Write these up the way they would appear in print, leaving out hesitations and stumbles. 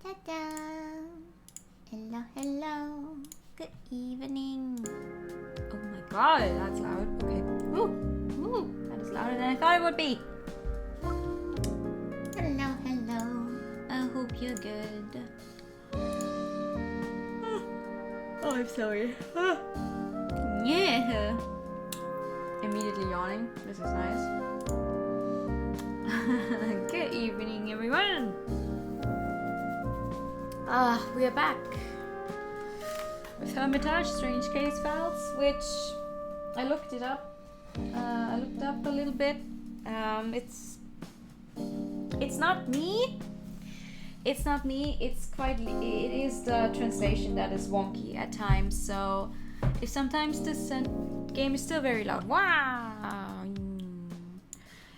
Ta-da! Hello, hello. Good evening. Oh my god, that's loud. Okay. Ooh, that is louder than I thought it would be. Hello, hello. I hope you're good. Oh, I'm sorry. Yeah. Immediately yawning. This is nice. Good evening, everyone. We are back with Hermitage, Strange Case Files, which I looked it up. I looked up a little bit. It's not me. It's not me. It is the translation that is wonky at times. So if sometimes this game is still very loud, wow.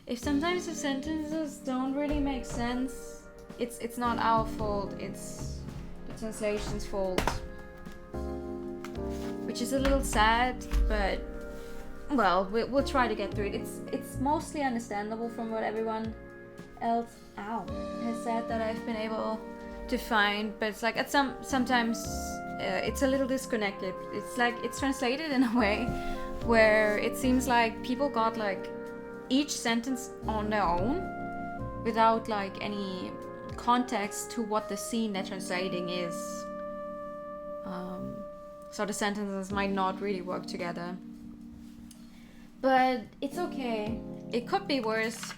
If sometimes the sentences don't really make sense, it's not our fault. It's the translation's fault, which is a little sad, but well, we'll try to get through it. It's mostly understandable from what everyone else has said that I've been able to find, but it's like sometimes it's a little disconnected. It's like it's translated in a way where it seems like people got like each sentence on their own without like any context to what the scene they're translating is. So the sentences might not really work together. But it's okay. It could be worse.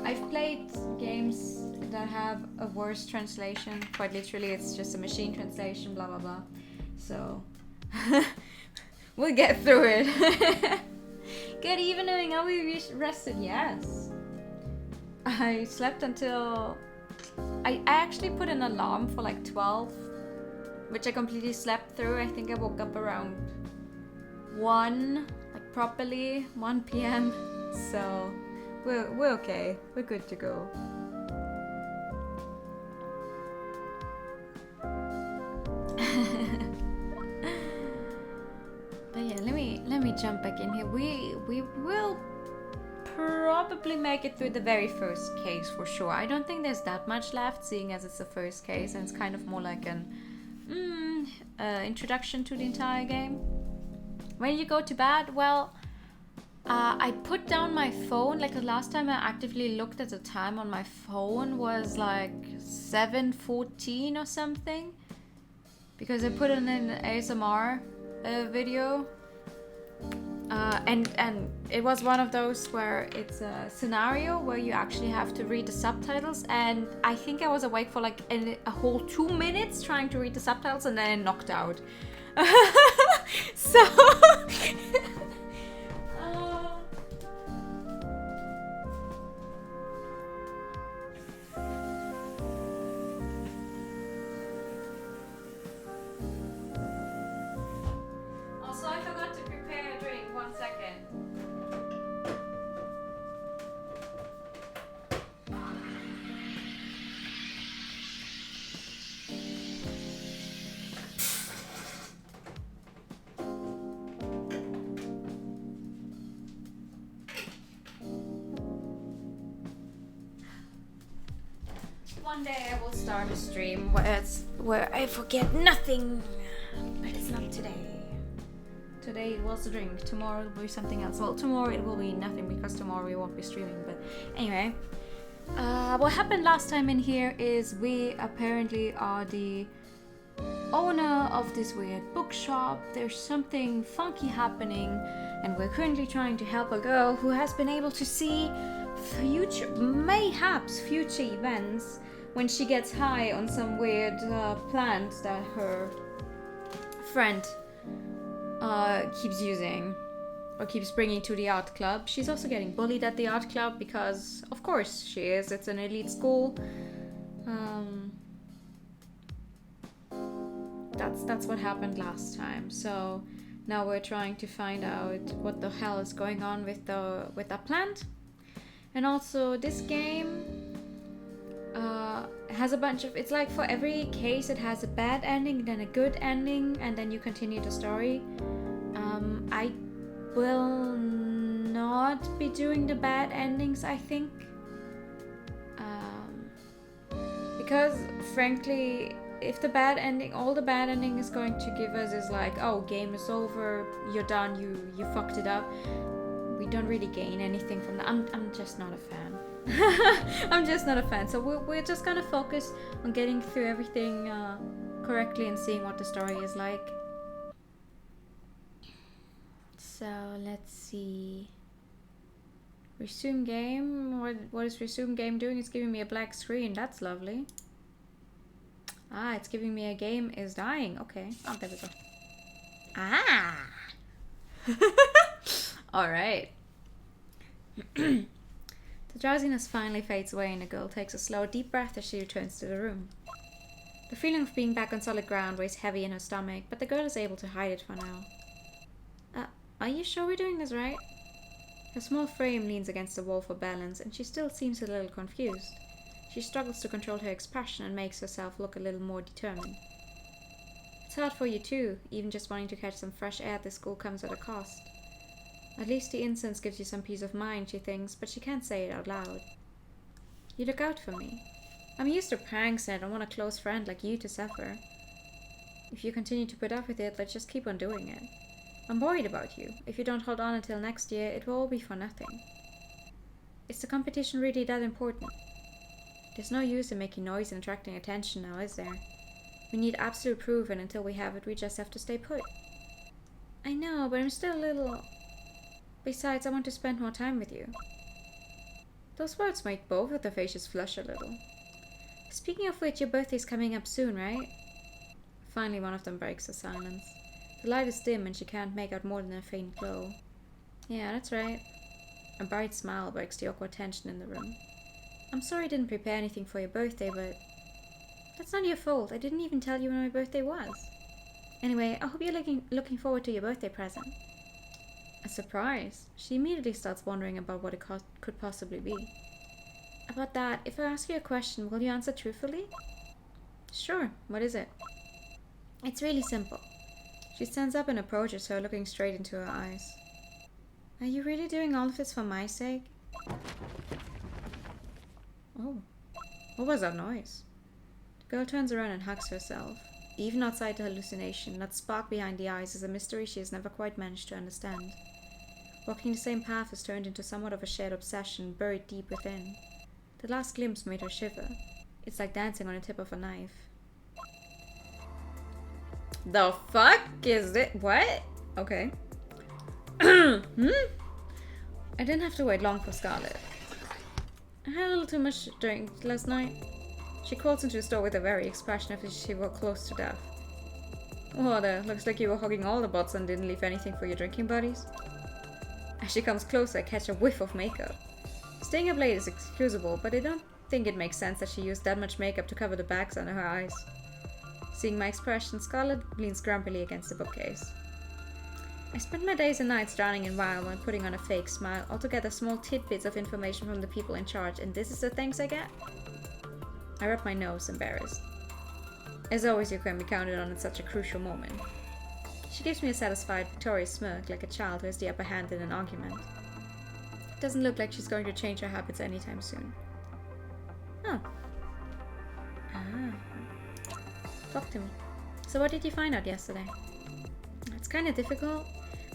I've played games that have a worse translation. Quite literally, it's just a machine translation, blah blah blah. So we'll get through it. Good evening. Are we rested? Yes. I slept until I actually put an alarm for like 12, which I completely slept through. I think I woke up around 1, like properly 1 p.m. So we're okay. We're good to go. But yeah, let me jump back in here. We will probably make it through the very first case for sure. I don't think there's that much left, seeing as it's the first case and it's kind of more like an introduction to the entire game. When you go to bed, well, I put down my phone. Like the last time I actively looked at the time on my phone was like 7:14 or something, because I put in an ASMR video. And it was one of those where it's a scenario where you actually have to read the subtitles, and I think I was awake for like a whole 2 minutes trying to read the subtitles, and then I knocked out. So also, I forgot to prepare a drink. 1 second. One day I will start a stream where I forget nothing, but it's not today. Today it was a drink, tomorrow it will be something else. Well, tomorrow it will be nothing because tomorrow we won't be streaming, but anyway. What happened last time in here is we apparently are the owner of this weird bookshop. There's something funky happening, and we're currently trying to help a girl who has been able to see mayhaps future events when she gets high on some weird plant that her friend keeps using or keeps bringing to the art club. She's also getting bullied at the art club because of course she is. It's an elite school. That's what happened last time. So now we're trying to find out what the hell is going on with that plant. And also this game has a bunch of, it's like for every case it has a bad ending, then a good ending, and then you continue the story. I will not be doing the bad endings, I think. Because, frankly, if the bad ending, all the bad ending is going to give us is like, oh, game is over, you're done, you fucked it up. We don't really gain anything from that. I'm just not a fan. I'm just not a fan. So we're just gonna focus on getting through everything correctly and seeing what the story is like. So let's see. Resume game. What is resume game doing? It's giving me a black screen. That's lovely. Ah, it's giving me a game is dying. Okay. Oh, there we go. Ah. All right. The drowsiness finally fades away and the girl takes a slow, deep breath as she returns to the room. The feeling of being back on solid ground weighs heavy in her stomach, but the girl is able to hide it for now. Are you sure we're doing this right? Her small frame leans against the wall for balance, and she still seems a little confused. She struggles to control her expression and makes herself look a little more determined. It's hard for you too, even just wanting to catch some fresh air at this school comes at a cost. At least the incense gives you some peace of mind, she thinks, but she can't say it out loud. You look out for me. I'm used to pranks and I don't want a close friend like you to suffer. If you continue to put up with it, let's just keep on doing it. I'm worried about you. If you don't hold on until next year, it will all be for nothing. Is the competition really that important? There's no use in making noise and attracting attention now, is there? We need absolute proof, and until we have it, we just have to stay put. I know, but I'm still a little... Besides, I want to spend more time with you. Those words made both of their faces flush a little. Speaking of which, your birthday's coming up soon, right? Finally, one of them breaks the silence. The light is dim and she can't make out more than a faint glow. Yeah, that's right. A bright smile breaks the awkward tension in the room. I'm sorry I didn't prepare anything for your birthday, but... That's not your fault. I didn't even tell you when my birthday was. Anyway, I hope you're looking forward to your birthday present. A surprise? She immediately starts wondering about what it could possibly be. About that, if I ask you a question, will you answer truthfully? Sure. What is it? It's really simple. She stands up and approaches her, looking straight into her eyes. Are you really doing all of this for my sake? Oh, what was that noise? The girl turns around and hugs herself. Even outside the hallucination, that spark behind the eyes is a mystery she has never quite managed to understand. Walking the same path has turned into somewhat of a shared obsession, buried deep within. The last glimpse made her shiver. It's like dancing on the tip of a knife. The fuck is it? What? Okay. I didn't have to wait long for Scarlet. I had a little too much to drink last night. She crawls into the store with a very expression as if she were close to death. Oh, there. Looks like you were hogging all the bots and didn't leave anything for your drinking buddies. As she comes closer, I catch a whiff of makeup. Staying up late is excusable, but I don't think it makes sense that she used that much makeup to cover the bags under her eyes. Seeing my expression, Scarlet leans grumpily against the bookcase. I spend my days and nights drowning in wine while putting on a fake smile, altogether small tidbits of information from the people in charge, and this is the thanks I get? I rub my nose, embarrassed. As always, you can be counted on at such a crucial moment. She gives me a satisfied, victorious smirk, like a child who has the upper hand in an argument. It doesn't look like she's going to change her habits anytime soon. Oh. Ah. Talk to me. So what did you find out yesterday? It's kind of difficult.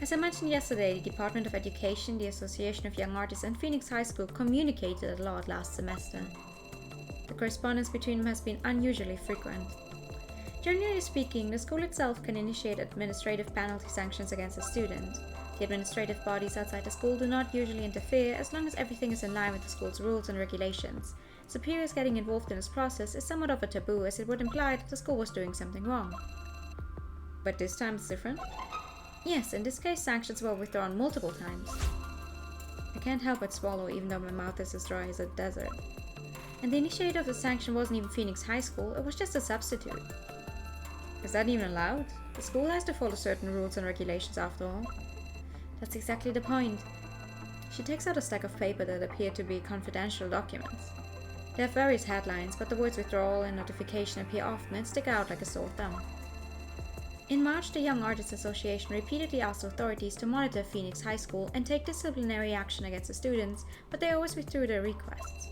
As I mentioned yesterday, the Department of Education, the Association of Young Artists, and Phoenix High School communicated a lot last semester. The correspondence between them has been unusually frequent. Generally speaking, the school itself can initiate administrative penalty sanctions against a student. The administrative bodies outside the school do not usually interfere as long as everything is in line with the school's rules and regulations. Superiors getting involved in this process is somewhat of a taboo, as it would imply that the school was doing something wrong. But this time it's different? Yes, in this case sanctions were withdrawn multiple times. I can't help but swallow even though my mouth is as dry as a desert. And the initiator of the sanction wasn't even Phoenix High School, it was just a substitute. Is that even allowed? The school has to follow certain rules and regulations after all. That's exactly the point. She takes out a stack of paper that appear to be confidential documents. They have various headlines, but the words withdrawal and notification appear often and stick out like a sore thumb. In March, the Young Artists Association repeatedly asked authorities to monitor Phoenix High School and take disciplinary action against the students, but they always withdrew their requests.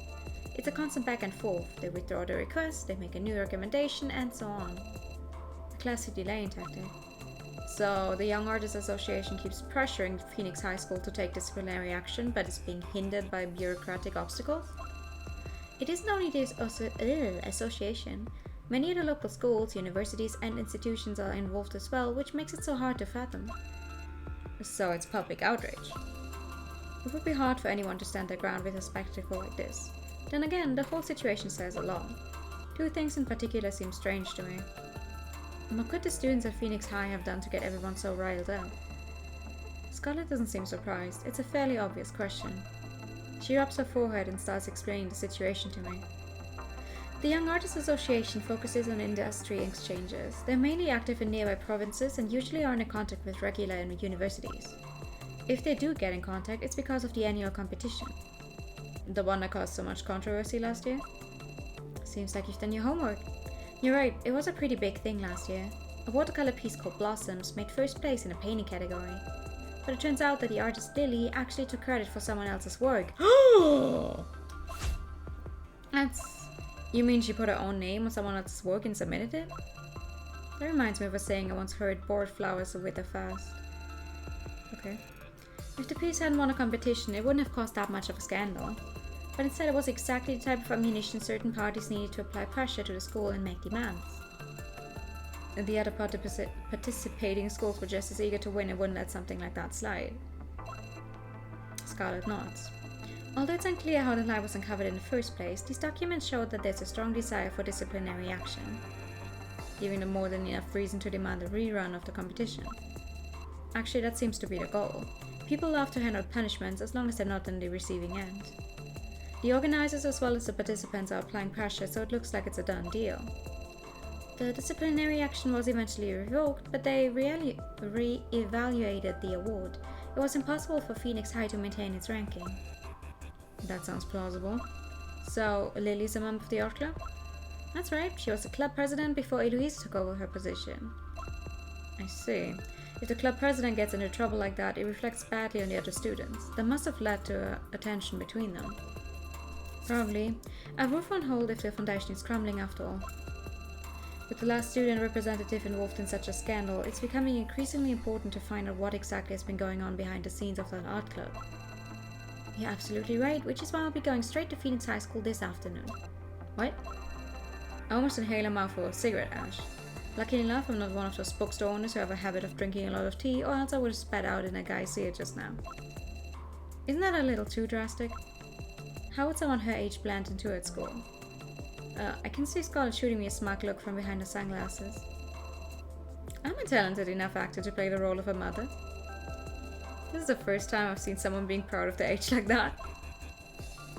It's a constant back and forth. They withdraw the request, they make a new recommendation, and so on. A classic delaying tactic. So, the Young Artists Association keeps pressuring Phoenix High School to take disciplinary action, but is being hindered by bureaucratic obstacles? It isn't only the association. Many of the local schools, universities, and institutions are involved as well, which makes it so hard to fathom. So it's public outrage. It would be hard for anyone to stand their ground with a spectacle like this. Then again, the whole situation says a lot. Two things in particular seem strange to me. What could the students at Phoenix High have done to get everyone so riled up? Scarlett doesn't seem surprised. It's a fairly obvious question. She rubs her forehead and starts explaining the situation to me. The Young Artists Association focuses on industry exchanges. They're mainly active in nearby provinces and usually are in contact with regular universities. If they do get in contact, it's because of the annual competition. The one that caused so much controversy last year? Seems like you've done your homework. You're right, it was a pretty big thing last year. A watercolor piece called Blossoms made first place in a painting category. But it turns out that the artist Lily actually took credit for someone else's work. You mean she put her own name on someone else's work and submitted it? That reminds me of a saying I once heard, bored flowers wither fast. Okay. If the piece hadn't won a competition, it wouldn't have caused that much of a scandal. But instead it was exactly the type of ammunition certain parties needed to apply pressure to the school and make demands. And the other participating schools were just as eager to win and wouldn't let something like that slide. Scarlett nods. Although it's unclear how the lie was uncovered in the first place, these documents showed that there's a strong desire for disciplinary action, giving them more than enough reason to demand a rerun of the competition. Actually, that seems to be the goal. People love to hand out punishments as long as they're not on the receiving end. The organizers as well as the participants are applying pressure, so it looks like it's a done deal. The disciplinary action was eventually revoked, but they re-evaluated the award. It was impossible for Phoenix High to maintain its ranking. That sounds plausible. So, Lily's a member of the art club? That's right, she was the club president before Eloise took over her position. I see. If the club president gets into trouble like that, it reflects badly on the other students. That must have led to a tension between them. Probably. A roof won't hold if the foundation is crumbling after all. With the last student representative involved in such a scandal, it's becoming increasingly important to find out what exactly has been going on behind the scenes of that art club. You're absolutely right, which is why I'll be going straight to Phoenix High School this afternoon. What? I almost inhaled a mouthful of cigarette ash. Lucky enough, I'm not one of those bookstore owners who have a habit of drinking a lot of tea, or else I would have spat out in a guy's ear just now. Isn't that a little too drastic? How would someone her age blend into it at school? I can see Scarlett shooting me a smug look from behind her sunglasses. I'm a talented enough actor to play the role of a mother. This is the first time I've seen someone being proud of their age like that.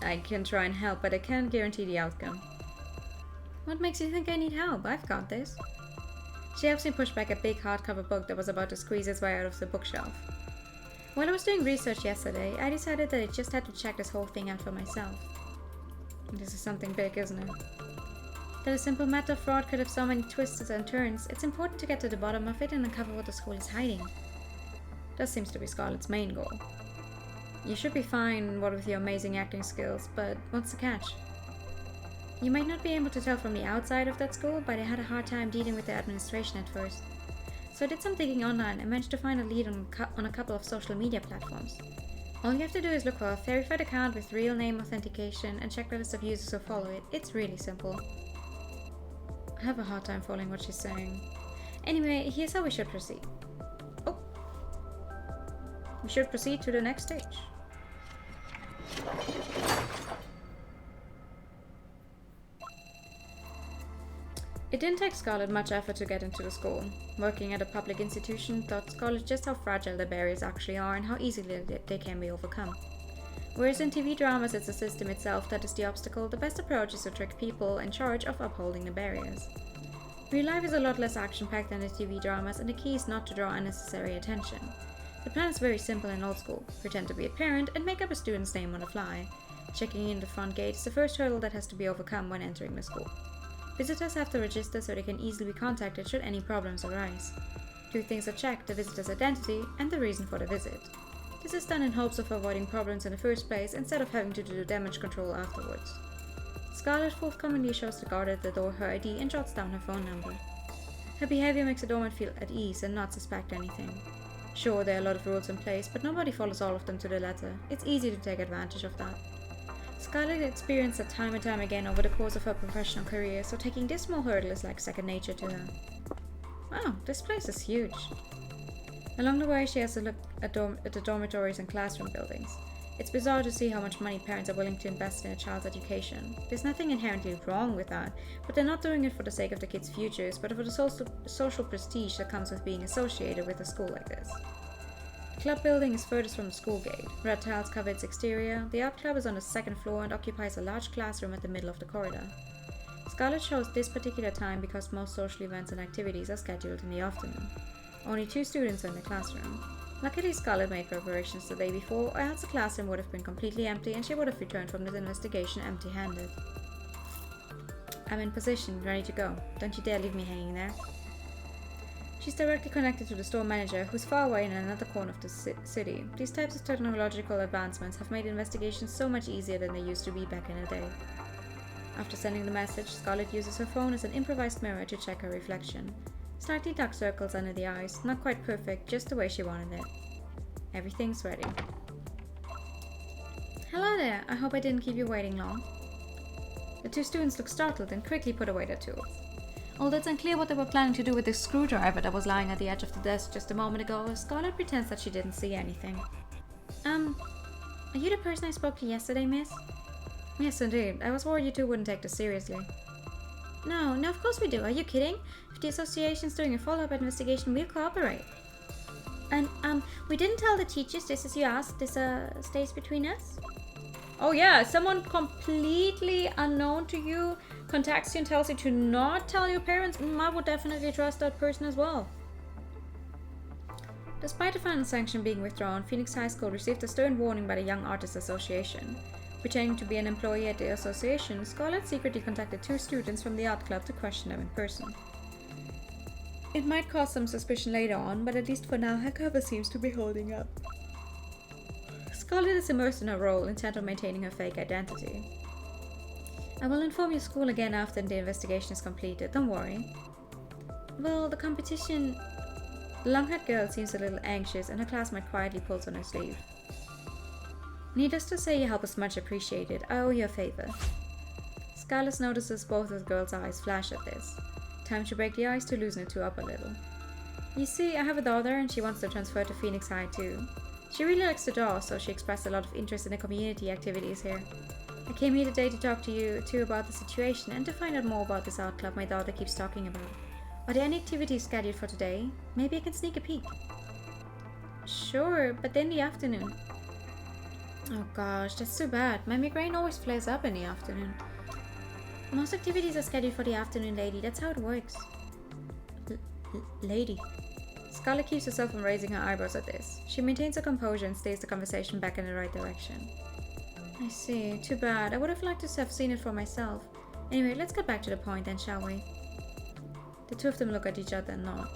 I can try and help, but I can't guarantee the outcome. What makes you think I need help? I've got this. She helps me push back a big hardcover book that was about to squeeze its way out of the bookshelf. While I was doing research yesterday, I decided that I just had to check this whole thing out for myself. This is something big, isn't it? That a simple matter of fraud could have so many twists and turns, it's important to get to the bottom of it and uncover what the school is hiding. That seems to be Scarlett's main goal. You should be fine, what with your amazing acting skills, but what's the catch? You might not be able to tell from the outside of that school, but I had a hard time dealing with the administration at first. So I did some digging online and managed to find a lead on a couple of social media platforms. All you have to do is look for a verified account with real name authentication and check the list of users who follow it. It's really simple. I have a hard time following what she's saying. Anyway, here's how we should proceed. Oh! We should proceed to the next stage. It didn't take Scarlett much effort to get into the school. Working at a public institution taught Scarlett just how fragile the barriers actually are and how easily they can be overcome. Whereas in TV dramas it's the system itself that is the obstacle, the best approach is to trick people in charge of upholding the barriers. Real life is a lot less action-packed than the TV dramas, and the key is not to draw unnecessary attention. The plan is very simple and old school. Pretend to be a parent and make up a student's name on the fly. Checking in the front gate is the first hurdle that has to be overcome when entering the school. Visitors have to register so they can easily be contacted should any problems arise. Two things are checked: the visitor's identity and the reason for the visit. This is done in hopes of avoiding problems in the first place instead of having to do damage control afterwards. Scarlett forthcomingly shows the guard at the door her ID and jots down her phone number. Her behavior makes the doorman feel at ease and not suspect anything. Sure, there are a lot of rules in place, but nobody follows all of them to the letter. It's easy to take advantage of that. Scarlett experienced that time and time again over the course of her professional career, so taking this small hurdle is like second nature to her. Wow, this place is huge. Along the way, she has a look at the dormitories and classroom buildings. It's bizarre to see how much money parents are willing to invest in a child's education. There's nothing inherently wrong with that, but they're not doing it for the sake of the kids' futures, but for the social prestige that comes with being associated with a school like this. The club building is furthest from the school gate. Red tiles cover its exterior. The art club is on the second floor and occupies a large classroom at the middle of the corridor. Scarlett chose this particular time because most social events and activities are scheduled in the afternoon. Only 2 students are in the classroom. Luckily, Scarlett made preparations the day before, or else the classroom would have been completely empty and she would have returned from this investigation empty-handed. I'm in position, ready to go. Don't you dare leave me hanging there. She's directly connected to the store manager, who's far away in another corner of the city. These types of technological advancements have made investigations so much easier than they used to be back in the day. After sending the message, Scarlett uses her phone as an improvised mirror to check her reflection. Slightly dark circles under the eyes, not quite perfect, just the way she wanted it. Everything's ready. Hello there, I hope I didn't keep you waiting long. The 2 students look startled and quickly put away their tools. Although it's unclear what they were planning to do with the screwdriver that was lying at the edge of the desk just a moment ago, Scarlett pretends that she didn't see anything. Are you the person I spoke to yesterday, miss? Yes, indeed. I was worried you two wouldn't take this seriously. No, of course we do. Are you kidding? If the association's doing a follow-up investigation, we'll cooperate. And, we didn't tell the teachers this as you asked. This, stays between us? Oh yeah, someone completely unknown to you contacts you and tells you to not tell your parents. I would definitely trust that person as well. Despite the final sanction being withdrawn, Phoenix High School received a stern warning by the Young Artists Association. Pretending to be an employee at the association, Scarlett secretly contacted 2 students from the art club to question them in person. It might cause some suspicion later on, but at least for now, her cover seems to be holding up. Scarlett is immersed in her role, intent on maintaining her fake identity. I will inform your school again after the investigation is completed, don't worry. Well, the competition... The long-haired girl seems a little anxious and her classmate quietly pulls on her sleeve. Needless to say, your help is much appreciated. I owe you a favor. Scarlett notices both of the girl's eyes flash at this. Time to break the ice to loosen the 2 up a little. You see, I have a daughter and she wants to transfer to Phoenix High too. She really likes to draw, so she expressed a lot of interest in the community activities here. I came here today to talk to you too about the situation and to find out more about this art club my daughter keeps talking about. Are there any activities scheduled for today? Maybe I can sneak a peek. Sure, but in the afternoon. Oh gosh, that's too bad. My migraine always flares up in the afternoon. Most activities are scheduled for the afternoon, lady. That's how it works. Lady. Scarlett keeps herself from raising her eyebrows at this. She maintains her composure and stays the conversation back in the right direction. I see. Too bad. I would have liked to have seen it for myself. Anyway, let's get back to the point then, shall we? The 2 of them look at each other and nod.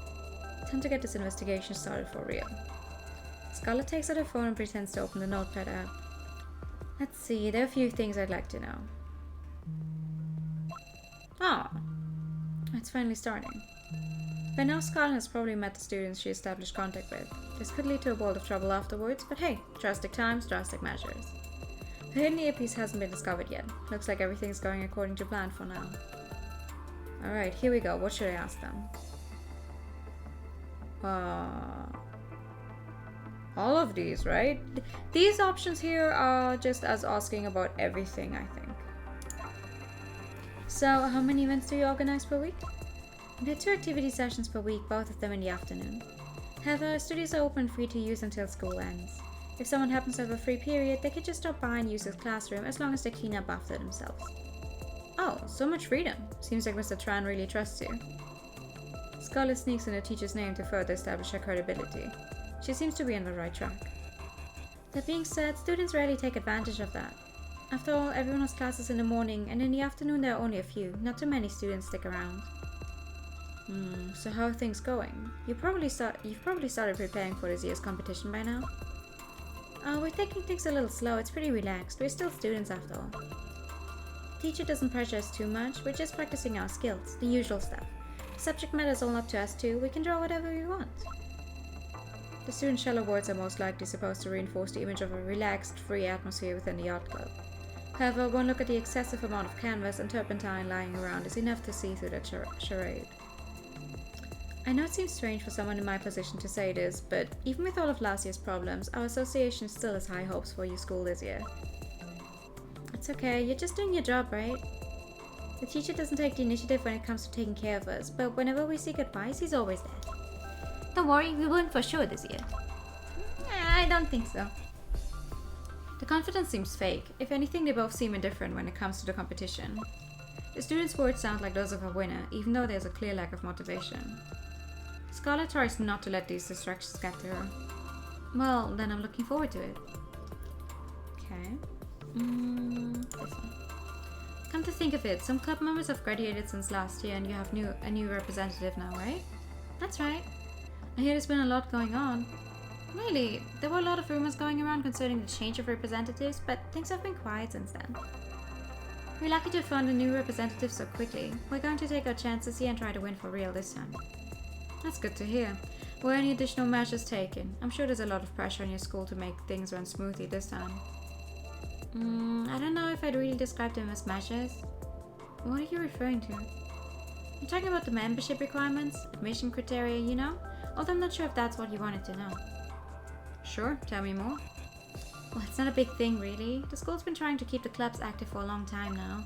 Time to get this investigation started for real. Scarlett takes out her phone and pretends to open the notepad app. Let's see, there are a few things I'd like to know. Ah, it's finally starting. By now, Scarlett has probably met the students she established contact with. This could lead to a world of trouble afterwards, but hey, drastic times, drastic measures. The hidden earpiece hasn't been discovered yet. Looks like everything's going according to plan for now. Alright, here we go. What should I ask them? All of these, right? These options here are just as asking about everything, I think. So, how many events do you organize per week? There are 2 activity sessions per week, both of them in the afternoon. However, studios are open and free to use until school ends. If someone happens to have a free period, they can just stop by and use the classroom as long as they clean up after themselves. Oh, so much freedom. Seems like Mr. Tran really trusts you. Scarlett sneaks in the teacher's name to further establish her credibility. She seems to be on the right track. That being said, students rarely take advantage of that. After all, everyone has classes in the morning, and in the afternoon there are only a few. Not too many students stick around. So how are things going? You've probably started preparing for this year's competition by now? We're taking things a little slow. It's pretty relaxed. We're still students after all. The teacher doesn't pressure us too much, we're just practicing our skills, the usual stuff. The subject matter is all up to us too, we can draw whatever we want. The student shell awards are most likely supposed to reinforce the image of a relaxed, free atmosphere within the art club. However, one look at the excessive amount of canvas and turpentine lying around is enough to see through that charade. I know it seems strange for someone in my position to say this, but even with all of last year's problems, our association still has high hopes for your school this year. It's okay, you're just doing your job, right? The teacher doesn't take the initiative when it comes to taking care of us, but whenever we seek advice, he's always there. Don't worry, we win for sure this year. I don't think so. The confidence seems fake. If anything, they both seem indifferent when it comes to the competition. The students' words sound like those of a winner, even though there's a clear lack of motivation. Scarlett tries not to let these distractions get to her. Well, then I'm looking forward to it. Okay. This one. Come to think of it, some club members have graduated since last year and you have a new representative now, right? That's right. I hear there's been a lot going on. Really, there were a lot of rumors going around concerning the change of representatives, but things have been quiet since then. We're lucky to have found a new representative so quickly. We're going to take our chances here and try to win for real this time. That's good to hear. Were any additional measures taken? I'm sure there's a lot of pressure on your school to make things run smoothly this time. I don't know if I'd really describe them as measures. What are you referring to? I'm talking about the membership requirements, admission criteria, you know? Although I'm not sure if that's what you wanted to know. Sure, tell me more. Well, it's not a big thing really. The school's been trying to keep the clubs active for a long time now.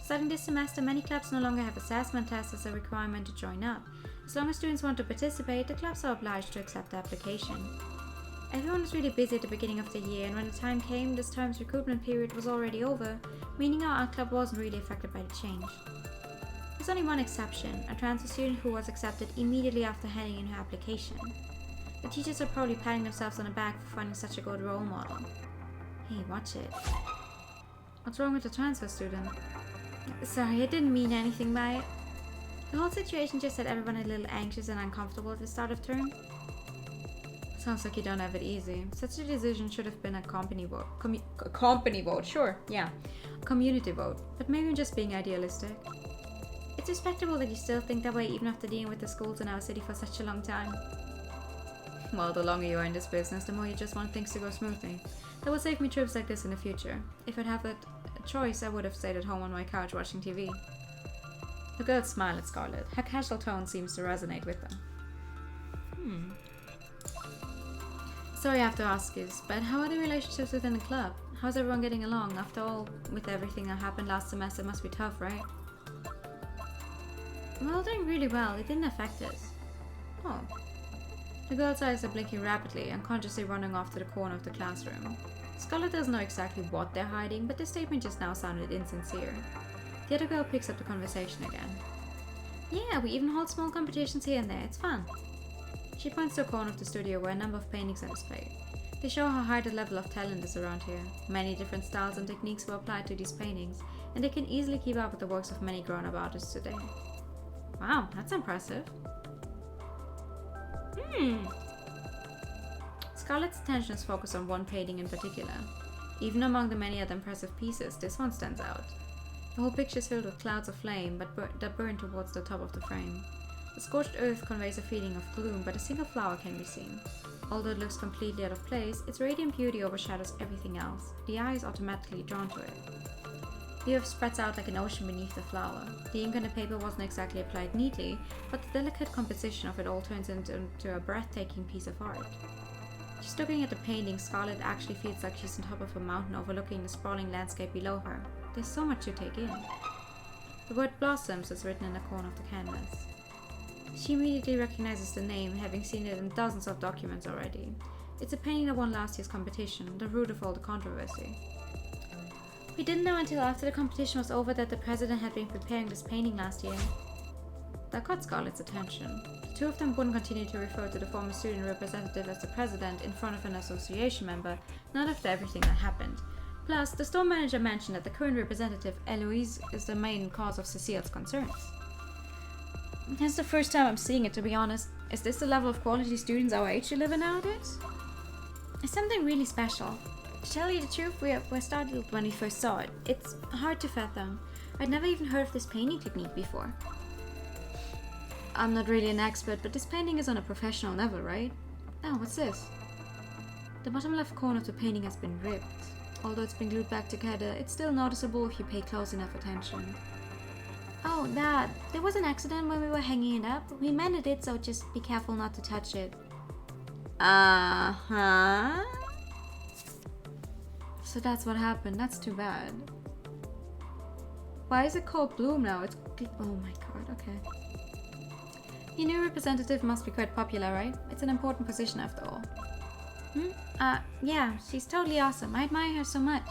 Starting this semester, many clubs no longer have assessment tests as a requirement to join up. As long as students want to participate, the clubs are obliged to accept the application. Everyone was really busy at the beginning of the year, and when the time came, this term's recruitment period was already over, meaning our art club wasn't really affected by the change. There's only one exception, a transfer student who was accepted immediately after handing in her application. The teachers are probably patting themselves on the back for finding such a good role model. Hey, watch it. What's wrong with the transfer student? Sorry, I didn't mean anything by it. The whole situation just had everyone a little anxious and uncomfortable at the start of term. Sounds like you don't have it easy. Such a decision should have been a company vote. Company vote, sure, yeah. Community vote. But maybe I'm just being idealistic. It's respectable that you still think that way even after dealing with the schools in our city for such a long time. Well, the longer you are in this business, the more you just want things to go smoothly. That will save me trips like this in the future. If I'd have a choice, I would have stayed at home on my couch watching TV. The girls smile at Scarlett. Her casual tone seems to resonate with them. Sorry I have to ask this, but how are the relationships within the club? How's everyone getting along? After all, with everything that happened last semester, it must be tough, right? We're all doing really well. It didn't affect us. Oh. The girl's eyes are blinking rapidly, unconsciously running off to the corner of the classroom. Scarlett doesn't know exactly what they're hiding, but the statement just now sounded insincere. The other girl picks up the conversation again. Yeah, we even hold small competitions here and there. It's fun. She points to a corner of the studio where a number of paintings are displayed. They show how high the level of talent is around here. Many different styles and techniques were applied to these paintings, and they can easily keep up with the works of many grown-up artists today. Wow, that's impressive. Scarlett's attention is focused on one painting in particular. Even among the many other impressive pieces, this one stands out. The whole picture is filled with clouds of flame that burn towards the top of the frame. The scorched earth conveys a feeling of gloom, but a single flower can be seen. Although it looks completely out of place, its radiant beauty overshadows everything else. The eye is automatically drawn to it. The earth spreads out like an ocean beneath the flower. The ink on the paper wasn't exactly applied neatly, but the delicate composition of it all turns into a breathtaking piece of art. Just looking at the painting, Scarlett actually feels like she's on top of a mountain overlooking the sprawling landscape below her. There's so much to take in. The word blossoms is written in the corner of the canvas. She immediately recognizes the name, having seen it in dozens of documents already. It's a painting that won last year's competition, the root of all the controversy. We didn't know until after the competition was over that the president had been preparing this painting last year. That caught Scarlett's attention. The two of them wouldn't continue to refer to the former student representative as the president in front of an association member, not after everything that happened. Plus, the store manager mentioned that the current representative, Eloise, is the main cause of Cecile's concerns. That's the first time I'm seeing it, to be honest. Is this the level of quality students our age deliver nowadays? It's something really special. To tell you the truth, we're startled when we first saw it. It's hard to fathom. I'd never even heard of this painting technique before. I'm not really an expert, but this painting is on a professional level, right? Oh, what's this? The bottom left corner of the painting has been ripped. Although it's been glued back together, it's still noticeable if you pay close enough attention. Oh, that. There was an accident when we were hanging it up. We mended it, so just be careful not to touch it. Uh-huh. So that's what happened. That's too bad. Why is it called Bloom now? It's... Oh my god, okay. Your new representative must be quite popular, right? It's an important position after all. Yeah, she's totally awesome. I admire her so much.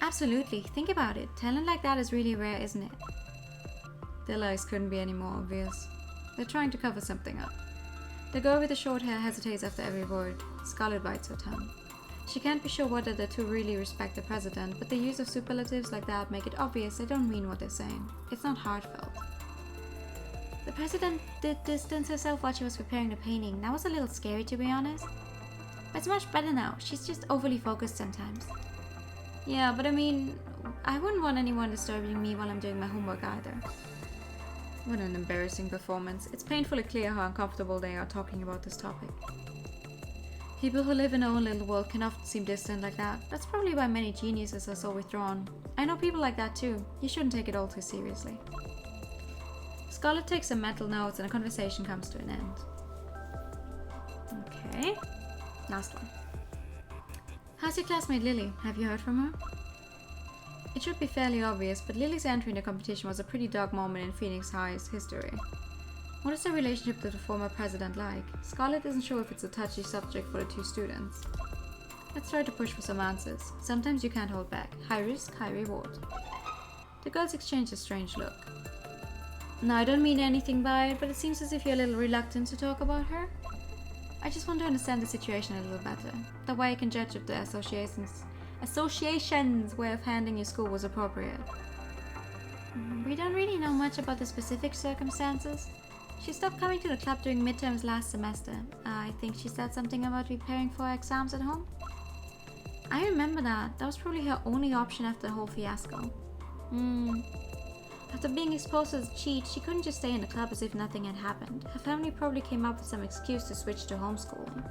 Absolutely. Think about it. Talent like that is really rare, isn't it? Their lies couldn't be any more obvious. They're trying to cover something up. The girl with the short hair hesitates after every word. Scarlet bites her tongue. She can't be sure whether the two really respect the president, but the use of superlatives like that make it obvious they don't mean what they're saying. It's not heartfelt. The president did distance herself while she was preparing the painting. That was a little scary, to be honest. But it's much better now. She's just overly focused sometimes. Yeah, but I mean, I wouldn't want anyone disturbing me while I'm doing my homework either. What an embarrassing performance. It's painfully clear how uncomfortable they are talking about this topic. People who live in their own little world can often seem distant like that. That's probably why many geniuses are so withdrawn. I know people like that too. You shouldn't take it all too seriously. Scarlett takes some mental notes and a conversation comes to an end. Okay. Last one. How's your classmate Lily? Have you heard from her? It should be fairly obvious, but Lily's entry in the competition was a pretty dark moment in Phoenix High's history. What is the relationship to the former president like? Scarlett isn't sure if it's a touchy subject for the two students. Let's try to push for some answers. Sometimes you can't hold back. High risk, high reward. The girls exchange a strange look. No, I don't mean anything by it, but it seems as if you're a little reluctant to talk about her. I just want to understand the situation a little better. That way I can judge if the association's way of handling your school was appropriate. We don't really know much about the specific circumstances. She stopped coming to the club during midterms last semester. I think she said something about preparing for exams at home. I remember that. That was probably her only option after the whole fiasco. After being exposed as a cheat, she couldn't just stay in the club as if nothing had happened. Her family probably came up with some excuse to switch to homeschooling.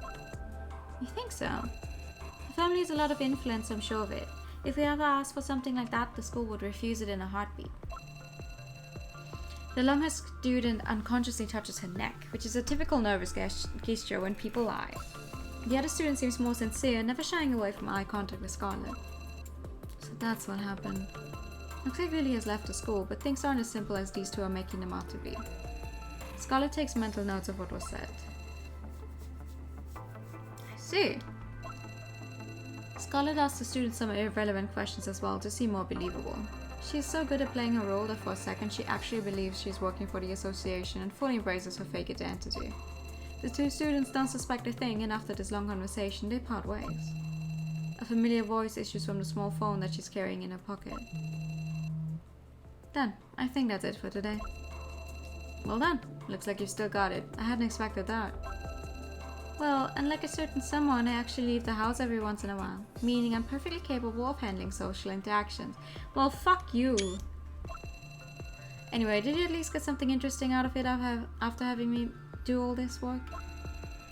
You think so? Her family has a lot of influence, I'm sure of it. If we ever asked for something like that, the school would refuse it in a heartbeat. The long-haired student unconsciously touches her neck, which is a typical nervous gesture when people lie. The other student seems more sincere, never shying away from eye contact with Scarlett. So that's what happened. Looks like Lily has left the school, but things aren't as simple as these two are making them out to be. Scarlett takes mental notes of what was said. I see. Scarlett asks the students some irrelevant questions as well to seem more believable. She is so good at playing her role that for a second she actually believes she is working for the association and fully embraces her fake identity. The two students don't suspect a thing, and after this long conversation they part ways. A familiar voice issues from the small phone that she's carrying in her pocket. Done. I think that's it for today. Well done. Looks like you still got it. I hadn't expected that. Well, unlike a certain someone, I actually leave the house every once in a while, meaning I'm perfectly capable of handling social interactions. Well, fuck you! Anyway, did you at least get something interesting out of it after having me do all this work?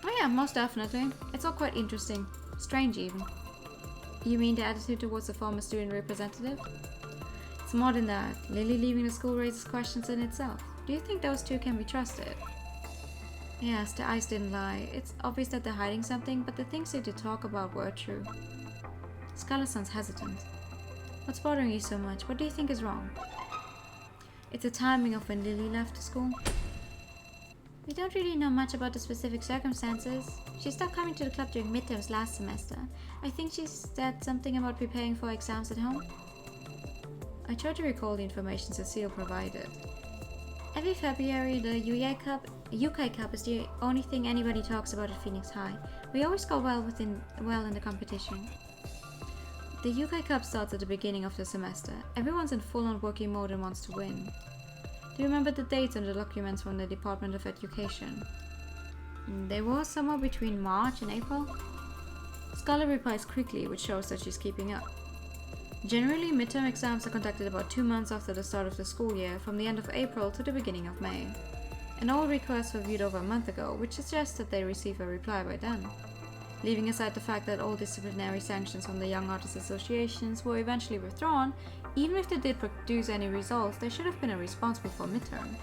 Oh yeah, most definitely. It's all quite interesting. Strange even. You mean the attitude towards the former student representative? It's more than that. Lily leaving the school raises questions in itself. Do you think those two can be trusted? Yes, the eyes didn't lie. It's obvious that they're hiding something, but the things they did talk about were true. Scarlett sounds hesitant. What's bothering you so much? What do you think is wrong? It's the timing of when Lily left the school. We don't really know much about the specific circumstances. She stopped coming to the club during midterms last semester. I think she said something about preparing for exams at home. I tried to recall the information Cecile provided. Every February, the UK Cup is the only thing anybody talks about at Phoenix High. We always go well in the competition. The UK Cup starts at the beginning of the semester. Everyone's in full-on working mode and wants to win. Do you remember the dates on the documents from the Department of Education? They were somewhere between March and April. Scarlett replies quickly, which shows that she's keeping up. Generally, midterm exams are conducted about 2 months after the start of the school year, from the end of April to the beginning of May. And all requests were viewed over a month ago, which suggests that they receive a reply by then. Leaving aside the fact that all disciplinary sanctions from the Young Artists Associations were eventually withdrawn, even if they did produce any results, they should have been a response before midterm.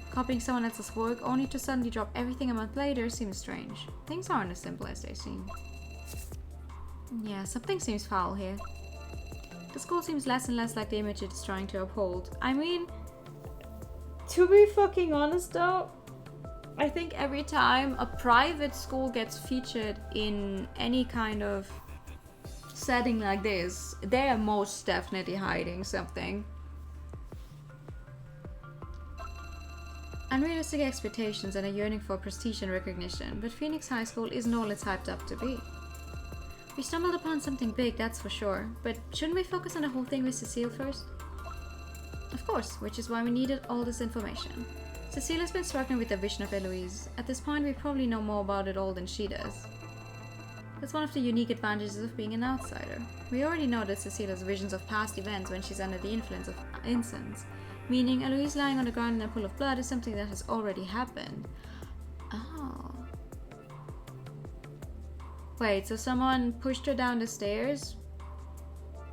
Copying someone else's work only to suddenly drop everything a month later seems strange. Things aren't as simple as they seem. Yeah, something seems foul here. The school seems less and less like the image it is trying to uphold. I mean, to be fucking honest though, I think every time a private school gets featured in any kind of setting like this, they are most definitely hiding something. Unrealistic expectations and a yearning for prestige and recognition, but Phoenix High School isn't all it's hyped up to be. We stumbled upon something big, that's for sure, but shouldn't we focus on the whole thing with Cecile first? Of course, which is why we needed all this information. Cecile has been struggling with the vision of Eloise. At this point, we probably know more about it all than she does. That's one of the unique advantages of being an outsider. We already know that Cecile has visions of past events when she's under the influence of incense, meaning Eloise lying on the ground in a pool of blood is something that has already happened. Oh. Wait, so someone pushed her down the stairs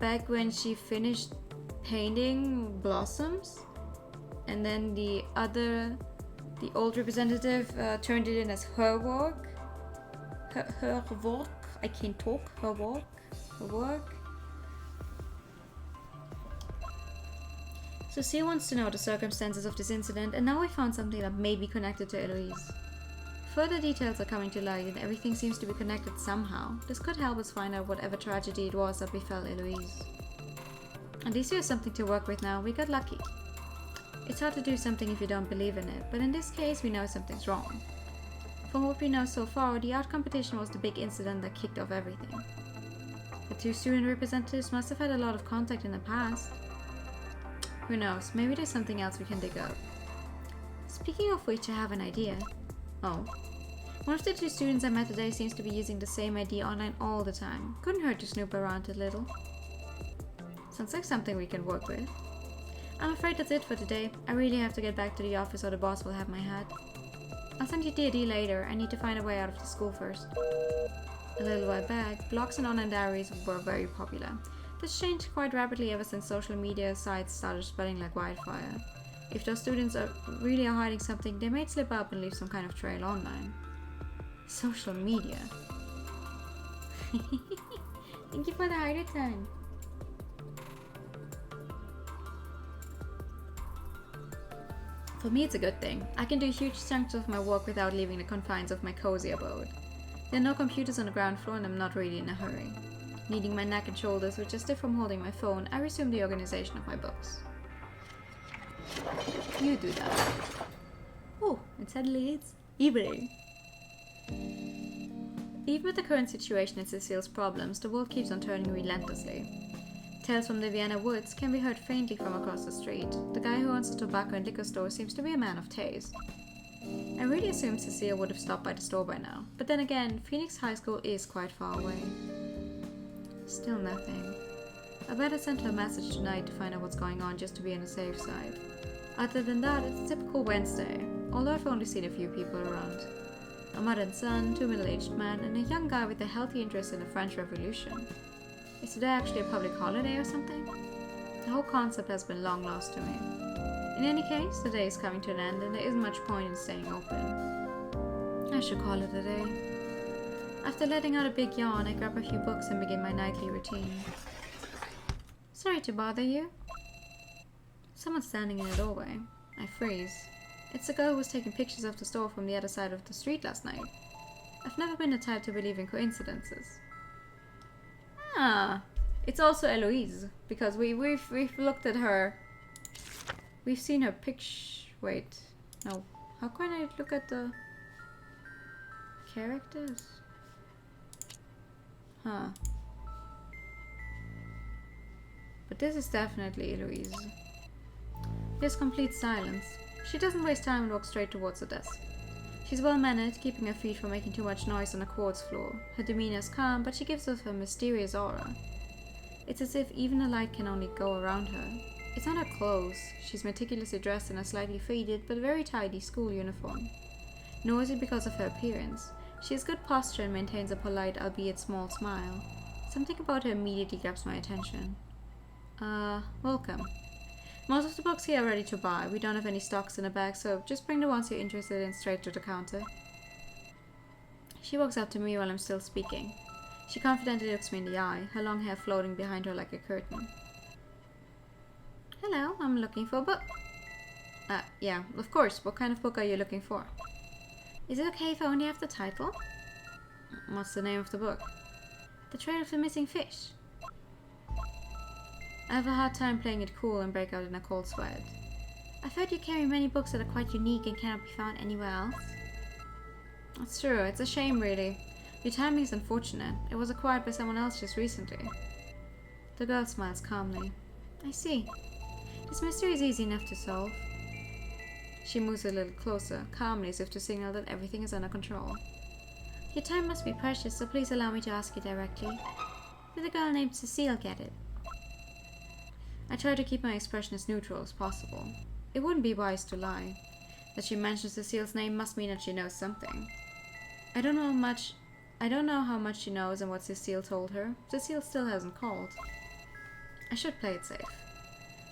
back when she finished painting blossoms? And then the old representative turned it in as her work? Her work? I can't talk. Her work? Her work? Cecile wants to know the circumstances of this incident, and now we found something that may be connected to Eloise. Further details are coming to light and everything seems to be connected somehow. This could help us find out whatever tragedy it was that befell Eloise. At least we have something to work with now. We got lucky. It's hard to do something if you don't believe in it, but in this case we know something's wrong. From what we know so far, the art competition was the big incident that kicked off everything. The two student representatives must have had a lot of contact in the past. Who knows, maybe there's something else we can dig up. Speaking of which, I have an idea. Oh. One of the two students I met today seems to be using the same ID online all the time. Couldn't hurt to snoop around a little. Sounds like something we can work with. I'm afraid that's it for today. I really have to get back to the office or the boss will have my hat. I'll send you the ID later. I need to find a way out of the school first. A little while back, blogs and online diaries were very popular. This changed quite rapidly ever since social media sites started spreading like wildfire. If those students really are hiding something, they might slip up and leave some kind of trail online. Social media. Thank you for the hider time. For me, it's a good thing. I can do huge chunks of my work without leaving the confines of my cozy abode. There are no computers on the ground floor and I'm not really in a hurry. Kneading my neck and shoulders, which are stiff from holding my phone, I resume the organization of my books. You do that. Oh, and suddenly it's evening. Even with the current situation and Cecile's problems, the world keeps on turning relentlessly. Tales from the Vienna woods can be heard faintly from across the street. The guy who owns the tobacco and liquor store seems to be a man of taste. I really assumed Cecile would have stopped by the store by now, but then again, Phoenix High School is quite far away. Still nothing. I better send her a message tonight to find out what's going on just to be on the safe side. Other than that, it's a typical Wednesday, although I've only seen a few people around. A mother and son, two middle-aged men, and a young guy with a healthy interest in the French Revolution. Is today actually a public holiday or something? The whole concept has been long lost to me. In any case, the day is coming to an end and there isn't much point in staying open. I should call it a day. After letting out a big yawn, I grab a few books and begin my nightly routine. Sorry to bother you. Someone's standing in the doorway. I freeze. It's the girl who was taking pictures of the store from the other side of the street last night. I've never been the type to believe in coincidences. Ah, it's also Eloise, because we've looked at her. We've seen her picture. Wait, no. How can I look at the characters? Huh. But this is definitely Eloise. There's complete silence. She doesn't waste time and walks straight towards the desk. She's well-mannered, keeping her feet from making too much noise on the quartz floor. Her demeanor is calm, but she gives off a mysterious aura. It's as if even the light can only go around her. It's not her clothes. She's meticulously dressed in a slightly faded but very tidy school uniform. Nor is it because of her appearance. She has good posture and maintains a polite, albeit small smile. Something about her immediately grabs my attention. Welcome. Most of the books here are ready to buy. We don't have any stocks in the bag, so just bring the ones you're interested in straight to the counter. She walks up to me while I'm still speaking. She confidently looks me in the eye, her long hair floating behind her like a curtain. Hello, I'm looking for a book. Yeah, of course. What kind of book are you looking for? Is it okay if I only have the title? What's the name of the book? The Trail of the Missing Fish. I have a hard time playing it cool and break out in a cold sweat. I've heard you carry many books that are quite unique and cannot be found anywhere else. That's true, it's a shame really. Your timing is unfortunate. It was acquired by someone else just recently. The girl smiles calmly. I see. This mystery is easy enough to solve. She moves a little closer, calmly as if to signal that everything is under control. Your time must be precious, so please allow me to ask you directly. Did a girl named Cecile get it? I try to keep my expression as neutral as possible. It wouldn't be wise to lie. That she mentions Cecile's name must mean that she knows something. I don't know how much she knows and what Cecile told her. Cecile still hasn't called. I should play it safe.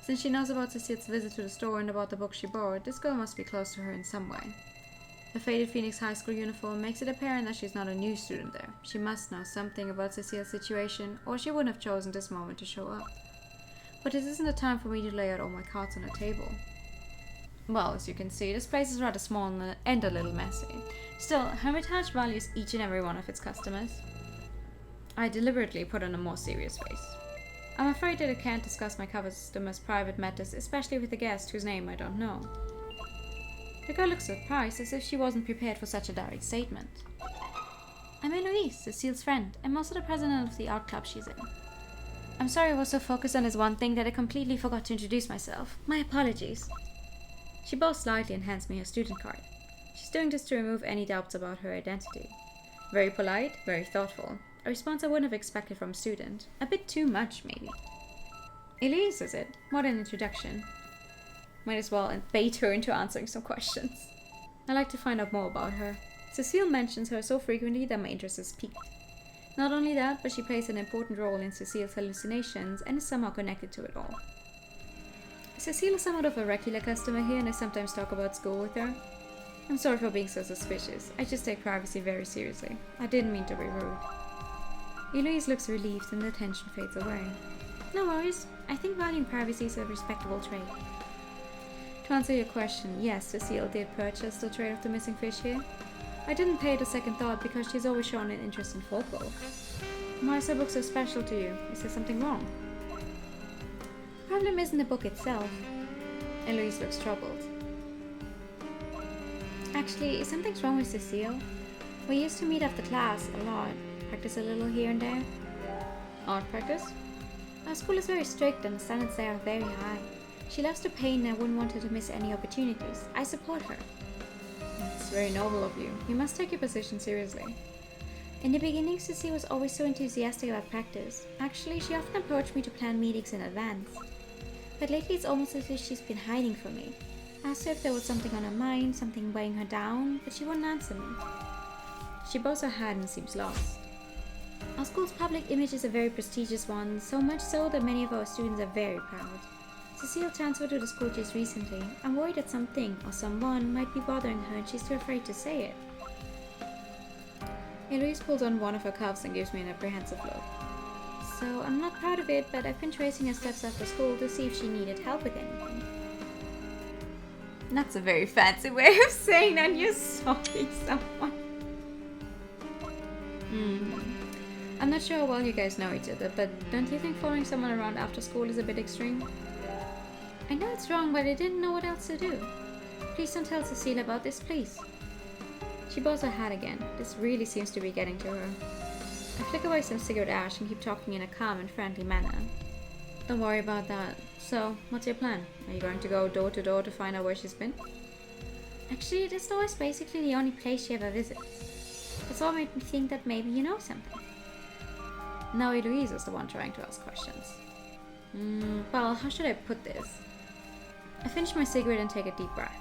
Since she knows about Cecile's visit to the store and about the book she borrowed, this girl must be close to her in some way. The faded Phoenix High School uniform makes it apparent that she's not a new student there. She must know something about Cecile's situation, or she wouldn't have chosen this moment to show up. But this isn't the time for me to lay out all my cards on the table. Well, as you can see, this place is rather small and a little messy. Still, Hermitage values each and every one of its customers. I deliberately put on a more serious face. I'm afraid that I can't discuss my customers' private matters, especially with a guest whose name I don't know. The girl looks surprised, as if she wasn't prepared for such a direct statement. I'm Eloise, Cecile's friend, and also the president of the art club she's in. I'm sorry I was so focused on this one thing that I completely forgot to introduce myself. My apologies. She bows slightly and hands me her student card. She's doing this to remove any doubts about her identity. Very polite, very thoughtful. A response I wouldn't have expected from a student. A bit too much, maybe. Elise, is it? What an introduction. Might as well bait her into answering some questions. I like to find out more about her. Cecile mentions her so frequently that my interest is piqued. Not only that, but she plays an important role in Cecile's hallucinations and is somehow connected to it all. Cecile is somewhat of a regular customer here, and I sometimes talk about school with her. I'm sorry for being so suspicious. I just take privacy very seriously. I didn't mean to be rude. Eloise looks relieved and the tension fades away. No worries. I think valuing privacy is a respectable trait. To answer your question, yes, Cecile did purchase the Trail of the Missing Fish here. I didn't pay it a second thought because she's always shown an interest in folklore. Why is her book so special to you? Is there something wrong? The problem isn't the book itself. Eloise looks troubled. Actually, something's wrong with Cecile. We used to meet after class a lot, practice a little here and there. Art practice? Our school is very strict and the standards there are very high. She loves to paint and I wouldn't want her to miss any opportunities. I support her. That's very noble of you. You must take your position seriously. In the beginning, Cecile was always so enthusiastic about practice. Actually, she often approached me to plan meetings in advance. But lately it's almost as if she's been hiding from me. I asked her if there was something on her mind, something weighing her down, but she wouldn't answer me. She bows her head and seems lost. Our school's public image is a very prestigious one, so much so that many of our students are very proud. Cecile transferred to the school just recently. I'm worried that something or someone might be bothering her and she's too afraid to say it. Eloise pulls on one of her cuffs and gives me an apprehensive look. So I'm not proud of it, but I've been tracing her steps after school to see if she needed help with anything. That's a very fancy way of saying that you're stalking someone. I'm not sure how well you guys know each other, but don't you think following someone around after school is a bit extreme? I know it's wrong, but I didn't know what else to do. Please don't tell Cecile about this, please. She bows her head again. This really seems to be getting to her. I flick away some cigarette ash and keep talking in a calm and friendly manner. Don't worry about that. So, what's your plan? Are you going to go door to door to find out where she's been? Actually, the store is basically the only place she ever visits. That's what made me think that maybe you know something. Now Eloise is the one trying to ask questions. Well, how should I put this? I finish my cigarette and take a deep breath.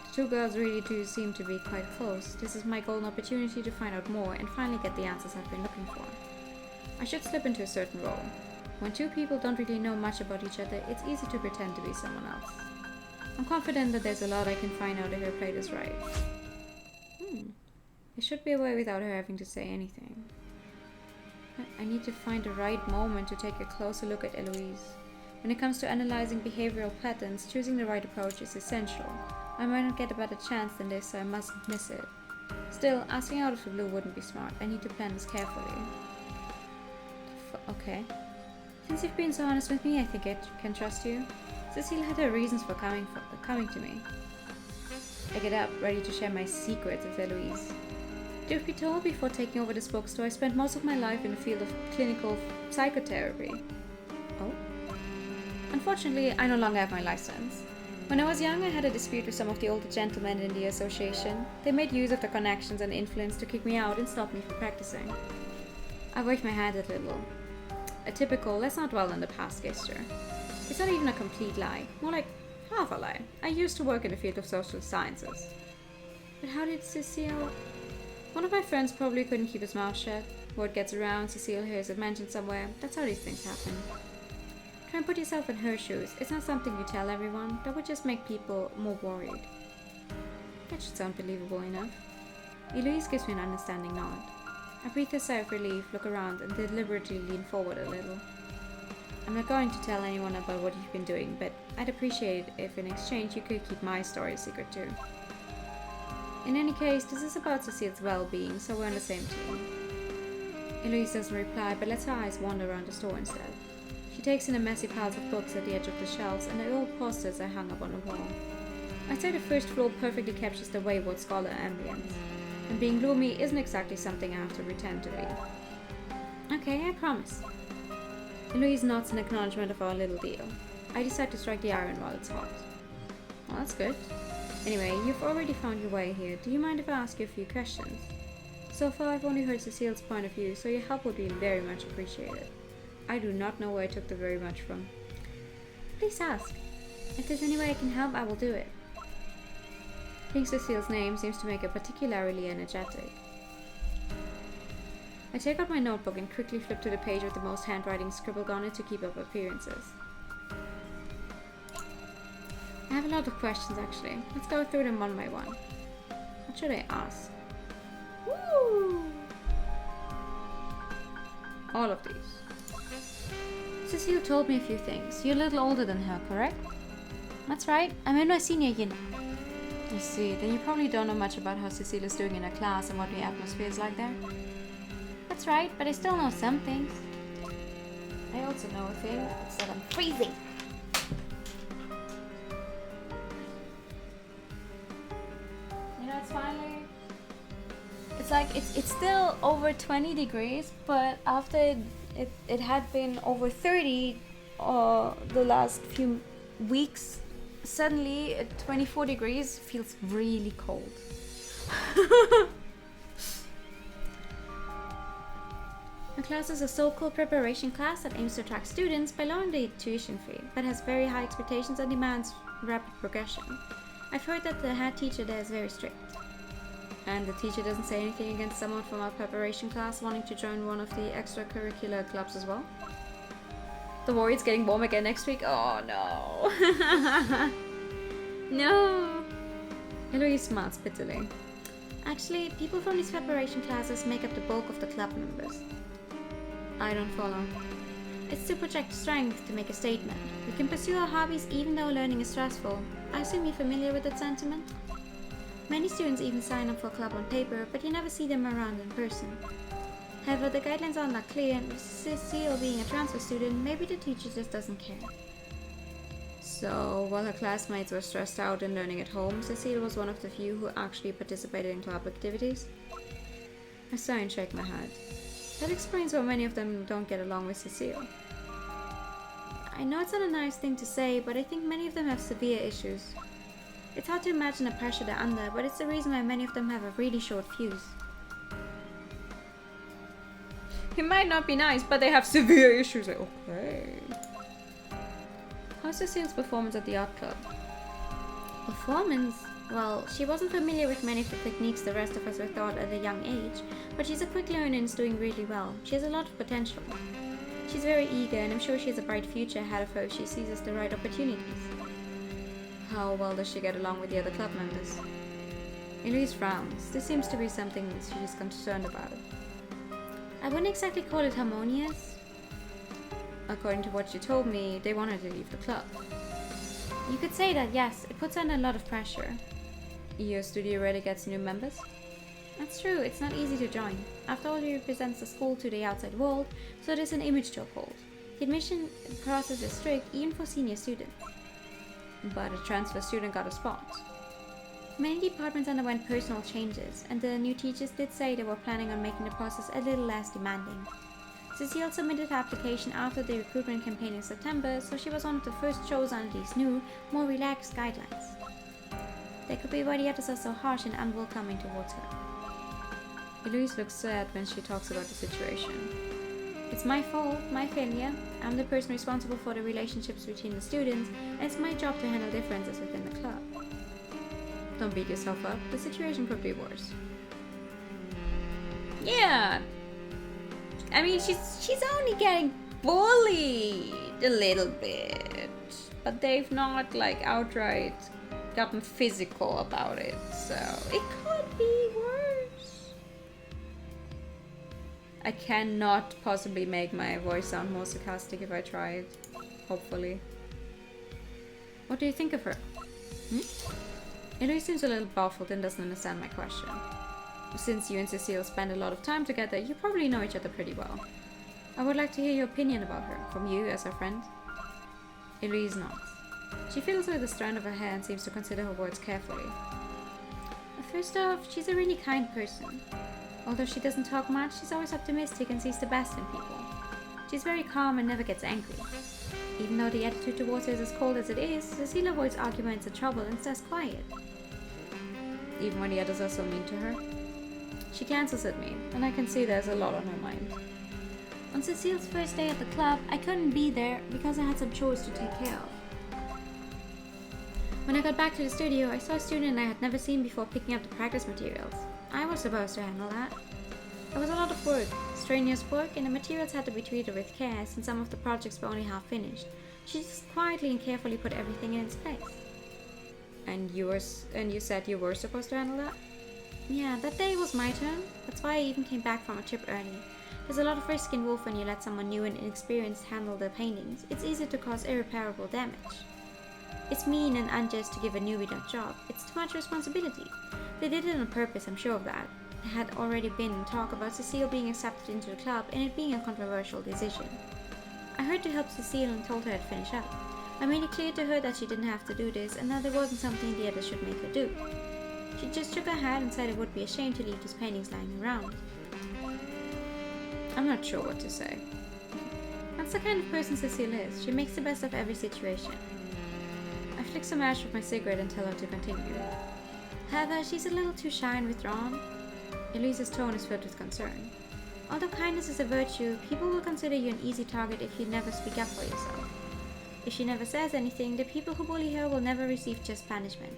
The two girls really do seem to be quite close. This is my golden opportunity to find out more and finally get the answers I've been looking for. I should slip into a certain role. When two people don't really know much about each other, it's easy to pretend to be someone else. I'm confident that there's a lot I can find out if I play this right. There should be a way without her having to say anything. But I need to find the right moment to take a closer look at Eloise. When it comes to analyzing behavioral patterns, choosing the right approach is essential. I might not get a better chance than this, so I mustn't miss it. Still, asking out of the blue wouldn't be smart. I need to plan this carefully. Okay. Since you've been so honest with me, I think I can trust you. Cecile had her reasons for coming to me. I get up, ready to share my secrets with Eloise. Truth be told, before taking over this bookstore, I spent most of my life in the field of clinical psychotherapy. Oh? Unfortunately, I no longer have my license. When I was young, I had a dispute with some of the older gentlemen in the association. They made use of their connections and influence to kick me out and stop me from practicing. I waved my hand a little. A typical, let's not dwell on the past gesture. It's not even a complete lie, more like half a lie. I used to work in the field of social sciences. But how did Cecile... One of my friends probably couldn't keep his mouth shut. Word gets around, Cecile hears it mentioned somewhere. That's how these things happen. Try and put yourself in her shoes. It's not something you tell everyone. That would just make people more worried. That should sound believable enough. Eloise gives me an understanding nod. I breathe a sigh of relief, look around, and deliberately lean forward a little. I'm not going to tell anyone about what you've been doing, but I'd appreciate it if in exchange you could keep my story a secret too. In any case, this is about Cecile's well-being, so we're on the same team. Eloise doesn't reply, but lets her eyes wander around the store instead. She takes in the messy piles of books at the edge of the shelves and the old posters I hung up on the wall. I'd say the first floor perfectly captures the wayward scholar ambience, and being gloomy isn't exactly something I have to pretend to be. Okay, I promise. Eloise nods in acknowledgement of our little deal. I decide to strike the iron while it's hot. Well, that's good. Anyway, you've already found your way here. Do you mind if I ask you a few questions? So far, I've only heard Cecile's point of view, so your help would be very much appreciated. I do not know where I took the very much from. Please ask. If there's any way I can help, I will do it. Hearing Cecile's name seems to make her particularly energetic. I take out my notebook and quickly flip to the page with the most handwriting scribbled on it to keep up appearances. I have a lot of questions actually. Let's go through them one by one. What should I ask? Woo! All of these. Cecile told me a few things. You're a little older than her, correct? That's right. I'm in my senior year now. I see. Then you probably don't know much about how Cecile is doing in her class and what the atmosphere is like there. That's right, but I still know some things. I also know a thing. It's that I'm freezing. You know, it's finally... It's like, it's still over 20 degrees, but after it had been over 30 the last few weeks, suddenly at 24 degrees feels really cold. My class is a so-called preparation class that aims to attract students by lowering the tuition fee, but has very high expectations and demands rapid progression. I've heard that the head teacher there is very strict. And the teacher doesn't say anything against someone from our preparation class wanting to join one of the extracurricular clubs as well? Don't worry, it's getting warm again next week. Oh no. No. Eloise smiles bitterly. Actually, people from these preparation classes make up the bulk of the club members. I don't follow. It's to project strength, to make a statement. We can pursue our hobbies even though learning is stressful. I assume you're familiar with that sentiment? Many students even sign up for a club on paper, but you never see them around in person. However, the guidelines aren't that clear, and with Cecile being a transfer student, maybe the teacher just doesn't care. So, while her classmates were stressed out and learning at home, Cecile was one of the few who actually participated in club activities. I sigh and shake my head. That explains why many of them don't get along with Cecile. I know it's not a nice thing to say, but I think many of them have severe issues. It's hard to imagine the pressure they're under, but it's the reason why many of them have a really short fuse. It might not be nice, but they have severe issues. Like, okay. How's Cecile's performance at the art club? Performance? Well, she wasn't familiar with many of the techniques the rest of us were taught at a young age, but she's a quick learner and is doing really well. She has a lot of potential. She's very eager, and I'm sure she has a bright future ahead of her if she seizes the right opportunities. How well does she get along with the other club members? Eloise frowns. This seems to be something she's concerned about. I wouldn't exactly call it harmonious. According to what she told me, they want her to leave the club. You could say that, yes. It puts her under a lot of pressure. Your studio rarely gets new members? That's true, it's not easy to join. After all, he represents the school to the outside world, so there's an image to uphold. The admission process is strict, even for senior students. But a transfer student got a spot. Many departments underwent personal changes, and the new teachers did say they were planning on making the process a little less demanding. Cecile submitted her application after the recruitment campaign in September, so she was one of the first chosen under these new, more relaxed guidelines. That could be why the others are so harsh and unwelcoming towards her. Eloise looks sad when she talks about the situation. It's my fault, my failure. I'm the person responsible for the relationships between the students, and it's my job to handle differences within the club. Don't beat yourself up, the situation could be worse. Yeah! I mean, she's only getting bullied a little bit, but they've not, like, outright gotten physical about it, so it could be worse. I cannot possibly make my voice sound more sarcastic if I tried, hopefully. What do you think of her? Eloise seems a little baffled and doesn't understand my question. Since you and Cecile spend a lot of time together, you probably know each other pretty well. I would like to hear your opinion about her, from you as her friend. Eloise nods. She fiddles with the strand of her hair and seems to consider her words carefully. First off, she's a really kind person. Although she doesn't talk much, she's always optimistic and sees the best in people. She's very calm and never gets angry. Even though the attitude towards her is as cold as it is, Cecile avoids arguments and trouble and stays quiet. Even when the others are so mean to her. She glances at me, and I can see there's a lot on her mind. On Cecile's first day at the club, I couldn't be there because I had some chores to take care of. When I got back to the studio, I saw a student I had never seen before picking up the practice materials. I was supposed to handle that. It was a lot of work, strenuous work, and the materials had to be treated with care since some of the projects were only half finished. She just quietly and carefully put everything in its place. And you said you were supposed to handle that? Yeah, that day was my turn. That's why I even came back from a trip early. There's a lot of risk involved when you let someone new and inexperienced handle the paintings. It's easy to cause irreparable damage. It's mean and unjust to give a newbie that job. It's too much responsibility. They did it on purpose, I'm sure of that. There had already been talk about Cecile being accepted into the club and it being a controversial decision. I heard to help Cecile and told her to finish up. I made it clear to her that she didn't have to do this and that it wasn't something the others should make her do. She just shook her head and said it would be a shame to leave these paintings lying around. I'm not sure what to say. That's the kind of person Cecile is. She makes the best of every situation. I flick some ash with my cigarette and tell her to continue. However, she's a little too shy and withdrawn. Elise's tone is filled with concern. Although kindness is a virtue, people will consider you an easy target if you never speak up for yourself. If she never says anything, the people who bully her will never receive just punishment.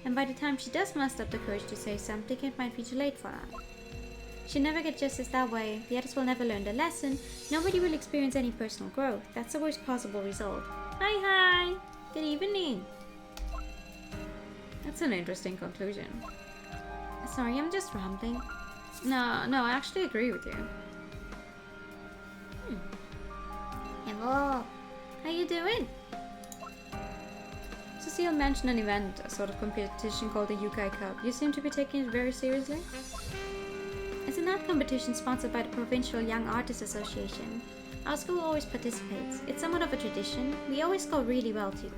And by the time she does muster up the courage to say something, it might be too late for her. She'll never get justice that way, the others will never learn the lesson, nobody will experience any personal growth. That's the worst possible result. Hi! Good evening! That's an interesting conclusion. Sorry, I'm just rambling. No, I actually agree with you. Hello! How you doing? Cecile mentioned an event, a sort of competition called the UK Cup. You seem to be taking it very seriously? It's an art competition sponsored by the Provincial Young Artists Association. Our school always participates. It's somewhat of a tradition. We always score really well too.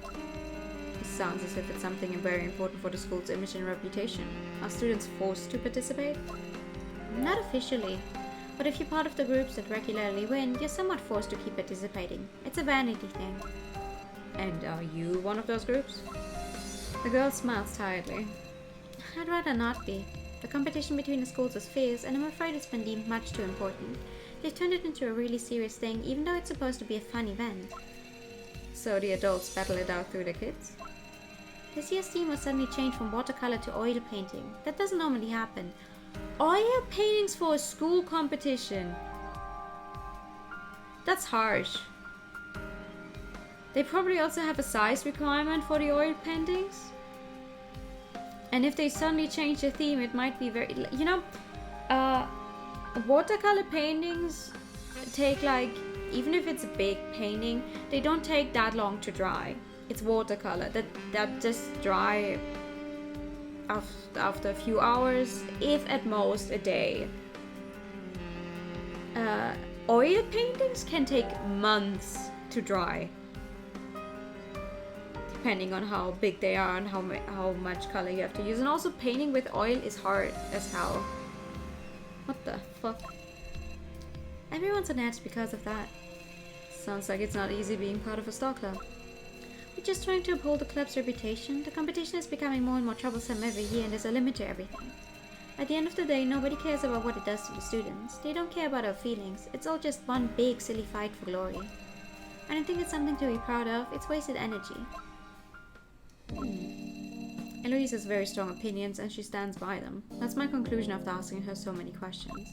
It sounds as if it's something very important for the school's image and reputation. Are students forced to participate? Not officially. But if you're part of the groups that regularly win, you're somewhat forced to keep participating. It's a vanity thing. And are you one of those groups? The girl smiles tiredly. I'd rather not be. The competition between the schools is fierce, and I'm afraid it's been deemed much too important. They've turned it into a really serious thing, even though it's supposed to be a fun event. So the adults battle it out through the kids? This year's theme was suddenly changed from watercolor to oil painting. That doesn't normally happen. Oil paintings for a school competition? That's harsh. They probably also have a size requirement for the oil paintings. And if they suddenly change the theme, it might be very... You know, watercolor paintings take like... Even if it's a big painting, they don't take that long to dry. It's watercolor. That just dry after a few hours, if at most a day. Oil paintings can take months to dry. Depending on how big they are and how much color you have to use. And also painting with oil is hard as hell. What the fuck? Everyone's on edge because of that. Sounds like it's not easy being part of a star club. We're just trying to uphold the club's reputation. The competition is becoming more and more troublesome every year, and there's a limit to everything. At the end of the day, nobody cares about what it does to the students. They don't care about our feelings. It's all just one big silly fight for glory. I don't think it's something to be proud of. It's wasted energy. Eloise has very strong opinions and she stands by them. That's my conclusion after asking her so many questions.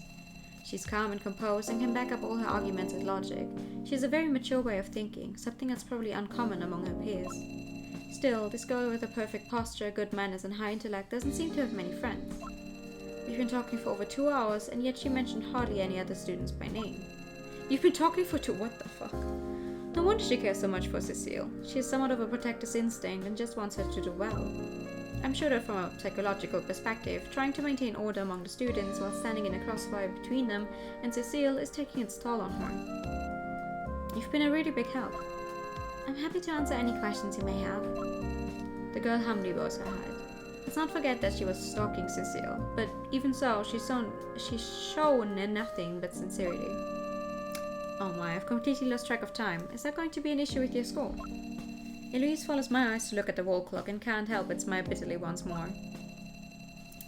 She's calm and composed and can back up all her arguments with logic. She has a very mature way of thinking, something that's probably uncommon among her peers. Still, this girl with a perfect posture, good manners and high intellect doesn't seem to have many friends. We've been talking for over 2 hours and yet she mentioned hardly any other students by name. You've been talking for what the fuck? No wonder she cares so much for Cecile. She has somewhat of a protector's instinct and just wants her to do well. I'm sure that from a psychological perspective, trying to maintain order among the students while standing in a crossfire between them and Cecile is taking its toll on her. You've been a really big help. I'm happy to answer any questions you may have. The girl humbly bows her head. Let's not forget that she was stalking Cecile, but even so, she's shown nothing but sincerity. Oh my, I've completely lost track of time. Is that going to be an issue with your school? Eloise follows my eyes to look at the wall clock and can't help but smile bitterly once more.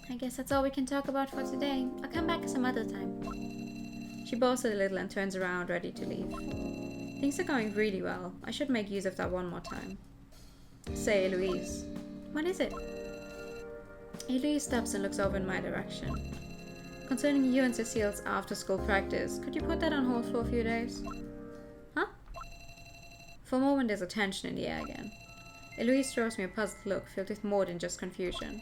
I guess that's all we can talk about for today. I'll come back some other time. She bows a little and turns around, ready to leave. Things are going really well. I should make use of that one more time. Say, Eloise. What is it? Eloise stops and looks over in my direction. Concerning you and Cecile's after-school practice, could you put that on hold for a few days? Huh? For a moment there's a tension in the air again. Eloise throws me a puzzled look filled with more than just confusion.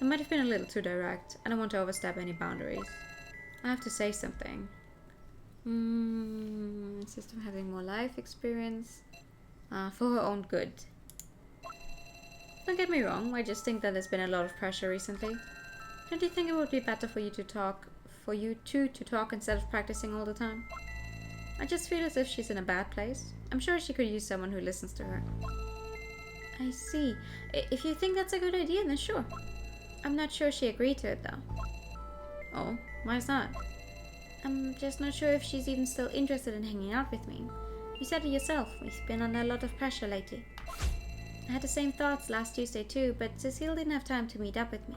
I might have been a little too direct. I don't want to overstep any boundaries. I have to say something. Insist on having more life experience. For her own good. Don't get me wrong, I just think that there's been a lot of pressure recently. Don't you think it would be better for you two to talk instead of practicing all the time? I just feel as if she's in a bad place. I'm sure she could use someone who listens to her. I see. If you think that's a good idea, then sure. I'm not sure she agreed to it though. Oh, why is that? I'm just not sure if she's even still interested in hanging out with me. You said it yourself, we've been under a lot of pressure lately. I had the same thoughts last Tuesday too, but Cecile didn't have time to meet up with me.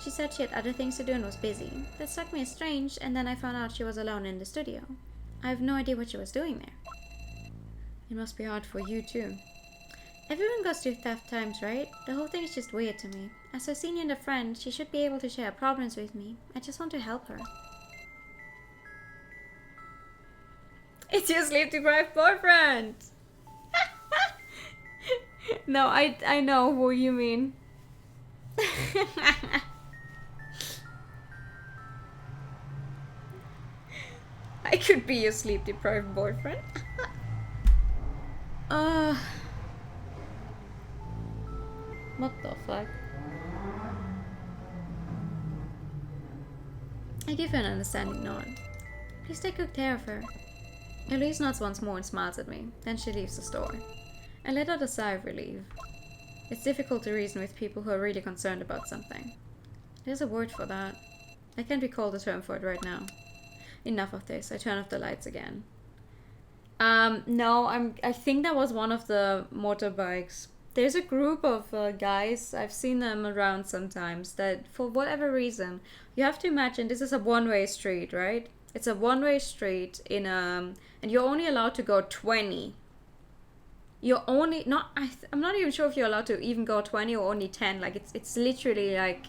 She said she had other things to do and was busy. That struck me as strange, and then I found out she was alone in the studio. I have no idea what she was doing there. It must be hard for you too. Everyone goes through tough times, right? The whole thing is just weird to me. As her senior and a friend, she should be able to share problems with me. I just want to help her. It's your sleep-deprived boyfriend! No, I know who you mean. I could be your sleep-deprived boyfriend. What the fuck? I give her an understanding nod. Please take good care of her. Eloise nods once more and smiles at me. Then she leaves the store. I let out a sigh of relief. It's difficult to reason with people who are really concerned about something. There's a word for that. I can't recall the term for it right now. Enough of this. I turn off the lights again. No, I think that was one of the motorbikes. There's a group of guys, I've seen them around sometimes, that for whatever reason, you have to imagine this is a one-way street, right? It's a one-way street in and you're only allowed to go 20. You're only not. I'm not even sure if you're allowed to even go 20 or only 10. Like it's literally like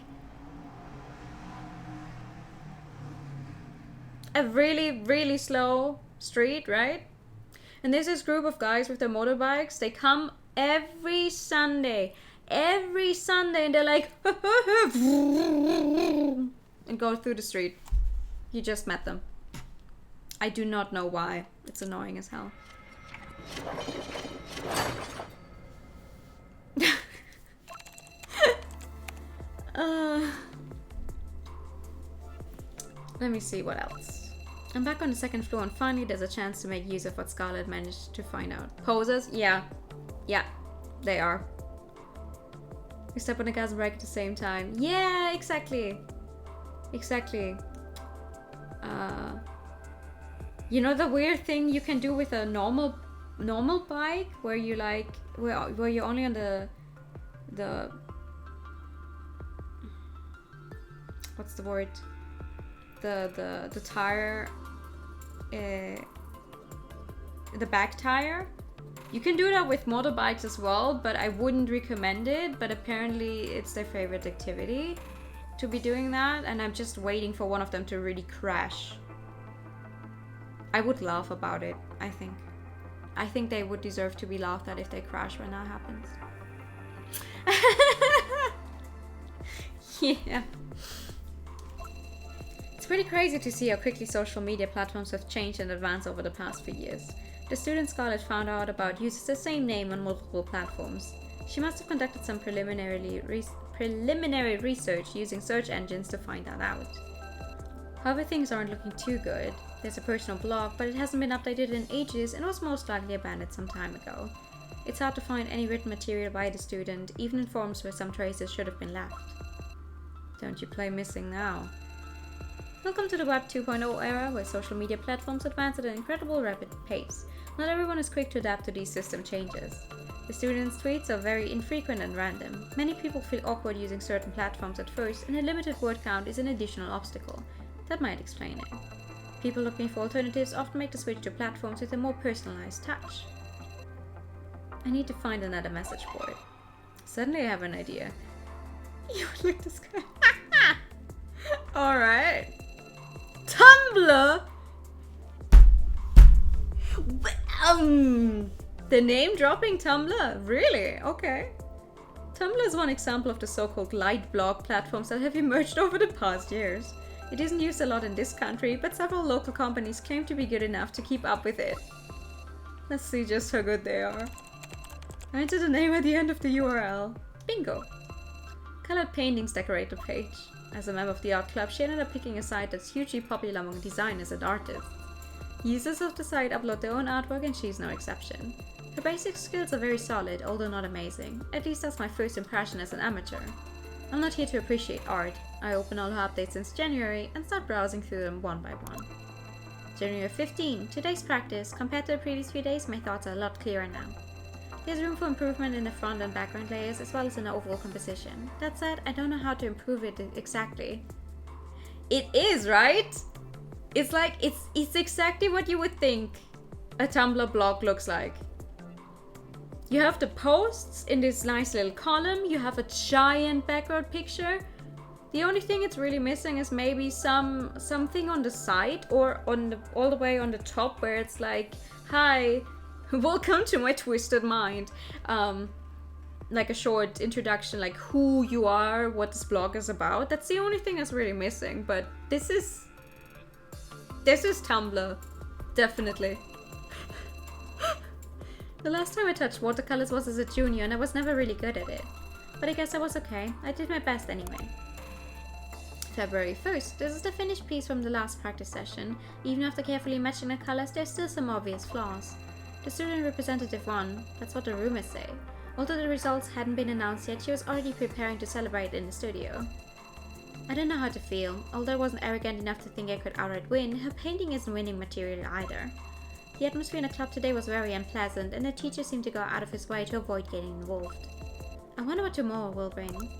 a really, really slow street, right? And there's this group of guys with their motorbikes. They come every Sunday, and they're like and go through the street. You just met them. I do not know why. It's annoying as hell. Let me see what else. I'm back on the second floor and finally there's a chance to make use of what Scarlett managed to find out. Poses? Yeah, they are. You step on the gas and brake at the same time. Yeah, exactly. You know the weird thing you can do with a normal bike where you like where you're only on the what's the word, the tire, the back tire. You can do that with motorbikes as well, but I wouldn't recommend it. But apparently it's their favorite activity to be doing that, and I'm just waiting for one of them to really crash. I would laugh about it, I think. I think they would deserve to be laughed at if they crash when that happens. Yeah. It's pretty crazy to see how quickly social media platforms have changed and advanced over the past few years. The student Scarlett found out about uses the same name on multiple platforms. She must have conducted some preliminary research using search engines to find that out. However, things aren't looking too good. There's a personal blog, but it hasn't been updated in ages and was most likely abandoned some time ago. It's hard to find any written material by the student, even in forms where some traces should have been left. Don't you play missing now. Welcome to the Web 2.0 era, where social media platforms advance at an incredible rapid pace. Not everyone is quick to adapt to these system changes. The students' tweets are very infrequent and random. Many people feel awkward using certain platforms at first, and a limited word count is an additional obstacle. That might explain it. People looking for alternatives often make the switch to platforms with a more personalized touch. I need to find another message board. Suddenly I have an idea. You would like this guy. Alright. Tumblr! The name dropping Tumblr? Really? Okay. Tumblr is one example of the so-called light blog platforms that have emerged over the past years. It isn't used a lot in this country, but several local companies claim to be good enough to keep up with it. Let's see just how good they are. Enter the name at the end of the URL. Bingo! Colored paintings decorate the page. As a member of the art club, she ended up picking a site that's hugely popular among designers and artists. Users of the site upload their own artwork and she's no exception. Her basic skills are very solid, although not amazing. At least that's my first impression as an amateur. I'm not here to appreciate art. I open all her updates since January and start browsing through them one by one. January 15. Today's practice. Compared to the previous few days, my thoughts are a lot clearer now. There's room for improvement in the front and background layers as well as in the overall composition. That said, I don't know how to improve it exactly. It is, right? It's like, it's exactly what you would think a Tumblr blog looks like. You have the posts in this nice little column, you have a giant background picture. The only thing it's really missing is maybe something on the side or on all the way on the top where it's like, hi, welcome to my twisted mind. Like a short introduction, like who you are, what this blog is about. That's the only thing that's really missing, but this is Tumblr, definitely. The last time I touched watercolors was as a junior and I was never really good at it. But I guess I was okay. I did my best anyway. February 1st. This is the finished piece from the last practice session. Even after carefully matching the colors, there's still some obvious flaws. The student representative won. That's what the rumors say. Although the results hadn't been announced yet, she was already preparing to celebrate in the studio. I don't know how to feel. Although I wasn't arrogant enough to think I could outright win, her painting isn't winning material either. The atmosphere in the club today was very unpleasant, and the teacher seemed to go out of his way to avoid getting involved. I wonder what tomorrow will bring.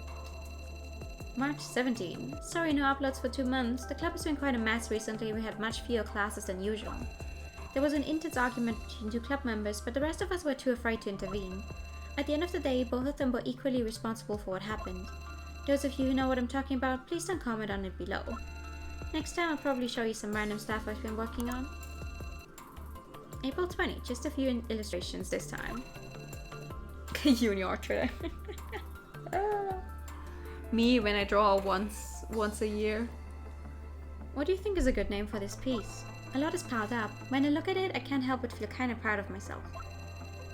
March 17. Sorry, no uploads for 2 months. The club has been quite a mess recently. We had much fewer classes than usual. There was an intense argument between 2 club members, but the rest of us were too afraid to intervene. At the end of the day, both of them were equally responsible for what happened. Those of you who know what I'm talking about, please don't comment on it below. Next time I'll probably show you some random stuff I've been working on. April 20, just a few illustrations this time. Junior today. Me when I draw once a year. What do you think is a good name for this piece? A lot is piled up. When I look at it, I can't help but feel kind of proud of myself.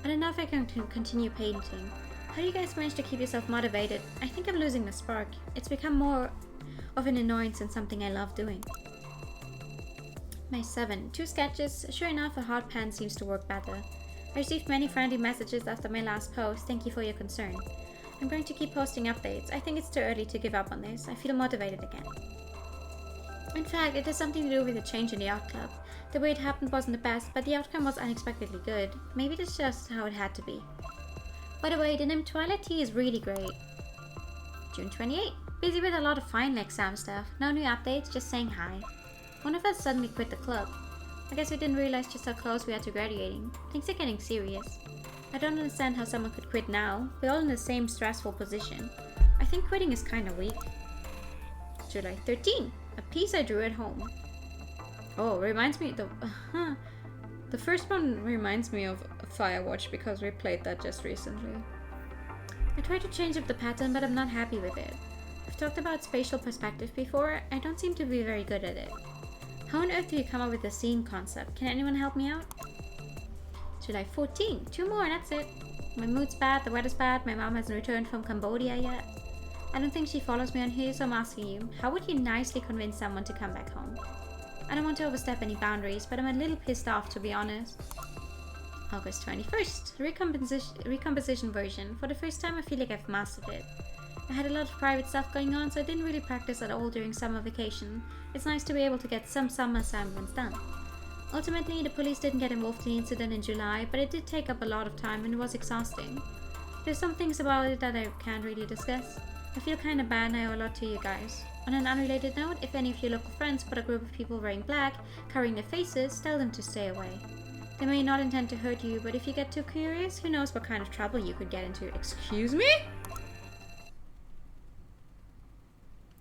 I don't know if I can continue painting. How do you guys manage to keep yourself motivated? I think I'm losing the spark. It's become more of an annoyance than something I love doing. May 7. 2 sketches. Sure enough, a hard pen seems to work better. I received many friendly messages after my last post. Thank you for your concern. I'm going to keep posting updates. I think it's too early to give up on this. I feel motivated again. In fact, it has something to do with the change in the art club. The way it happened wasn't the best, but the outcome was unexpectedly good. Maybe that's just how it had to be. By the way, the name Twilight Tea is really great. June 28. Busy with a lot of final exam stuff. No new updates, just saying hi. One of us suddenly quit the club. I guess we didn't realize just how close we are to graduating. Things are getting serious. I don't understand how someone could quit now. We're all in the same stressful position. I think quitting is kinda weak. July 13. A piece I drew at home. Oh, reminds me the first one reminds me of Firewatch because we played that just recently. I tried to change up the pattern, but I'm not happy with it. I've talked about spatial perspective before. I don't seem to be very good at it. How on earth do you come up with a scene concept? Can anyone help me out? July 14. 2 more, that's it. My mood's bad, the weather's bad, my mom hasn't returned from Cambodia yet. I don't think she follows me on here, so I'm asking you, how would you nicely convince someone to come back home? I don't want to overstep any boundaries, but I'm a little pissed off, to be honest. August 21st. Recomposition version. For the first time, I feel like I've mastered it. I had a lot of private stuff going on, so I didn't really practice at all during summer vacation. It's nice to be able to get some summer assignments done. Ultimately, the police didn't get involved in the incident in July, but it did take up a lot of time and it was exhausting. There's some things about it that I can't really discuss. I feel kinda bad and I owe a lot to you guys. On an unrelated note, if any of your local friends spot a group of people wearing black, covering their faces, tell them to stay away. They may not intend to hurt you, but if you get too curious, who knows what kind of trouble you could get into. Excuse me?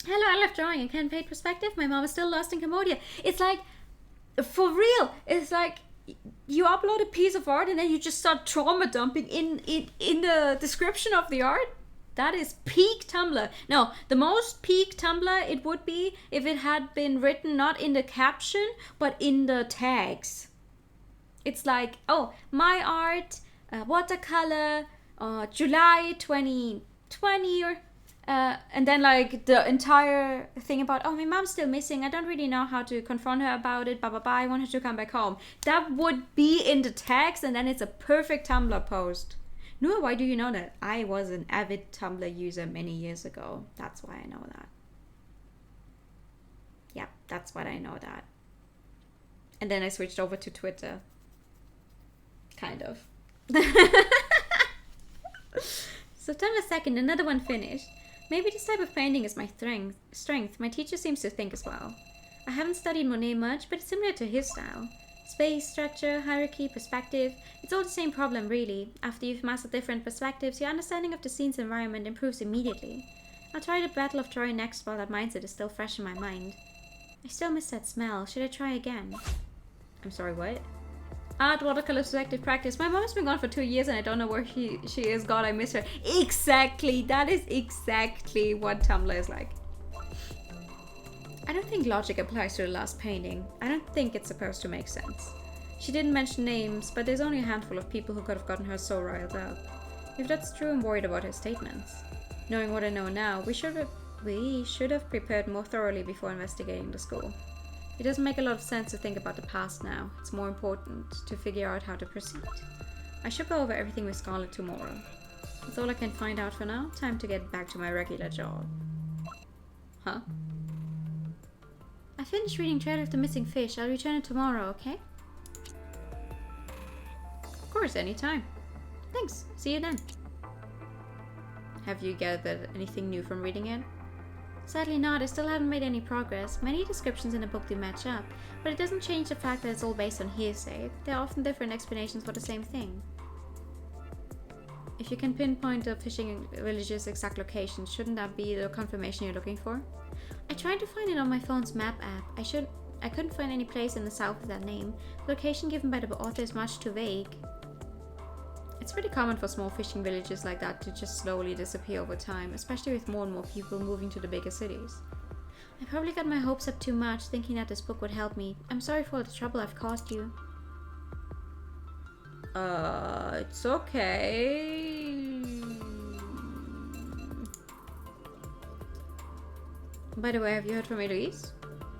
Hello, I love drawing. I can't paint perspective. My mom is still lost in Cambodia. It's like, for real, it's like you upload a piece of art and then you just start trauma dumping in the description of the art. That is peak Tumblr. No, the most peak Tumblr it would be if it had been written not in the caption, but in the tags. It's like, oh, my art, watercolor, July 2020, or and then like the entire thing about, oh, my mom's still missing. I don't really know how to confront her about it. Blah, blah, blah. I want her to come back home. That would be in the tags, and then it's a perfect Tumblr post. No, why do you know that? I was an avid Tumblr user many years ago. That's why I know that. Yeah, that's why I know that. And then I switched over to Twitter. Kind of. September 2nd, another one finished. Maybe this type of painting is my strength. My teacher seems to think as well. I haven't studied Monet much, but it's similar to his style. Space, structure, hierarchy, perspective. It's all the same problem, really. After you've mastered different perspectives, your understanding of the scene's environment improves immediately. I'll try the Battle of Troy next while that mindset is still fresh in my mind. I still miss that smell. Should I try again? I'm sorry, what? Art, watercolor, perspective, practice. My mom's been gone for 2 years and I don't know where she is. God, I miss her. Exactly. That is exactly what Tumblr is like. I don't think logic applies to the last painting. I don't think it's supposed to make sense. She didn't mention names, but there's only a handful of people who could have gotten her so riled up. If that's true, I'm worried about her statements. Knowing what I know now, we should have prepared more thoroughly before investigating the school. It doesn't make a lot of sense to think about the past now. It's more important to figure out how to proceed. I should go over everything with Scarlett tomorrow. That's all I can find out for now. Time to get back to my regular job. Huh? I finished reading Trail of the Missing Fish. I'll return it tomorrow, okay? Of course, anytime. Thanks. See you then. Have you gathered anything new from reading it? Sadly not, I still haven't made any progress. Many descriptions in the book do match up, but it doesn't change the fact that it's all based on hearsay. There are often different explanations for the same thing. If you can pinpoint the fishing village's exact location, shouldn't that be the confirmation you're looking for? I tried to find it on my phone's map app. I couldn't find any place in the south with that name. The location given by the author is much too vague. It's pretty common for small fishing villages like that to just slowly disappear over time, especially with more and more people moving to the bigger cities. I probably got my hopes up too much, thinking that this book would help me. I'm sorry for all the trouble I've caused you. It's okay. By the way, have you heard from Eloise?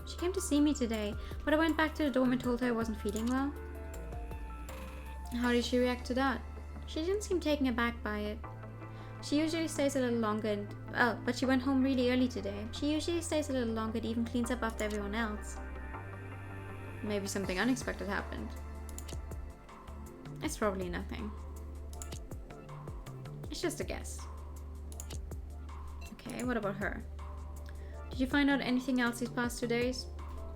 She came to see me today, but I went back to the dorm and told her I wasn't feeling well. How did she react to that? She didn't seem taken aback by it. She usually stays a little longer but she went home really early today. She usually stays a little longer and even cleans up after everyone else. Maybe something unexpected happened. It's probably nothing. It's just a guess. Okay, what about her? Did you find out anything else these past 2 days?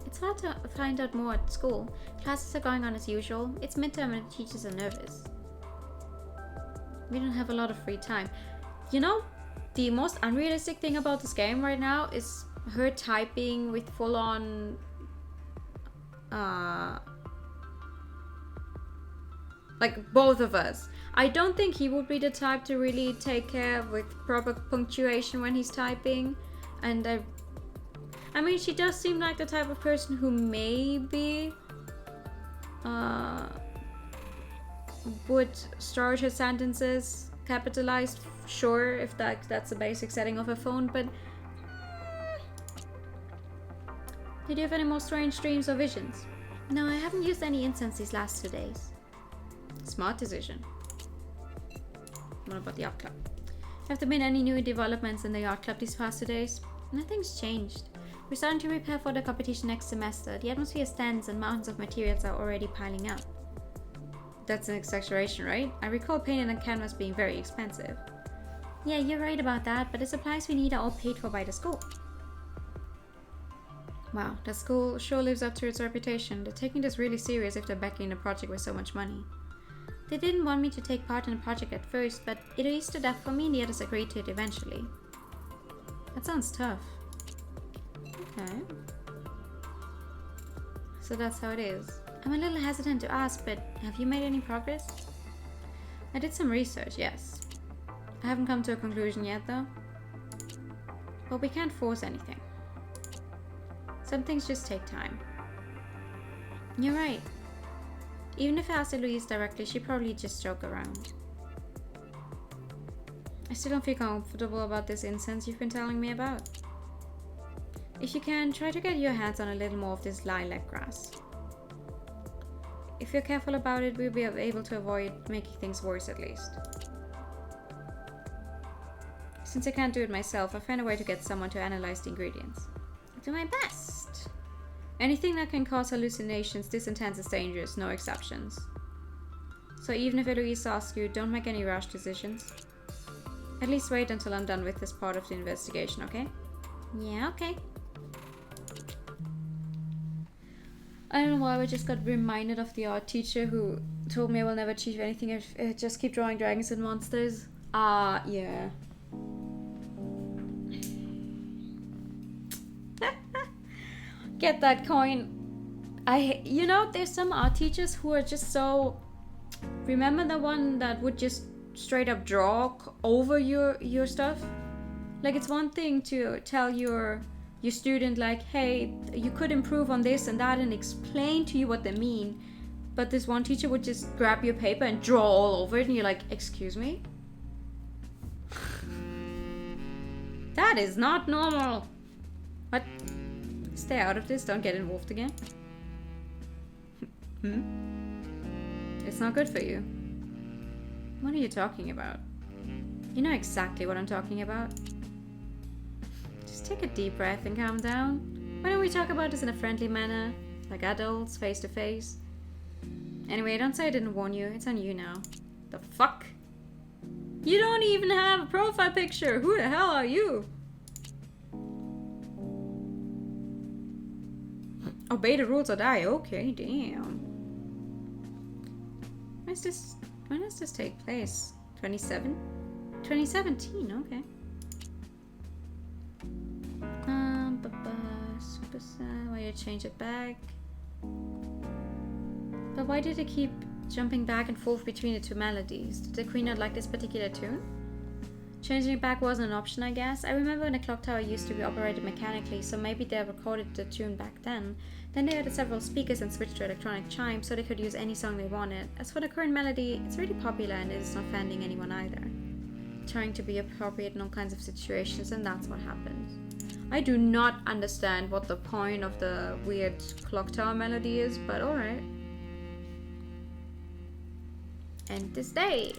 It's hard to find out more at school. Classes are going on as usual. It's midterm and the teachers are nervous. We don't have a lot of free time. You know, the most unrealistic thing about this game right now is her typing with full-on like both of us. I don't think he would be the type to really take care with proper punctuation when he's typing. And I mean, she does seem like the type of person who maybe would start her sentences capitalized, sure, if that's the basic setting of her phone, but did you have any more strange dreams or visions? No, I haven't used any incense these last 2 days. Smart decision. What about the art club? Have there been any new developments in the art club these past 2 days? Nothing's changed. We're starting to prepare for the competition next semester. The atmosphere is tense and mountains of materials are already piling up. That's an exaggeration, right? I recall paint and canvas being very expensive. Yeah, you're right about that, but the supplies we need are all paid for by the school. Wow, that school sure lives up to its reputation. They're taking this really serious if they're backing the project with so much money. They didn't want me to take part in the project at first, but it stood up for me and the others agreed to it eventually. That sounds tough. Okay. So that's how it is. I'm a little hesitant to ask, but have you made any progress? I did some research, yes. I haven't come to a conclusion yet, though. But we can't force anything. Some things just take time. You're right. Even if I asked Eloise directly, she'd probably just joke around. I still don't feel comfortable about this incense you've been telling me about. If you can, try to get your hands on a little more of this lilac grass. If you're careful about it, we'll be able to avoid making things worse at least. Since I can't do it myself, I'll find a way to get someone to analyze the ingredients. I'll do my best. Anything that can cause hallucinations, this intense is dangerous, no exceptions. So even if Eloise asks you, don't make any rash decisions. At least wait until I'm done with this part of the investigation, okay? Yeah, okay. I don't know why I just got reminded of the art teacher who told me I will never achieve anything if I just keep drawing dragons and monsters. Yeah. Get that coin. You know, there's some art teachers who are just so... Remember the one that would just straight up draw over your stuff? Like, it's one thing to tell your student, like, hey, you could improve on this and that and explain to you what they mean. But this one teacher would just grab your paper and draw all over it and you're like, excuse me? That is not normal. What? Stay out of this, don't get involved again. It's not good for you. What are you talking about? You know exactly what I'm talking about. Just take a deep breath and calm down. Why don't we talk about this in a friendly manner? Like adults, face to face? Anyway, don't say I didn't warn you. It's on you now. The fuck? You don't even have a profile picture. Who the hell are you? Obey the rules or die. Okay, damn. When does this take place? 2017, okay. Super sad. Why did you change it back? But why did it keep jumping back and forth between the two melodies? Did the queen not like this particular tune? Changing it back wasn't an option, I guess. I remember when the clock tower used to be operated mechanically, so maybe they recorded the tune back then. Then they added several speakers and switched to electronic chimes so they could use any song they wanted. As for the current melody, it's really popular and it is not offending anyone either. Trying to be appropriate in all kinds of situations, and that's what happened. I do not understand what the point of the weird clock tower melody is, but alright. End this day.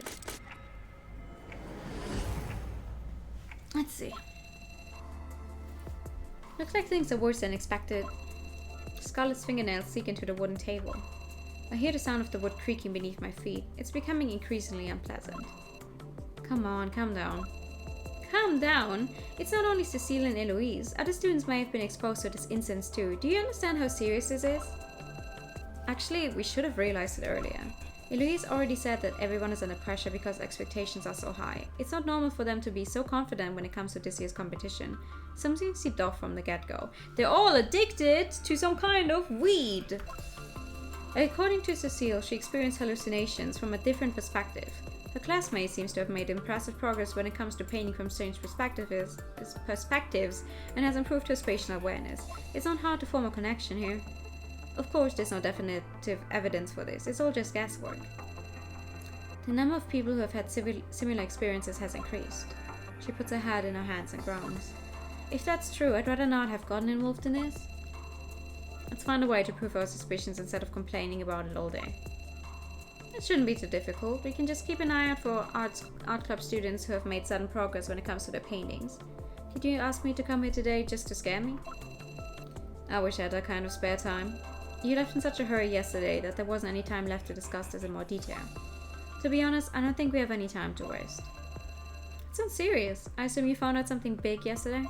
Let's see. Looks like things are worse than expected. Scarlet's fingernails sink into the wooden table. I hear the sound of the wood creaking beneath my feet. It's becoming increasingly unpleasant. Come on, calm down. Calm down? It's not only Cecile and Eloise. Other students may have been exposed to this incense too. Do you understand how serious this is? Actually, we should have realized it earlier. Eloise already said that everyone is under pressure because expectations are so high. It's not normal for them to be so confident when it comes to this year's competition. Something seeped off from the get-go. They're all addicted to some kind of weed! According to Cecile, she experienced hallucinations from a different perspective. Her classmate seems to have made impressive progress when it comes to painting from strange perspectives and has improved her spatial awareness. It's not hard to form a connection here. Of course, there's no definitive evidence for this. It's all just guesswork. The number of people who have had similar experiences has increased. She puts her head in her hands and groans. If that's true, I'd rather not have gotten involved in this. Let's find a way to prove our suspicions instead of complaining about it all day. It shouldn't be too difficult. We can just keep an eye out for art club students who have made sudden progress when it comes to their paintings. Did you ask me to come here today just to scare me? I wish I had that kind of spare time. You left in such a hurry yesterday that there wasn't any time left to discuss this in more detail. To be honest, I don't think we have any time to waste. It sounds serious. I assume you found out something big yesterday?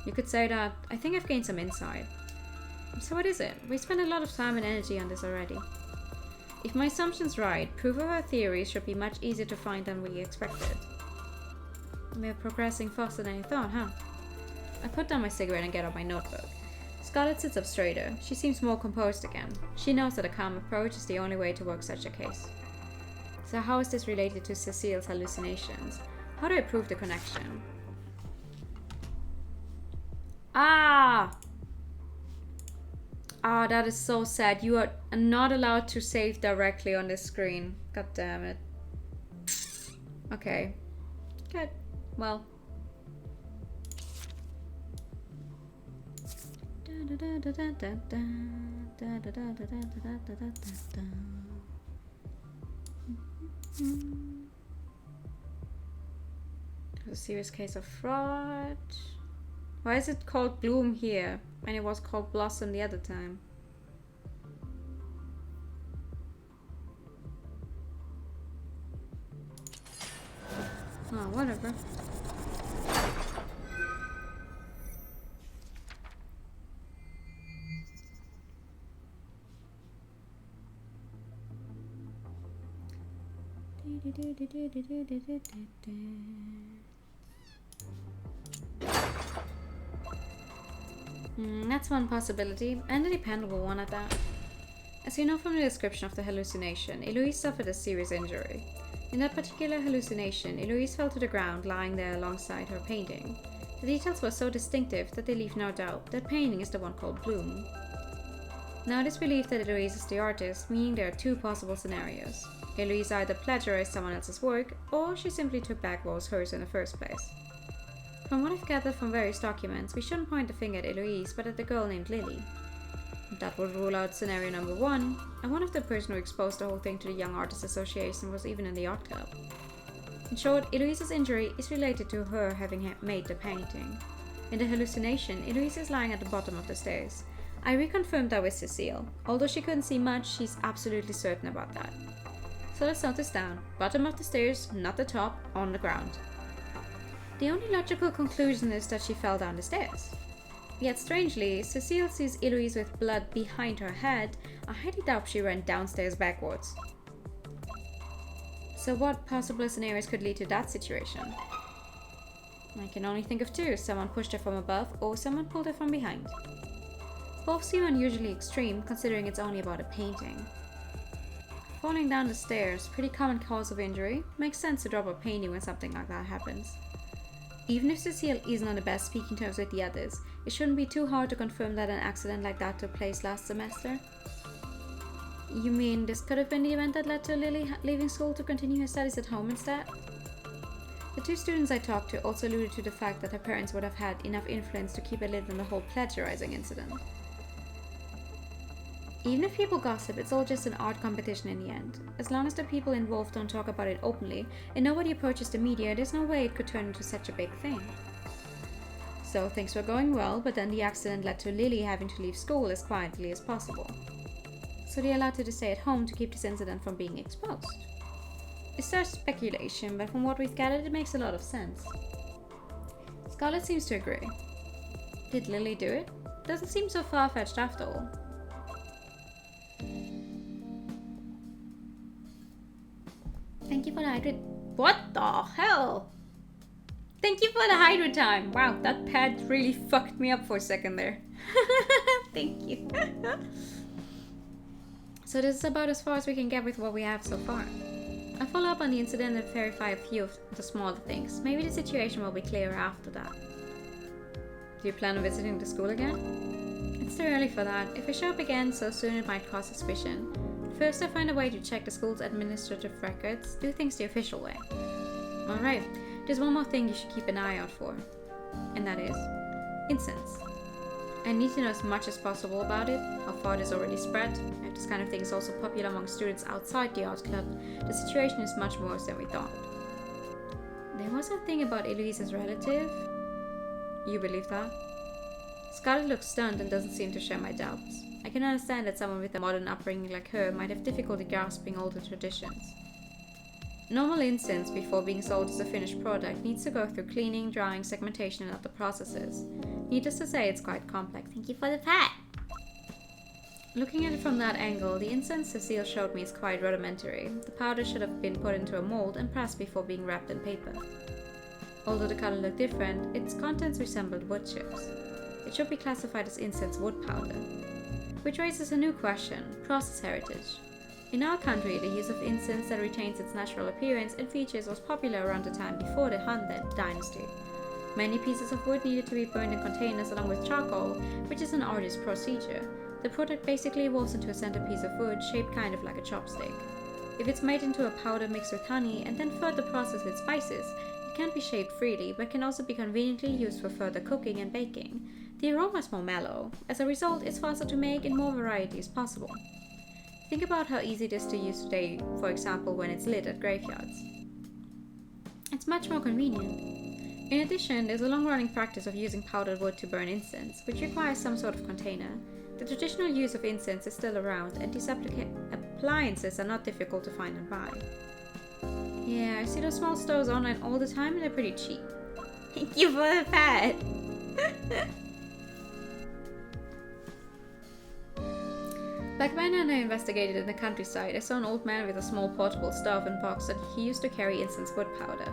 You could say that. I think I've gained some insight. So what is it? We spent a lot of time and energy on this already. If my assumption's right, proof of our theories should be much easier to find than we expected. We're progressing faster than you thought, huh? I put down my cigarette and get out my notebook. Scarlet sits up straighter. She seems more composed again. She knows that a calm approach is the only way to work such a case. So how is this related to Cecile's hallucinations? How do I prove the connection? Ah, that is so sad. You are not allowed to save directly on this screen. God damn it. Okay. Good. Well. A serious case of fraud. Why is it called Bloom here and it was called Blossom the other time? Oh, whatever. That's one possibility, and a dependable one at that. As you know from the description of the hallucination, Eloise suffered a serious injury. In that particular hallucination, Eloise fell to the ground, lying there alongside her painting. The details were so distinctive that they leave no doubt that painting is the one called Bloom. Now it is believed that Eloise is the artist, meaning there are two possible scenarios. Eloise either plagiarized someone else's work, or she simply took back what was hers in the first place. From what I've gathered from various documents, we shouldn't point the finger at Eloise, but at the girl named Lily. That would rule out scenario number one, and one of the person who exposed the whole thing to the Young Artists Association was even in the art club. In short, Eloise's injury is related to her having made the painting. In the hallucination, Eloise is lying at the bottom of the stairs. I reconfirmed that with Cecile. Although she couldn't see much, she's absolutely certain about that. So let's note this down. Bottom of the stairs, not the top, on the ground. The only logical conclusion is that she fell down the stairs. Yet strangely, Cecile sees Eloise with blood behind her head. I highly doubt she ran downstairs backwards. So what possible scenarios could lead to that situation? I can only think of two. Someone pushed her from above or someone pulled her from behind. Both seem unusually extreme considering it's only about a painting. Falling down the stairs, pretty common cause of injury, makes sense to drop a painting when something like that happens. Even if Cecile isn't on the best speaking terms with the others, it shouldn't be too hard to confirm that an accident like that took place last semester. You mean this could have been the event that led to Lily leaving school to continue her studies at home instead? The two students I talked to also alluded to the fact that her parents would have had enough influence to keep a lid on the whole plagiarizing incident. Even if people gossip, it's all just an art competition in the end. As long as the people involved don't talk about it openly, and nobody approaches the media, there's no way it could turn into such a big thing. So things were going well, but then the accident led to Lily having to leave school as quietly as possible. So they allowed her to stay at home to keep this incident from being exposed. It's just speculation, but from what we've gathered, it makes a lot of sense. Scarlett seems to agree. Did Lily do it? Doesn't seem so far-fetched after all. Thank you for the hydrate. What the hell? Thank you for the hydrate time. Wow, that pad really fucked me up for a second there. Thank you. So this is about as far as we can get with what we have so far. I'll follow up on the incident and verify a few of the smaller things. Maybe the situation will be clearer after that. Do you plan on visiting the school again? It's too early for that. If I show up again so soon it might cause suspicion. First I find a way to check the school's administrative records, do things the official way. Alright, there's one more thing you should keep an eye out for. And that is incense. I need to know as much as possible about it, how far it has already spread. If this kind of thing is also popular among students outside the art club, the situation is much worse than we thought. There was a thing about Eloise's relative. You believe that? Scarlett looks stunned and doesn't seem to share my doubts. I can understand that someone with a modern upbringing like her might have difficulty grasping older traditions. Normal incense, before being sold as a finished product, needs to go through cleaning, drying, segmentation and other processes. Needless to say, it's quite complex. Thank you for the pat! Looking at it from that angle, the incense Cecile showed me is quite rudimentary. The powder should have been put into a mold and pressed before being wrapped in paper. Although the color looked different, its contents resembled wood chips. It should be classified as incense wood powder. Which raises a new question, process heritage. In our country, the use of incense that retains its natural appearance and features was popular around the time before the Han Dynasty. Many pieces of wood needed to be burned in containers along with charcoal, which is an arduous procedure. The product basically evolves into a centerpiece of wood shaped kind of like a chopstick. If it's made into a powder mixed with honey and then further processed with spices, it can be shaped freely but can also be conveniently used for further cooking and baking. The aroma is more mellow. As a result, it's faster to make and more variety is possible. Think about how easy it is to use today, for example when it's lit at graveyards. It's much more convenient. In addition, there's a long-running practice of using powdered wood to burn incense, which requires some sort of container. The traditional use of incense is still around, and these appliances are not difficult to find and buy. Yeah, I see those small stores online all the time and they're pretty cheap. Thank you for the pet! Back when I investigated in the countryside, I saw an old man with a small portable stove and box that he used to carry incense wood powder.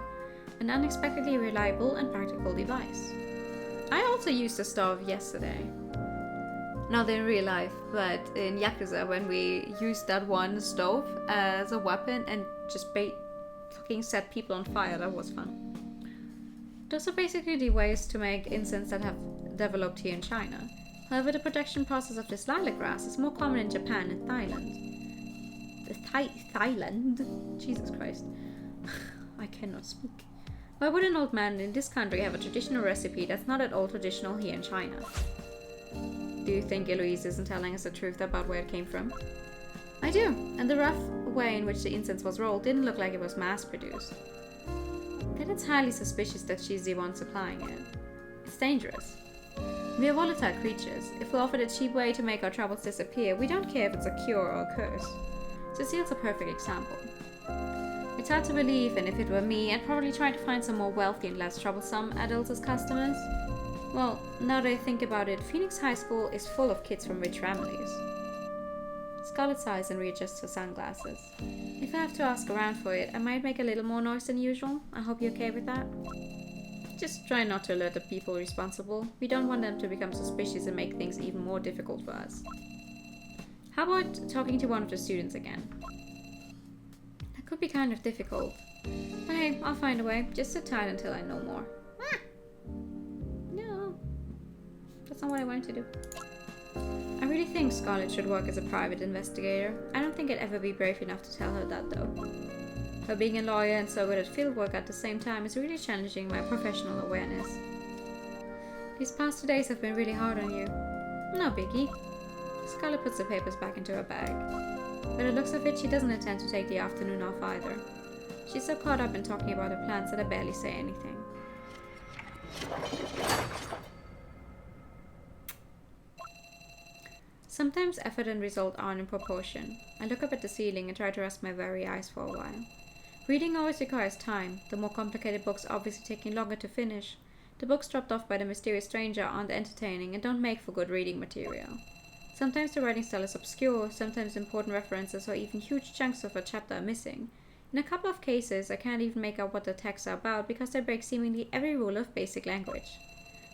An unexpectedly reliable and practical device. I also used a stove yesterday. Not in real life, but in Yakuza when we used that one stove as a weapon and just fucking set people on fire. That was fun. Those are basically the ways to make incense that have developed here in China. However, the production process of this lilac grass is more common in Japan and Thailand. Thailand? Jesus Christ. I cannot speak. Why would an old man in this country have a traditional recipe that's not at all traditional here in China? Do you think Eloise isn't telling us the truth about where it came from? I do, and the rough way in which the incense was rolled didn't look like it was mass-produced. Then it's highly suspicious that she's the one supplying it. It's dangerous. We are volatile creatures. If we're offered a cheap way to make our troubles disappear, we don't care if it's a cure or a curse. Cecile's a perfect example. It's hard to believe, and if it were me, I'd probably try to find some more wealthy and less troublesome adults as customers. Well, now that I think about it, Phoenix High School is full of kids from rich families. Scarlett sighs and readjusts her sunglasses. If I have to ask around for it, I might make a little more noise than usual. I hope you're okay with that. Just try not to alert the people responsible. We don't want them to become suspicious and make things even more difficult for us. How about talking to one of the students again? That could be kind of difficult. But hey, I'll find a way. Just sit tight until I know more. No. That's not what I wanted to do. I really think Scarlett should work as a private investigator. I don't think I'd ever be brave enough to tell her that, though. Her being a lawyer and so good at fieldwork at the same time is really challenging my professional awareness. These past 2 days have been really hard on you. No biggie. Scarlett puts the papers back into her bag. By the looks of it, she doesn't intend to take the afternoon off either. She's so caught up in talking about her plans that I barely say anything. Sometimes effort and result aren't in proportion. I look up at the ceiling and try to rest my weary eyes for a while. Reading always requires time, the more complicated books obviously taking longer to finish. The books dropped off by the mysterious stranger aren't entertaining and don't make for good reading material. Sometimes the writing style is obscure, sometimes important references or even huge chunks of a chapter are missing. In a couple of cases, I can't even make out what the texts are about because they break seemingly every rule of basic language.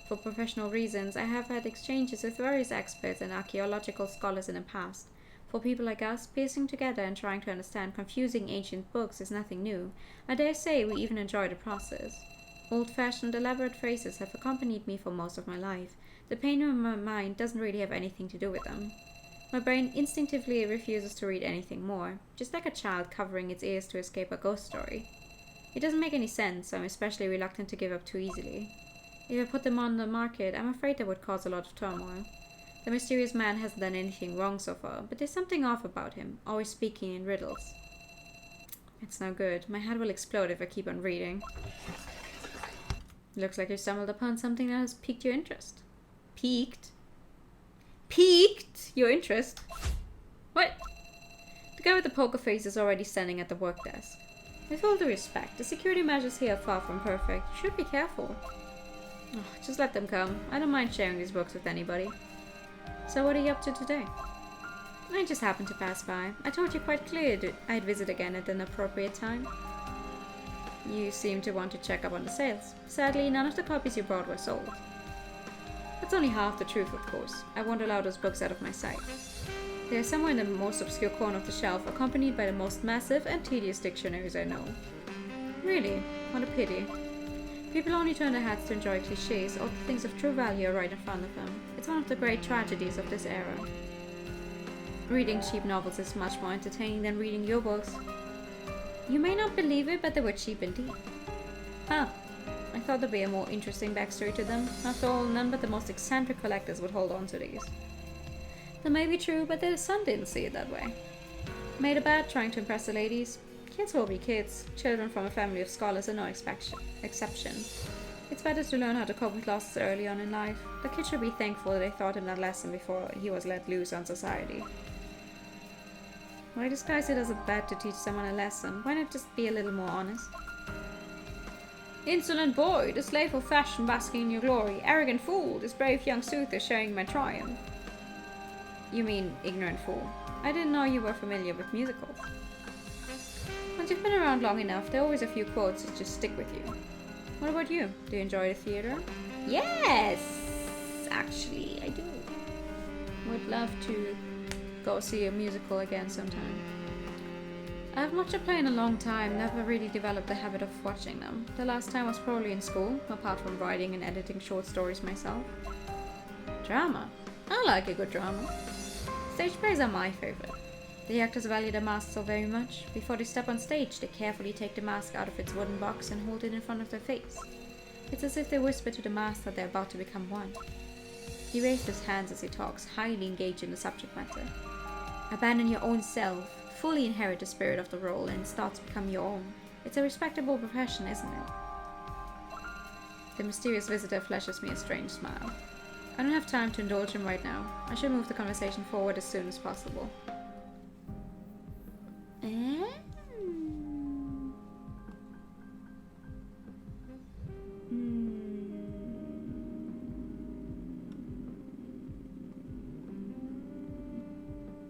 For professional reasons, I have had exchanges with various experts and archaeological scholars in the past. For people like us, piecing together and trying to understand confusing ancient books is nothing new. I dare say we even enjoy the process. Old-fashioned, elaborate phrases have accompanied me for most of my life. The pain in my mind doesn't really have anything to do with them. My brain instinctively refuses to read anything more, just like a child covering its ears to escape a ghost story. It doesn't make any sense, so I'm especially reluctant to give up too easily. If I put them on the market, I'm afraid that would cause a lot of turmoil. The mysterious man hasn't done anything wrong so far, but there's something off about him, always speaking in riddles. It's no good. My head will explode if I keep on reading. Looks like you stumbled upon something that has piqued your interest. Piqued? Piqued your interest? What? The guy with the poker face is already standing at the work desk. With all due respect, the security measures here are far from perfect. You should be careful. Oh, just let them come. I don't mind sharing these books with anybody. So what are you up to today? I just happened to pass by. I told you quite clearly I'd visit again at an appropriate time. You seem to want to check up on the sales. Sadly, none of the copies you brought were sold. That's only half the truth, of course. I won't allow those books out of my sight. They are somewhere in the most obscure corner of the shelf, accompanied by the most massive and tedious dictionaries I know. Really? What a pity. People only turn their heads to enjoy cliches, or the things of true value are right in front of them. It's one of the great tragedies of this era. Reading cheap novels is much more entertaining than reading your books. You may not believe it, but they were cheap indeed. Ah, I thought there'd be a more interesting backstory to them. After all, none but the most eccentric collectors would hold on to these. That may be true, but their son didn't see it that way. Made a bet trying to impress the ladies. Kids will be kids. Children from a family of scholars are no exception. It's better to learn how to cope with losses early on in life. The kid should be thankful that they taught him that lesson before he was let loose on society. Why disguise it as a bet to teach someone a lesson? Why not just be a little more honest? Insolent boy, the slave of fashion basking in your glory. Arrogant fool, this brave young soother sharing my triumph. You mean ignorant fool. I didn't know you were familiar with musicals. Once you've been around long enough, there are always a few quotes that just stick with you. What about you? Do you enjoy the theater? Yes! Actually, I do. Would love to go see a musical again sometime. I haven't watched a play in a long time, never really developed the habit of watching them. The last time was probably in school, apart from writing and editing short stories myself. Drama. I like a good drama. Stage plays are my favorite. The actors value the mask so very much. Before they step on stage, they carefully take the mask out of its wooden box and hold it in front of their face. It's as if they whisper to the mask that they're about to become one. He raises his hands as he talks, highly engaged in the subject matter. Abandon your own self, fully inherit the spirit of the role, and start to become your own. It's a respectable profession, isn't it? The mysterious visitor flashes me a strange smile. I don't have time to indulge him right now. I should move the conversation forward as soon as possible.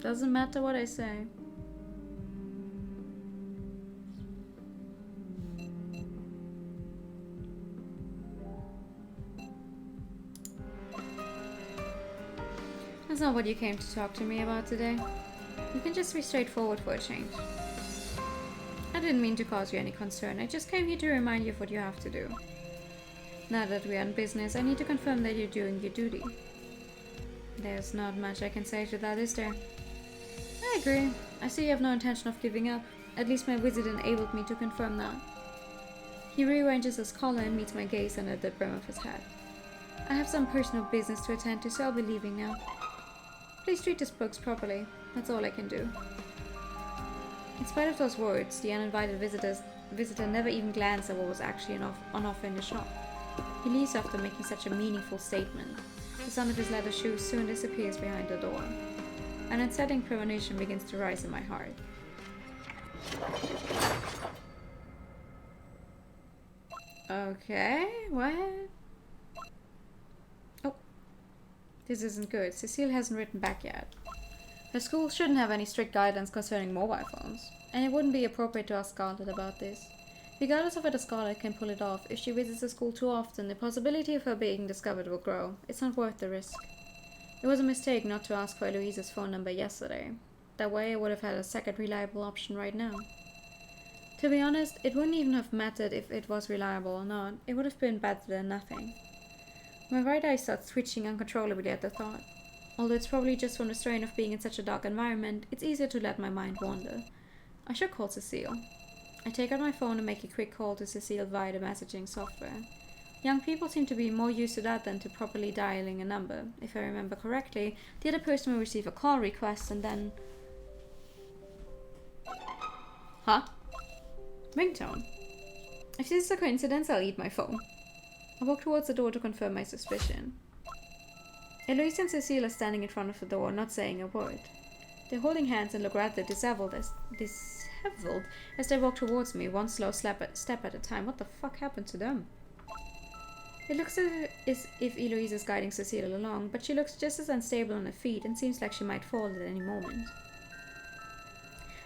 Doesn't matter what I say. That's not what you came to talk to me about today. You can just be straightforward for a change. I didn't mean to cause you any concern. I just came here to remind you of what you have to do. Now that we are in business, I need to confirm that you're doing your duty. There's not much I can say to that, is there? I agree. I see you have no intention of giving up. At least my visit enabled me to confirm that. He rearranges his collar and meets my gaze under the brim of his hat. I have some personal business to attend to, so I'll be leaving now. Please treat the books properly. That's all I can do. In spite of those words, the uninvited visitor never even glanced at what was actually on offer in the shop. He leaves after making such a meaningful statement. The sound of his leather shoes soon disappears behind the door. An unsettling premonition begins to rise in my heart. Okay, what? Oh, this isn't good. Cecile hasn't written back yet. The school shouldn't have any strict guidance concerning mobile phones, and it wouldn't be appropriate to ask Scarlett about this. Regardless of whether Scarlett can pull it off, if she visits the school too often, the possibility of her being discovered will grow. It's not worth the risk. It was a mistake not to ask for Eloise's phone number yesterday. That way I would have had a second reliable option right now. To be honest, it wouldn't even have mattered if it was reliable or not. It would have been better than nothing. My right eye starts twitching uncontrollably at the thought. Although it's probably just from the strain of being in such a dark environment, it's easier to let my mind wander. I should call Cecile. I take out my phone and make a quick call to Cecile via the messaging software. Young people seem to be more used to that than to properly dialing a number. If I remember correctly, the other person will receive a call request and then... Huh? Ringtone. If this is a coincidence, I'll eat my phone. I walk towards the door to confirm my suspicion. Eloise and Cecile are standing in front of the door, not saying a word. They're holding hands and look rather disheveled as they walk towards me, one slow step at a time. What the fuck happened to them? It looks as if Eloise is guiding Cecile along, but she looks just as unstable on her feet and seems like she might fall at any moment.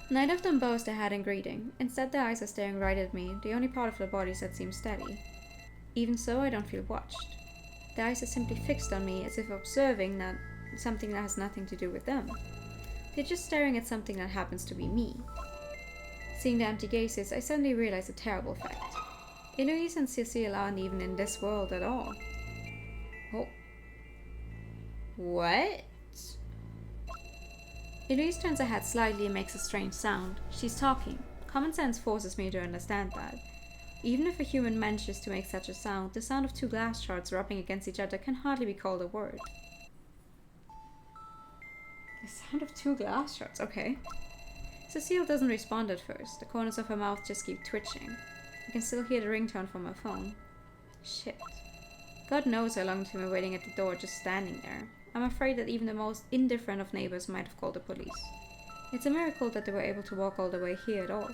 Neither of them bows their head in greeting. Instead, their eyes are staring right at me, the only part of their bodies that seems steady. Even so, I don't feel watched. Their eyes are simply fixed on me, as if observing something that has nothing to do with them. They're just staring at something that happens to be me. Seeing the empty gazes, I suddenly realize a terrible fact. Eloise and Cecile aren't even in this world at all. Oh. What? Eloise turns her head slightly and makes a strange sound. She's talking. Common sense forces me to understand that. Even if a human manages to make such a sound, the sound of two glass shards rubbing against each other can hardly be called a word. The sound of two glass shards, okay. Cecile doesn't respond at first. The corners of her mouth just keep twitching. I can still hear the ringtone from her phone. Shit. God knows how long to me waiting at the door, just standing there. I'm afraid that even the most indifferent of neighbors might have called the police. It's a miracle that they were able to walk all the way here at all.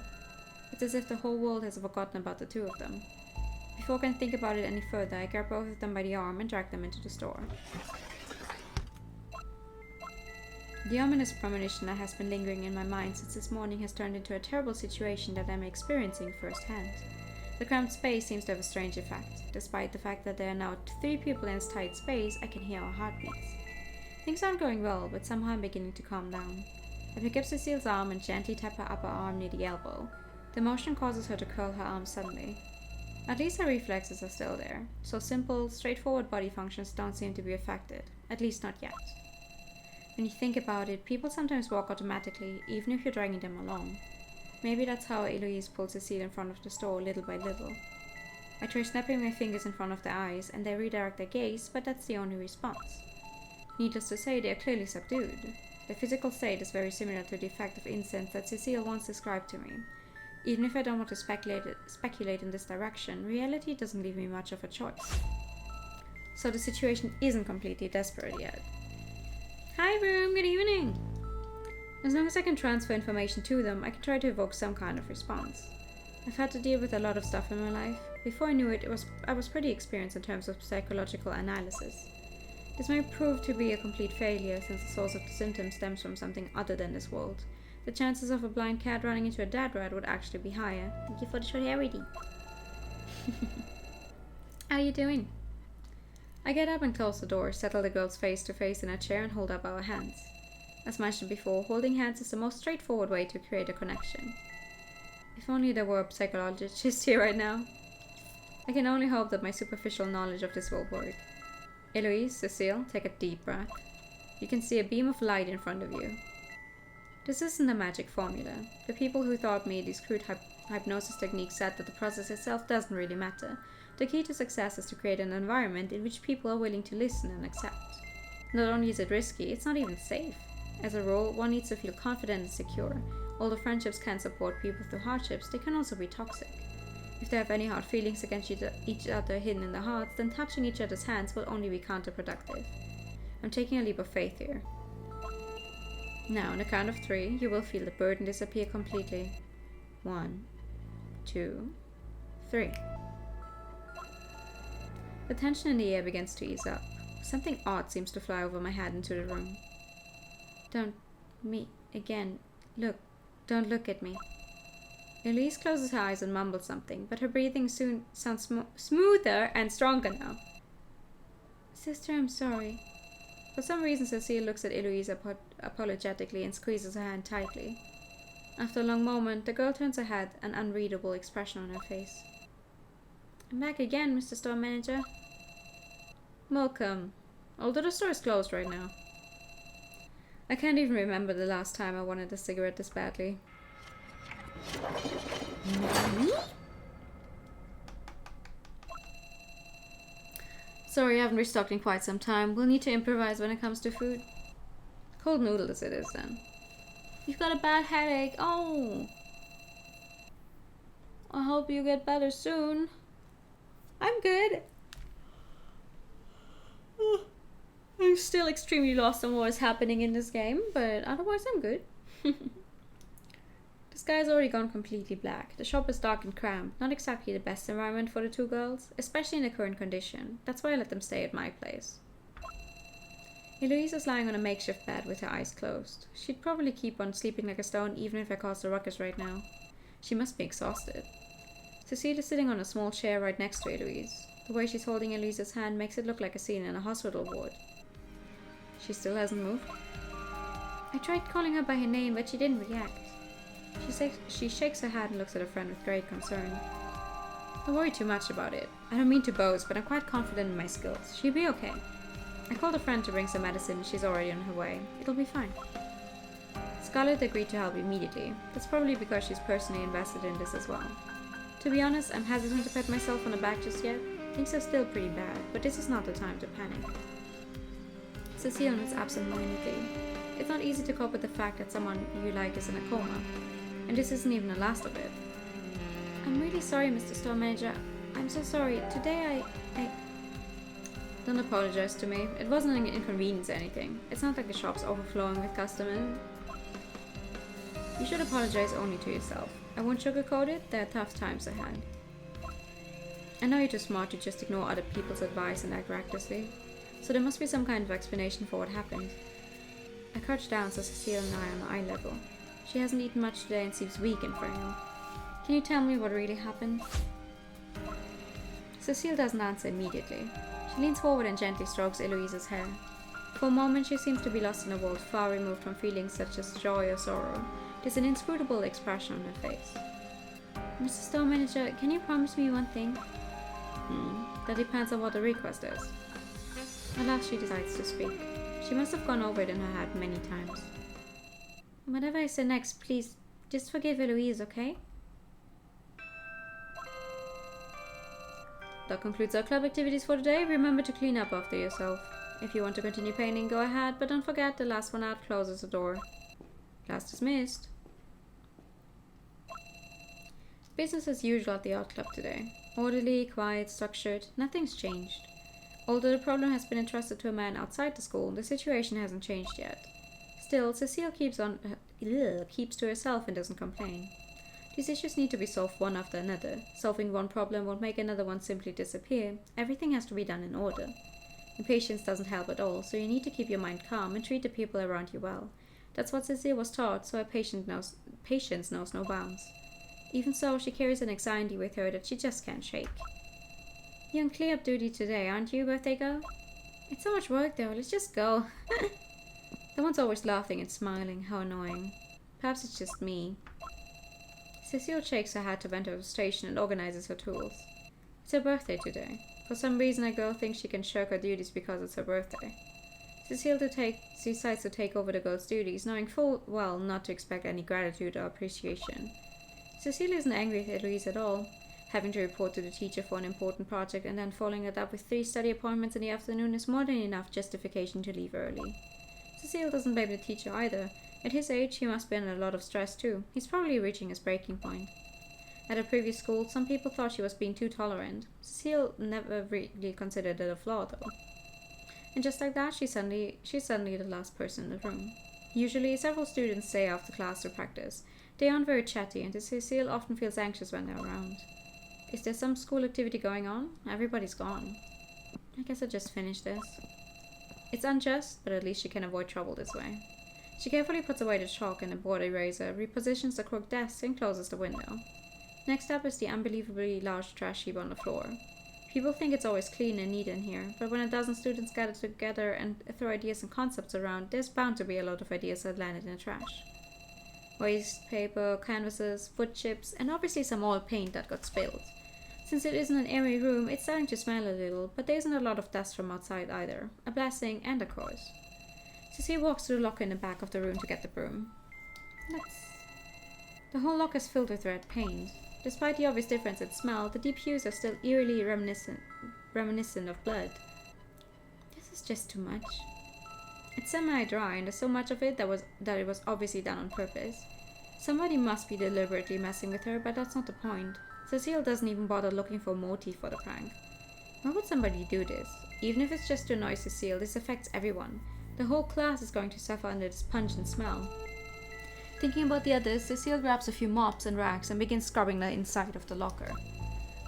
It's as if the whole world has forgotten about the two of them. Before I can think about it any further, I grab both of them by the arm and drag them into the store. The ominous premonition that has been lingering in my mind since this morning has turned into a terrible situation that I'm experiencing firsthand. The cramped space seems to have a strange effect. Despite the fact that there are now 3 people in this tight space, I can hear our heartbeats. Things aren't going well, but somehow I'm beginning to calm down. I pick up Cecile's arm and gently tap her upper arm near the elbow. The motion causes her to curl her arm suddenly. At least her reflexes are still there, so simple, straightforward body functions don't seem to be affected, at least not yet. When you think about it, people sometimes walk automatically, even if you're dragging them along. Maybe that's how Eloise pulls Cecile in front of the store little by little. I try snapping my fingers in front of their eyes, and they redirect their gaze, but that's the only response. Needless to say, they are clearly subdued. Their physical state is very similar to the effect of incense that Cecile once described to me. Even if I don't want to speculate in this direction, reality doesn't leave me much of a choice. So the situation isn't completely desperate yet. Hi room, good evening! As long as I can transfer information to them, I can try to evoke some kind of response. I've had to deal with a lot of stuff in my life. Before I knew it, I was pretty experienced in terms of psychological analysis. This may prove to be a complete failure since the source of the symptoms stems from something other than this world. The chances of a blind cat running into a dead rat would actually be higher. Thank you for the short hair reading. How are you doing? I get up and close the door, settle the girls face to face in a chair and hold up our hands. As mentioned before, holding hands is the most straightforward way to create a connection. If only there were a psychologist here right now. I can only hope that my superficial knowledge of this will work. Eloise, Cecile, take a deep breath. You can see a beam of light in front of you. This isn't a magic formula. The people who taught me these crude hypnosis techniques said that the process itself doesn't really matter. The key to success is to create an environment in which people are willing to listen and accept. Not only is it risky, it's not even safe. As a rule, one needs to feel confident and secure. Although friendships can support people through hardships, they can also be toxic. If they have any hard feelings against each other hidden in their hearts, then touching each other's hands will only be counterproductive. I'm taking a leap of faith here. Now, on the count of 3, you will feel the burden disappear completely. 1, 2, 3. The tension in the air begins to ease up. Something odd seems to fly over my head into the room. Don't look at me. Elise closes her eyes and mumbles something, but her breathing soon sounds smoother and stronger now. Sister, I'm sorry. For some reason, Cecile looks at Eloise apologetically and squeezes her hand tightly. After a long moment, the girl turns her head, an unreadable expression on her face. I'm back again, Mr. Store Manager. Welcome. Although the store is closed right now. I can't even remember the last time I wanted a cigarette this badly. Sorry, I haven't restocked in quite some time. We'll need to improvise when it comes to food. Cold noodles it is then. You've got a bad headache. Oh. I hope you get better soon. I'm good. I'm still extremely lost on what is happening in this game, but otherwise I'm good. The sky's already gone completely black. The shop is dark and cramped. Not exactly the best environment for the two girls, especially in the current condition. That's why I let them stay at my place. Eloise is lying on a makeshift bed with her eyes closed. She'd probably keep on sleeping like a stone even if I caused a ruckus right now. She must be exhausted. Cecile is sitting on a small chair right next to Eloise. The way she's holding Eloise's hand makes it look like a scene in a hospital ward. She still hasn't moved. I tried calling her by her name, but she didn't react. She shakes her head and looks at her friend with great concern. Don't worry too much about it. I don't mean to boast, but I'm quite confident in my skills. She'll be okay. I called a friend to bring some medicine and she's already on her way. It'll be fine. Scarlett agreed to help immediately. That's probably because she's personally invested in this as well. To be honest, I'm hesitant to pat myself on the back just yet. Things are still pretty bad, but this is not the time to panic. Cecile nods absent-mindedly. It's not easy to cope with the fact that someone you like is in a coma. And this isn't even the last of it. I'm really sorry, Mr. Store Manager. I'm so sorry. Today I... Don't apologize to me. It wasn't an inconvenience or anything. It's not like the shop's overflowing with customers. You should apologize only to yourself. I won't sugarcoat it. There are tough times ahead. I know you're too smart to just ignore other people's advice and act recklessly. So there must be some kind of explanation for what happened. I crouch down so Cecile and I are on eye level. She hasn't eaten much today and seems weak and frail. Can you tell me what really happened? Cecile doesn't answer immediately. She leans forward and gently strokes Eloise's hair. For a moment she seems to be lost in a world far removed from feelings such as joy or sorrow. There's an inscrutable expression on her face. Mr. Store Manager, can you promise me one thing? That depends on what the request is. At last she decides to speak. She must have gone over it in her head many times. Whatever I say next, please, just forgive Eloise, okay? That concludes our club activities for today. Remember to clean up after yourself. If you want to continue painting, go ahead, but don't forget the last one out closes the door. Class dismissed. Business as usual at the art club today. Orderly, quiet, structured, nothing's changed. Although the problem has been entrusted to a man outside the school, the situation hasn't changed yet. Still, Cecile keeps to herself and doesn't complain. These issues need to be solved one after another. Solving one problem won't make another one simply disappear. Everything has to be done in order. Impatience doesn't help at all, so you need to keep your mind calm and treat the people around you well. That's what Cecile was taught, so her patience knows no bounds. Even so, she carries an anxiety with her that she just can't shake. You're on clear-up duty today, aren't you, birthday girl? It's so much work though, let's just go. The one's always laughing and smiling, how annoying. Perhaps it's just me. Cecile shakes her head to vent her frustration and organizes her tools. It's her birthday today. For some reason, a girl thinks she can shirk her duties because it's her birthday. Cecile decides to take over the girl's duties, knowing full well not to expect any gratitude or appreciation. Cecile isn't angry with Eloise at all. Having to report to the teacher for an important project and then following it up with 3 study appointments in the afternoon is more than enough justification to leave early. Cecile doesn't blame the teacher either. At his age, he must be under a lot of stress too. He's probably reaching his breaking point. At her previous school, some people thought she was being too tolerant. Cecile never really considered it a flaw though. And just like that, she's suddenly the last person in the room. Usually, several students stay after class or practice. They aren't very chatty, and Cecile often feels anxious when they're around. Is there some school activity going on? Everybody's gone. I guess I'll just finish this. It's unjust, but at least she can avoid trouble this way. She carefully puts away the chalk and the board eraser, repositions the crooked desk, and closes the window. Next up is the unbelievably large trash heap on the floor. People think it's always clean and neat in here, but when a dozen students gather together and throw ideas and concepts around, there's bound to be a lot of ideas that landed in the trash. Waste paper, canvases, wood chips, and obviously some old paint that got spilled. Since it isn't an airy room, it's starting to smell a little, but there isn't a lot of dust from outside either. A blessing and a curse. Cecile walks to the locker in the back of the room to get the broom. The whole locker is filled with red paint. Despite the obvious difference in smell, the deep hues are still eerily reminiscent of blood. This is just too much. It's semi-dry, and there's so much of it that it was obviously done on purpose. Somebody must be deliberately messing with her, but that's not the point. Cecile doesn't even bother looking for a motive for the prank. Why would somebody do this? Even if it's just to annoy Cecile, this affects everyone. The whole class is going to suffer under this pungent smell. Thinking about the others, Cecile grabs a few mops and rags and begins scrubbing the inside of the locker.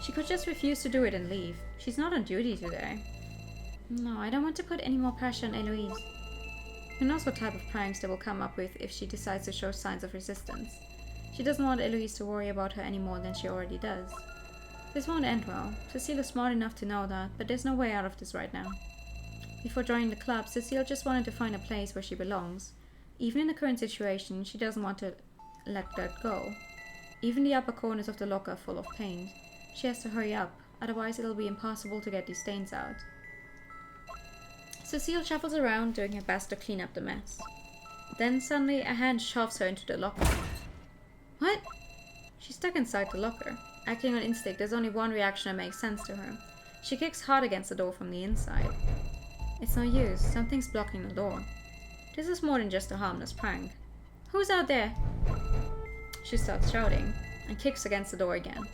She could just refuse to do it and leave. She's not on duty today. No, I don't want to put any more pressure on Eloise. Who knows what type of pranks they will come up with if she decides to show signs of resistance. She doesn't want Eloise to worry about her any more than she already does. This won't end well. Cecile is smart enough to know that, but there's no way out of this right now. Before joining the club, Cecile just wanted to find a place where she belongs. Even in the current situation, she doesn't want to let that go. Even the upper corners of the locker are full of paint. She has to hurry up, otherwise it'll be impossible to get these stains out. Cecile shuffles around, doing her best to clean up the mess. Then suddenly a hand shoves her into the locker. What? She's stuck inside the locker. Acting on instinct, there's only one reaction that makes sense to her. She kicks hard against the door from the inside. It's no use, something's blocking the door. This is more than just a harmless prank. Who's out there? She starts shouting, and kicks against the door again.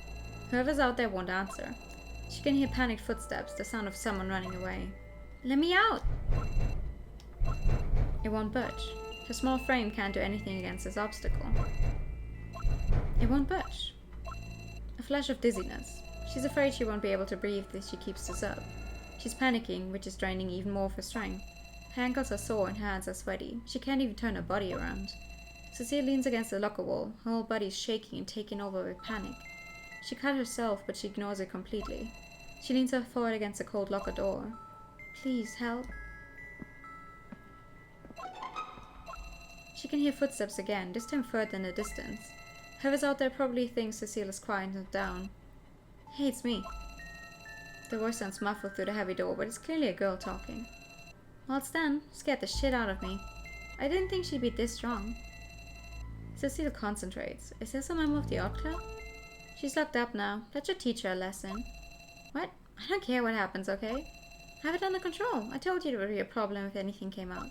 Whoever's out there won't answer. She can hear panicked footsteps, the sound of someone running away. Let me out! It won't budge. Her small frame can't do anything against this obstacle. It won't budge. A flash of dizziness. She's afraid she won't be able to breathe if she keeps this up. She's panicking, which is draining even more of her strength. Her ankles are sore and her hands are sweaty. She can't even turn her body around. Cecile leans against the locker wall. Her whole body is shaking and taken over with panic. She cut herself, but she ignores it completely. She leans her forward against the cold locker door. Please, help. She can hear footsteps again, this time further in the distance. Whoever's out there probably thinks Cecile is quieted down. Hey, it's me. The voice sounds muffled through the heavy door, but it's clearly a girl talking. Well, it's done. Scared the shit out of me. I didn't think she'd be this strong. Cecile concentrates. Is this a member of the art club? She's locked up now. That should teach her a lesson. What? I don't care what happens, okay? Have it under control. I told you there would be a problem if anything came out.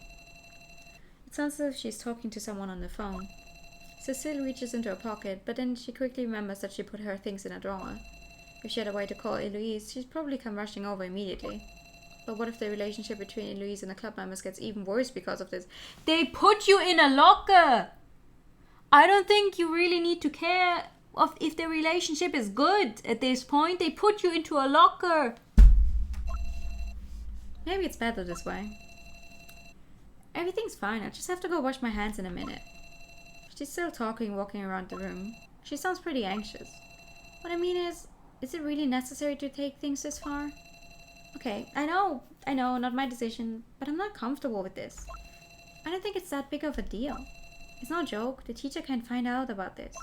It sounds as if she's talking to someone on the phone. Cecile reaches into her pocket, but then she quickly remembers that she put her things in a drawer. If she had a way to call Eloise, she'd probably come rushing over immediately. But what if the relationship between Eloise and the club members gets even worse because of this? They put you in a locker! I don't think you really need to care if the relationship is good at this point. They put you into a locker. Maybe it's better this way. Everything's fine, I just have to go wash my hands in a minute. She's still talking, walking around the room. She sounds pretty anxious. What I mean is it really necessary to take things this far? Okay, I know, not my decision, but I'm not comfortable with this. I don't think it's that big of a deal. It's no joke, the teacher can find out about this.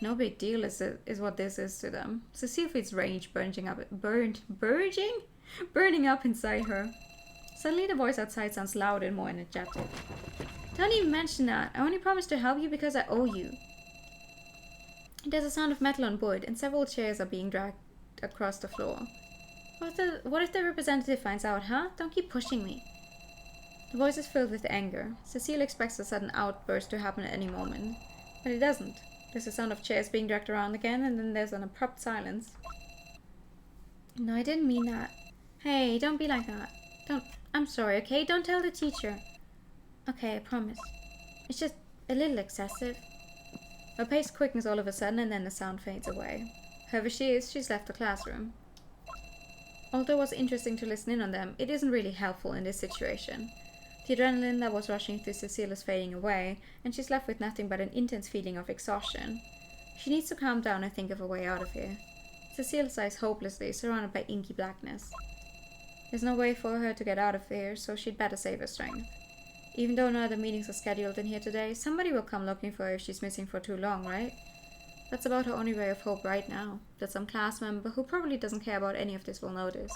No big deal is what this is to them. Cecile feels rage burning up inside her. Suddenly the voice outside sounds loud and more energetic. Don't even mention that. I only promised to help you because I owe you. There's a sound of metal on wood and several chairs are being dragged across the floor. What if the representative finds out, huh? Don't keep pushing me. The voice is filled with anger. Cecile expects a sudden outburst to happen at any moment, but it doesn't. There's a sound of chairs being dragged around again, and then there's an abrupt silence. No, I didn't mean that. Hey, don't be like that. I'm sorry, okay? Don't tell the teacher. Okay, I promise. It's just a little excessive. Her pace quickens all of a sudden, and then the sound fades away. Whoever she is, she's left the classroom. Although it was interesting to listen in on them, it isn't really helpful in this situation. The adrenaline that was rushing through Cecile is fading away, and she's left with nothing but an intense feeling of exhaustion. She needs to calm down and think of a way out of here. Cecile sighs hopelessly, surrounded by inky blackness. There's no way for her to get out of here, so she'd better save her strength. Even though no other meetings are scheduled in here today, somebody will come looking for her if she's missing for too long, right? That's about her only ray of hope right now, that some class member who probably doesn't care about any of this will notice.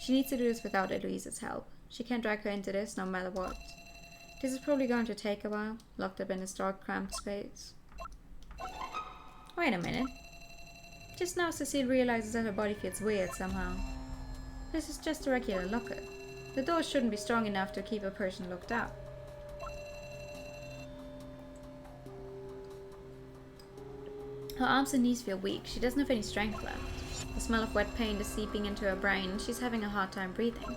She needs to do this without Eloise's help. She can't drag her into this no matter what. This is probably going to take a while, locked up in this dark, cramped space. Wait a minute. Just now Cecile realizes that her body feels weird somehow. This is just a regular locker. The door shouldn't be strong enough to keep a person locked out. Her arms and knees feel weak. She doesn't have any strength left. The smell of wet paint is seeping into her brain and she's having a hard time breathing.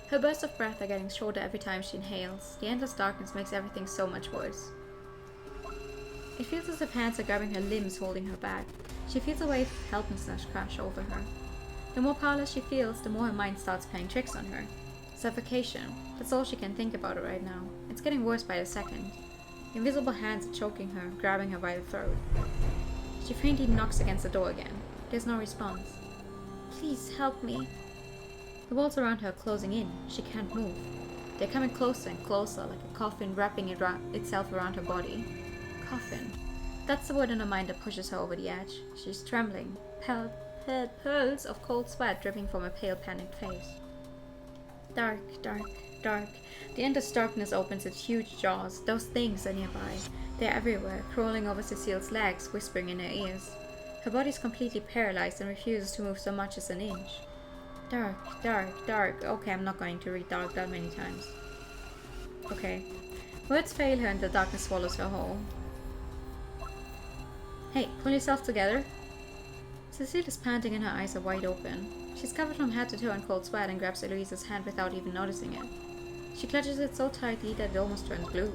Her bursts of breath are getting shorter every time she inhales. The endless darkness makes everything so much worse. It feels as if hands are grabbing her limbs, holding her back. She feels a wave of helplessness crash over her. The more powerless she feels, the more her mind starts playing tricks on her. Suffocation. That's all she can think about right now. It's getting worse by the second. Invisible hands are choking her, grabbing her by the throat. She faintly knocks against the door again. There's no response. Please help me. The walls around her are closing in. She can't move. They're coming closer and closer, like a coffin wrapping itself around her body. Coffin. That's the word in her mind that pushes her over the edge. She's trembling. Pearls of cold sweat dripping from her pale, panicked face. Dark, dark, dark. The endless darkness opens its huge jaws. Those things are nearby. They're everywhere, crawling over Cecile's legs, whispering in her ears. Her body's completely paralyzed and refuses to move so much as an inch. Dark, dark, dark. Okay, I'm not going to read dark that many times. Okay. Words fail her and the darkness swallows her whole. Hey, pull yourself together. Cecile is panting and her eyes are wide open. She's covered from head to toe in cold sweat and grabs Eloise's hand without even noticing it. She clutches it so tightly that it almost turns blue.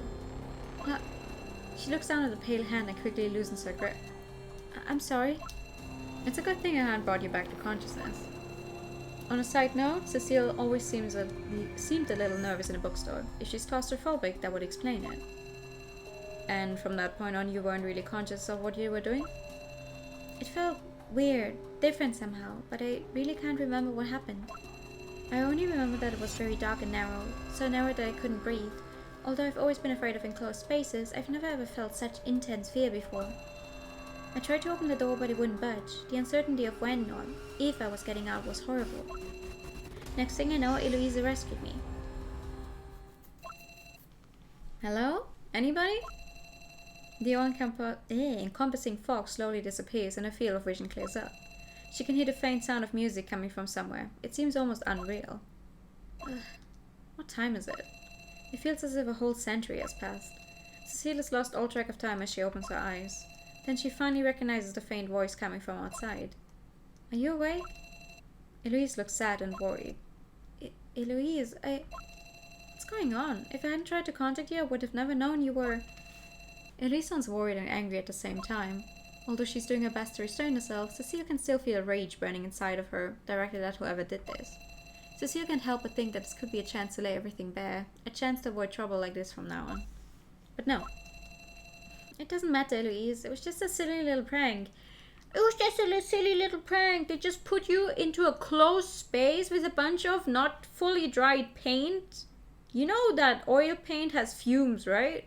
She looks down at the pale hand and quickly loosens her grip. I'm sorry. It's a good thing her hand brought you back to consciousness. On a side note, Cecile always seemed a little nervous in a bookstore. If she's claustrophobic, that would explain it. And from that point on, you weren't really conscious of what you were doing? It felt weird, different somehow, but I really can't remember what happened. I only remember that it was very dark and narrow, so narrow that I couldn't breathe. Although I've always been afraid of enclosed spaces, I've never ever felt such intense fear before. I tried to open the door, but it wouldn't budge. The uncertainty of when or if I was getting out was horrible. Next thing I know, Eloise rescued me. Hello? Anybody? The all-encompassing fog slowly disappears and her field of vision clears up. She can hear the faint sound of music coming from somewhere. It seems almost unreal. What time is it? It feels as if a whole century has passed. Cecile has lost all track of time as she opens her eyes. Then she finally recognizes the faint voice coming from outside. Are you awake? Eloise looks sad and worried. Eloise, what's going on? If I hadn't tried to contact you, I would have never known you were... Eloise sounds worried and angry at the same time. Although she's doing her best to restrain herself, Cecile can still feel rage burning inside of her, directed at whoever did this. Cecile can't help but think that this could be a chance to lay everything bare, a chance to avoid trouble like this from now on. But no. It doesn't matter, Eloise. It was just a silly little prank. It was just a silly little prank. They just put you into a closed space with a bunch of not fully dried paint. You know that oil paint has fumes, right?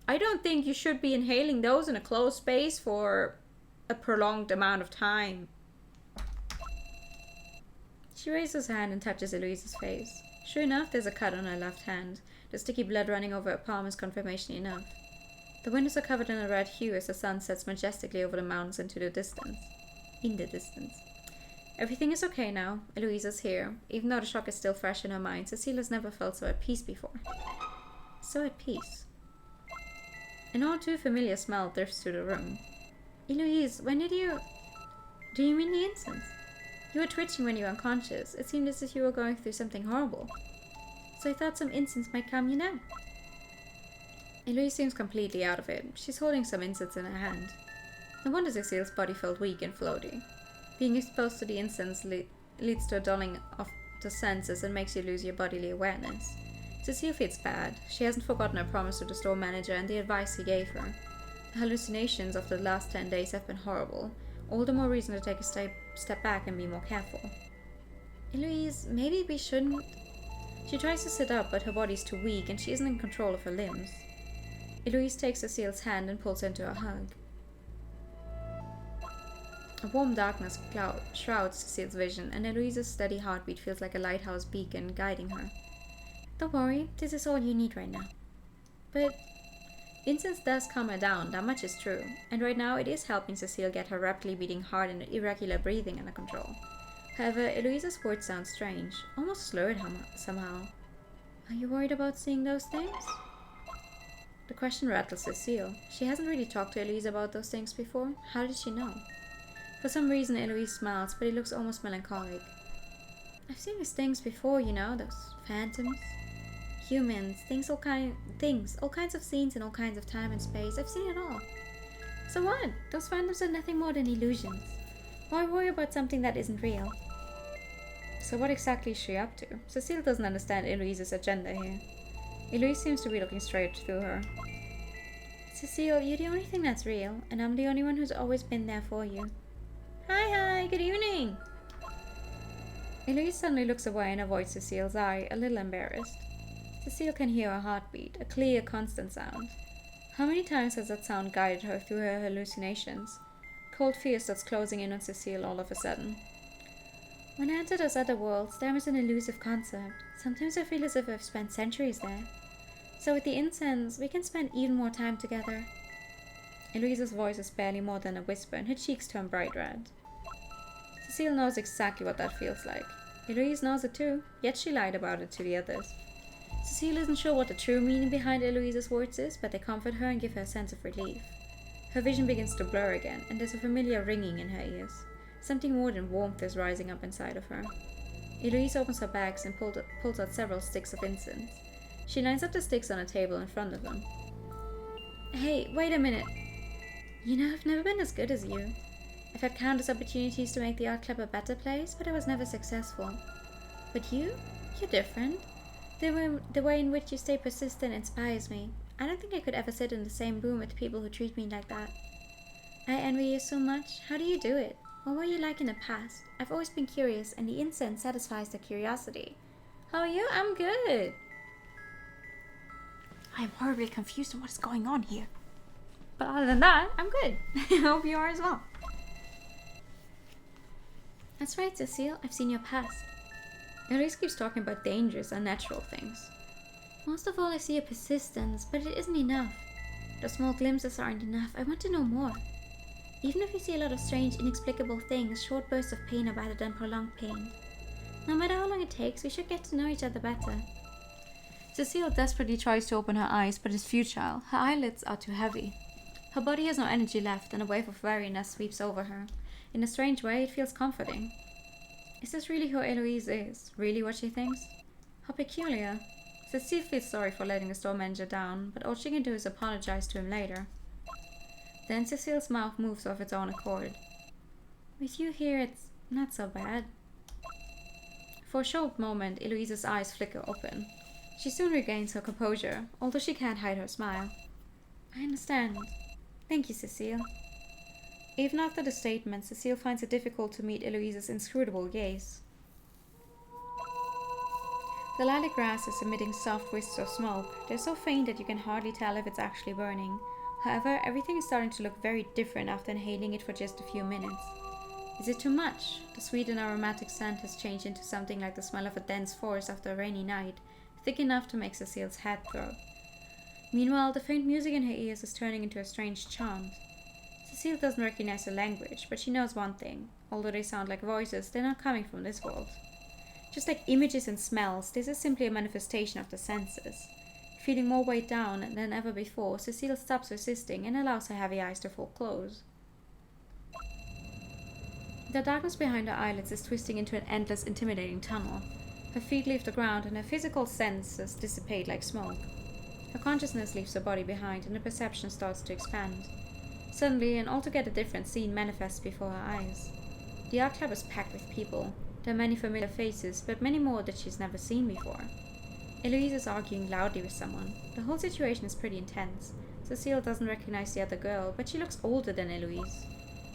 I don't think you should be inhaling those in a closed space for a prolonged amount of time. She raises her hand and touches Eloise's face. Sure enough, there's a cut on her left hand. The sticky blood running over her palm is confirmation enough. The windows are covered in a red hue as the sun sets majestically over the mountains into the distance. In the distance. Everything is okay now. Eloise is here. Even though the shock is still fresh in her mind, Cecile has never felt so at peace before. So at peace. An all too familiar smell drifts through the room. Eloise, when did you... Do you mean the incense? You were twitching when you were unconscious. It seemed as if you were going through something horrible. So I thought some incense might calm you down. Eloise seems completely out of it. She's holding some incense in her hand. No wonder Cecile's body felt weak and floaty. Being exposed to the incense leads to a dulling of the senses and makes you lose your bodily awareness. Cecile feels bad. She hasn't forgotten her promise to the store manager and the advice he gave her. The hallucinations of the last 10 days have been horrible. All the more reason to take a step back and be more careful. Eloise, maybe we shouldn't... She tries to sit up, but her body's too weak and she isn't in control of her limbs. Eloise takes Cecile's hand and pulls her into a hug. A warm darkness shrouds Cecile's vision, and Eloise's steady heartbeat feels like a lighthouse beacon guiding her. Don't worry, this is all you need right now. But incense does calm her down, that much is true, and right now it is helping Cecile get her rapidly beating heart and irregular breathing under control. However, Eloise's words sound strange, almost slurred somehow. Are you worried about seeing those things? The question rattles Cecile. She hasn't really talked to Eloise about those things before. How did she know? For some reason, Eloise smiles, but he looks almost melancholic. I've seen these things before, you know, those phantoms. Humans, all kinds of scenes in all kinds of time and space. I've seen it all. So what? Those phantoms are nothing more than illusions. Why worry about something that isn't real? So what exactly is she up to? Cecile doesn't understand Eloise's agenda here. Eloise seems to be looking straight through her. Cecile, you're the only thing that's real, and I'm the only one who's always been there for you. Hi, good evening! Eloise suddenly looks away and avoids Cecile's eye, a little embarrassed. Cecile can hear her heartbeat, a clear, constant sound. How many times has that sound guided her through her hallucinations? Cold fear starts closing in on Cecile all of a sudden. When I enter those other worlds, there is an elusive concept. Sometimes I feel as if I've spent centuries there. So with the incense, we can spend even more time together. Eloise's voice is barely more than a whisper, and her cheeks turn bright red. Cecile knows exactly what that feels like. Eloise knows it too, yet she lied about it to the others. Cecile isn't sure what the true meaning behind Eloise's words is, but they comfort her and give her a sense of relief. Her vision begins to blur again, and there's a familiar ringing in her ears. Something more than warmth is rising up inside of her. Eloise opens her bags and pulls out several sticks of incense. She lines up the sticks on a table in front of them. Hey, wait a minute. You know, I've never been as good as you. I've had countless opportunities to make the art club a better place, but I was never successful. But you're different. The way in which you stay persistent inspires me. I don't think I could ever sit in the same room with people who treat me like that. I envy you so much. How do you do it? What were you like in the past? I've always been curious, and the incense satisfies the curiosity. How are you? I'm good. I'm horribly confused on what is going on here. But other than that, I'm good. I hope you are as well. That's right, Cecile. I've seen your past. Eloise keeps talking about dangerous, unnatural things. Most of all, I see your persistence, but it isn't enough. The small glimpses aren't enough. I want to know more. Even if you see a lot of strange, inexplicable things, short bursts of pain are better than prolonged pain. No matter how long it takes, we should get to know each other better. Cecile desperately tries to open her eyes, but it's futile. Her eyelids are too heavy. Her body has no energy left, and a wave of weariness sweeps over her. In a strange way, it feels comforting. Is this really who Eloise is? Really what she thinks? How peculiar. Cecile feels sorry for letting the store manager down, but all she can do is apologize to him later. Then Cecile's mouth moves of its own accord. With you here, it's not so bad. For a short moment, Eloise's eyes flicker open. She soon regains her composure, although she can't hide her smile. I understand. Thank you, Cecile. Even after the statement, Cecile finds it difficult to meet Eloise's inscrutable gaze. The lilac grass is emitting soft wisps of smoke. They're so faint that you can hardly tell if it's actually burning. However, everything is starting to look very different after inhaling it for just a few minutes. Is it too much? The sweet and aromatic scent has changed into something like the smell of a dense forest after a rainy night, thick enough to make Cecile's head throb. Meanwhile, the faint music in her ears is turning into a strange chant. Cecile doesn't recognize the language, but she knows one thing. Although they sound like voices, they're not coming from this world. Just like images and smells, this is simply a manifestation of the senses. Feeling more weighed down than ever before, Cecile stops resisting and allows her heavy eyes to fall close. The darkness behind her eyelids is twisting into an endless, intimidating tunnel. Her feet leave the ground and her physical senses dissipate like smoke. Her consciousness leaves her body behind and her perception starts to expand. Suddenly, an altogether different scene manifests before her eyes. The art club is packed with people. There are many familiar faces, but many more that she's never seen before. Eloise is arguing loudly with someone. The whole situation is pretty intense. Cecile doesn't recognize the other girl, but she looks older than Eloise.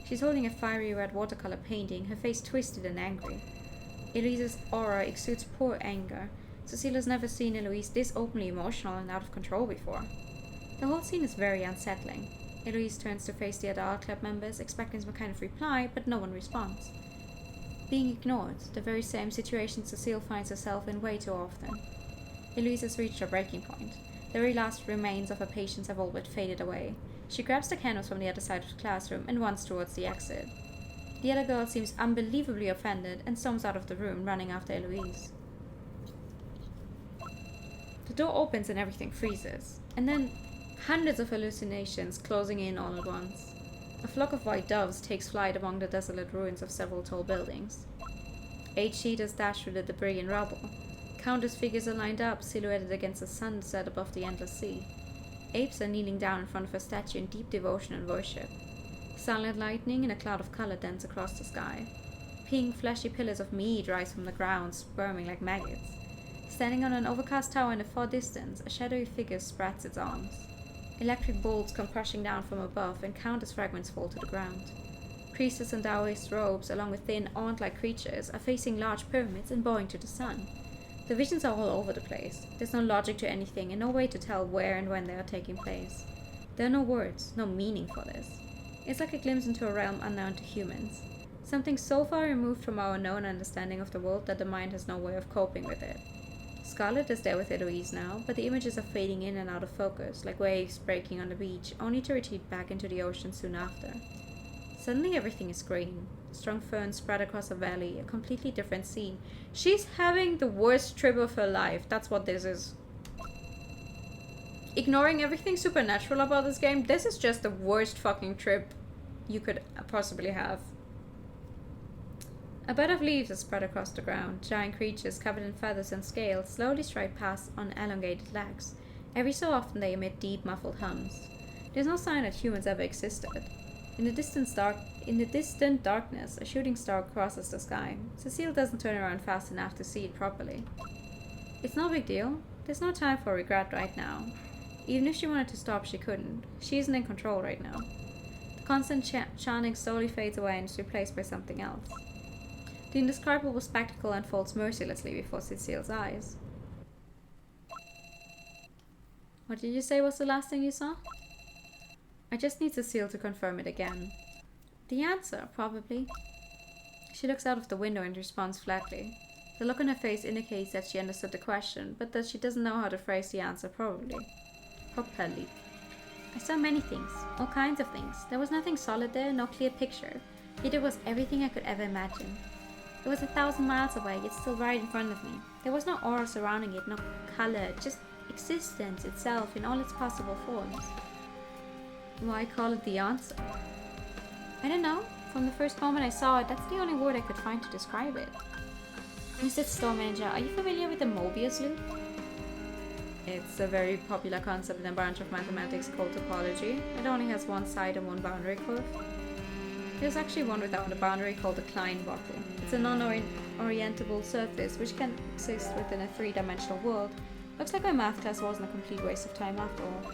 She's holding a fiery red watercolor painting, her face twisted and angry. Eloise's aura exudes pure anger. Cecile has never seen Eloise this openly emotional and out of control before. The whole scene is very unsettling. Eloise turns to face the other art club members, expecting some kind of reply, but no one responds. Being ignored, the very same situation Cecile finds herself in way too often. Eloise has reached her breaking point. The very last remains of her patience have all but faded away. She grabs the canvas from the other side of the classroom and runs towards the exit. The other girl seems unbelievably offended and storms out of the room, running after Eloise. The door opens and everything freezes, and then hundreds of hallucinations closing in all at once. A flock of white doves takes flight among the desolate ruins of several tall buildings. 8 cheetahs dash through the debris and rubble. Countless figures are lined up, silhouetted against the sun set above the endless sea. Apes are kneeling down in front of a statue in deep devotion and worship. Silent lightning in a cloud of color dance across the sky. Pink, fleshy pillars of meat rise from the ground, squirming like maggots. Standing on an overcast tower in the far distance, a shadowy figure spreads its arms. Electric bolts come crashing down from above, and countless fragments fall to the ground. Priestess in Taoist robes, along with thin, ant-like creatures, are facing large pyramids and bowing to the sun. The visions are all over the place. There's no logic to anything, and no way to tell where and when they are taking place. There are no words, no meaning for this. It's like a glimpse into a realm unknown to humans. Something so far removed from our known understanding of the world that the mind has no way of coping with it. Scarlet is there with Eloise now, but the images are fading in and out of focus, like waves breaking on the beach, only to retreat back into the ocean soon after. Suddenly everything is green. Strong ferns spread across a valley, a completely different scene. She's having the worst trip of her life, that's what this is. Ignoring everything supernatural about this game, this is just the worst fucking trip you could possibly have. A bed of leaves is spread across the ground. Giant creatures covered in feathers and scales slowly stride past on elongated legs. Every so often they emit deep, muffled hums. There's no sign that humans ever existed. In the distant darkness, a shooting star crosses the sky. Cecile doesn't turn around fast enough to see it properly. It's no big deal. There's no time for regret right now. Even if she wanted to stop, she couldn't. She isn't in control right now. The constant chanting slowly fades away and is replaced by something else. The indescribable spectacle unfolds mercilessly before Cecile's eyes. What did you say was the last thing you saw? I just need Cecile to confirm it again. The answer, probably. She looks out of the window and responds flatly. The look on her face indicates that she understood the question, but that she doesn't know how to phrase the answer properly. I saw many things, all kinds of things. There was nothing solid there, no clear picture. Yet it was everything I could ever imagine. It was 1,000 miles away, yet still right in front of me. There was no aura surrounding it, no color, just existence itself in all its possible forms. Why call it the answer? I don't know. From the first moment I saw it, that's the only word I could find to describe it. Mr. Store Manager, are you familiar with the Mobius loop? It's a very popular concept in a branch of mathematics called topology. It only has one side and one boundary curve. There's actually one without a boundary called a Klein bottle. It's a non-orientable surface which can exist within a three-dimensional world. Looks like my math class wasn't a complete waste of time after all.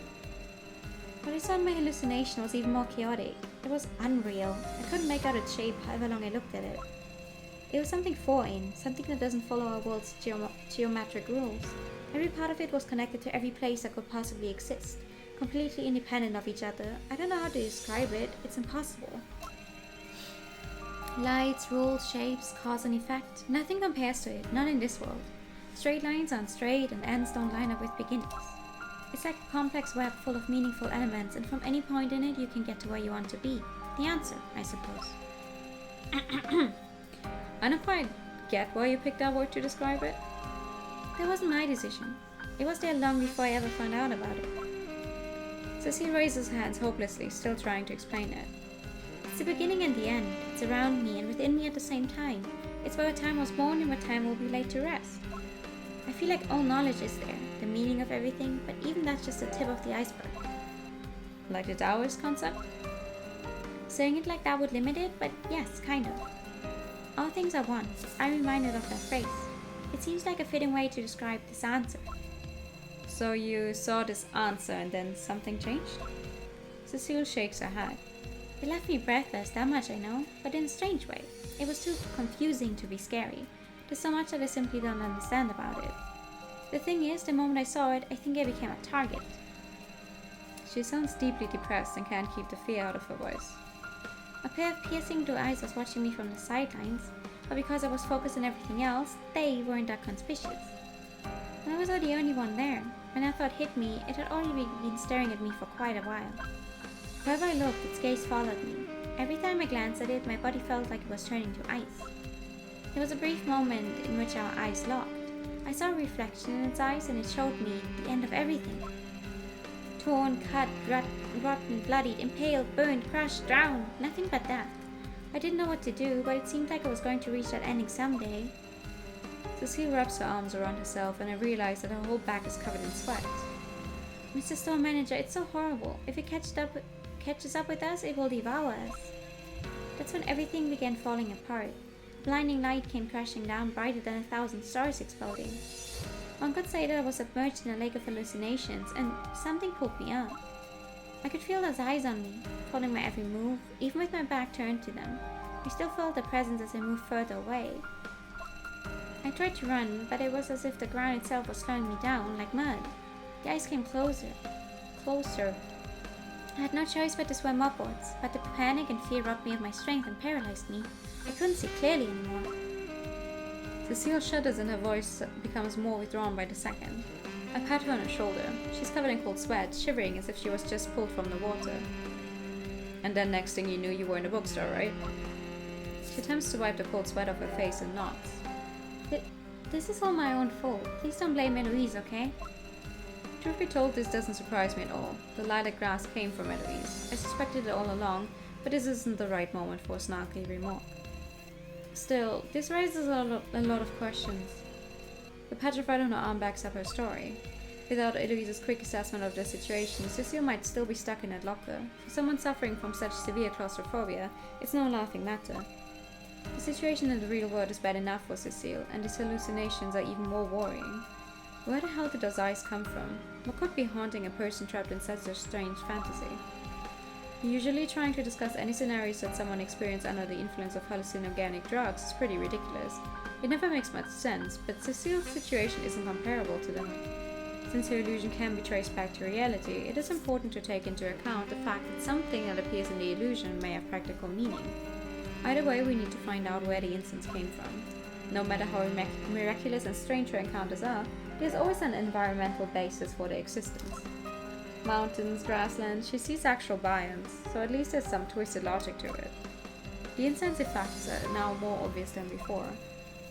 But I saw my hallucination was even more chaotic. It was unreal. I couldn't make out its shape however long I looked at it. It was something foreign, something that doesn't follow our world's geometric rules. Every part of it was connected to every place that could possibly exist, completely independent of each other. I don't know how to describe it, it's impossible. Lights, rules, shapes, cause and effect, nothing compares to it, not in this world. Straight lines aren't straight and ends don't line up with beginnings. It's like a complex web full of meaningful elements, and from any point in it you can get to where you want to be. The answer, I suppose. I don't quite get why you picked that word to describe it. That wasn't my decision. It was there long before I ever found out about it. Cecile raises her hands hopelessly, still trying to explain it. It's the beginning and the end. It's around me and within me at the same time. It's where time was born and where time will be laid to rest. I feel like all knowledge is there, the meaning of everything, but even that's just the tip of the iceberg. Like the Taoist concept? Saying it like that would limit it, but yes, kind of. All things are one. I'm reminded of that phrase. It seems like a fitting way to describe this answer. So you saw this answer and then something changed? Cecile shakes her head. It left me breathless, that much I know, but in a strange way. It was too confusing to be scary. There's so much that I simply don't understand about it. The thing is, the moment I saw it, I think I became a target. She sounds deeply depressed and can't keep the fear out of her voice. A pair of piercing blue eyes was watching me from the sidelines, but because I was focused on everything else, they weren't that conspicuous. And I was not the only one there. When that thought hit me, it had already been staring at me for quite a while. Wherever I looked, its gaze followed me. Every time I glanced at it, my body felt like it was turning to ice. There was a brief moment in which our eyes locked. I saw a reflection in its eyes and it showed me the end of everything. Torn, cut, rotten, bloodied, impaled, burned, crushed, drowned. Nothing but death. I didn't know what to do, but it seemed like I was going to reach that ending someday. Cecile wraps her arms around herself and I realize that her whole back is covered in sweat. Mr. Store Manager, it's so horrible. If it catches up with us, it will devour us. That's when everything began falling apart. Blinding light came crashing down, brighter than 1,000 stars exploding. One could say that I was submerged in a lake of hallucinations, and something pulled me up. I could feel those eyes on me, following my every move, even with my back turned to them. I still felt their presence as I moved further away. I tried to run, but it was as if the ground itself was slowing me down, like mud. The ice came closer. I had no choice but to swim upwards, but the panic and fear robbed me of my strength and paralyzed me. I couldn't see clearly anymore. Cecile shudders and her voice becomes more withdrawn by the second. I pat her on her shoulder. She's covered in cold sweat, shivering as if she was just pulled from the water. And then next thing you knew, you were in a bookstore, right? She attempts to wipe the cold sweat off her face and nods. This is all my own fault. Please don't blame Eloise, okay? Truth be told, this doesn't surprise me at all. The lilac grass came from Eloise. I suspected it all along, but this isn't the right moment for a snarky remark. Still, this raises a lot of questions. The petrified on her arm backs up her story. Without Eloise's quick assessment of the situation, Cecile might still be stuck in that locker. For someone suffering from such severe claustrophobia, it's no laughing matter. The situation in the real world is bad enough for Cecile, and these hallucinations are even more worrying. Where the hell did those eyes come from? What could be haunting a person trapped in such a strange fantasy? Usually trying to discuss any scenarios that someone experienced under the influence of hallucinogenic drugs is pretty ridiculous. It never makes much sense, but Cecile's situation isn't comparable to them. Since her illusion can be traced back to reality, it is important to take into account the fact that something that appears in the illusion may have practical meaning. Either way, we need to find out where the incense came from. No matter how miraculous and strange her encounters are, there's always an environmental basis for their existence. Mountains, grasslands, she sees actual biomes, so at least there's some twisted logic to it. The incense effects are now more obvious than before.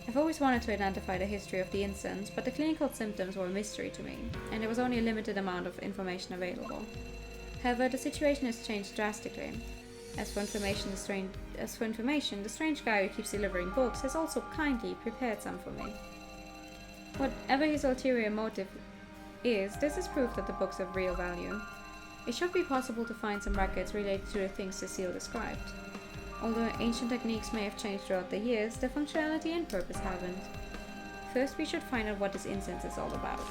I've always wanted to identify the history of the incense, but the clinical symptoms were a mystery to me, and there was only a limited amount of information available. However, the situation has changed drastically. As for information, the strange guy who keeps delivering books has also kindly prepared some for me. Whatever his ulterior motive is, this is proof that the book's of real value. It should be possible to find some records related to the things Cecile described. Although ancient techniques may have changed throughout the years, their functionality and purpose haven't. First, we should find out what this incense is all about.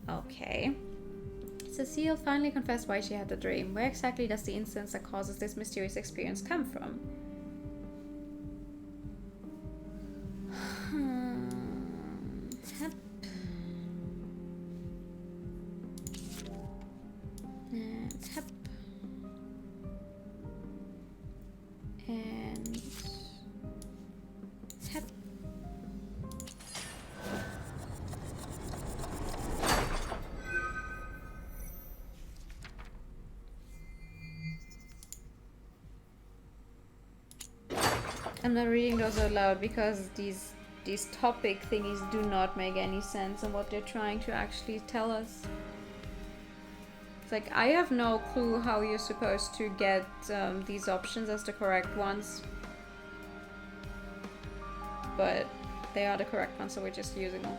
Okay. Cecile finally confessed why she had the dream. Where exactly does the incense that causes this mysterious experience come from? Hep. And hep. And hep. I'm not reading those out loud because these topic thingies do not make any sense on what they're trying to actually tell us. It's like, I have no clue how you're supposed to get these options as the correct ones. But they are the correct ones, so we're just using them.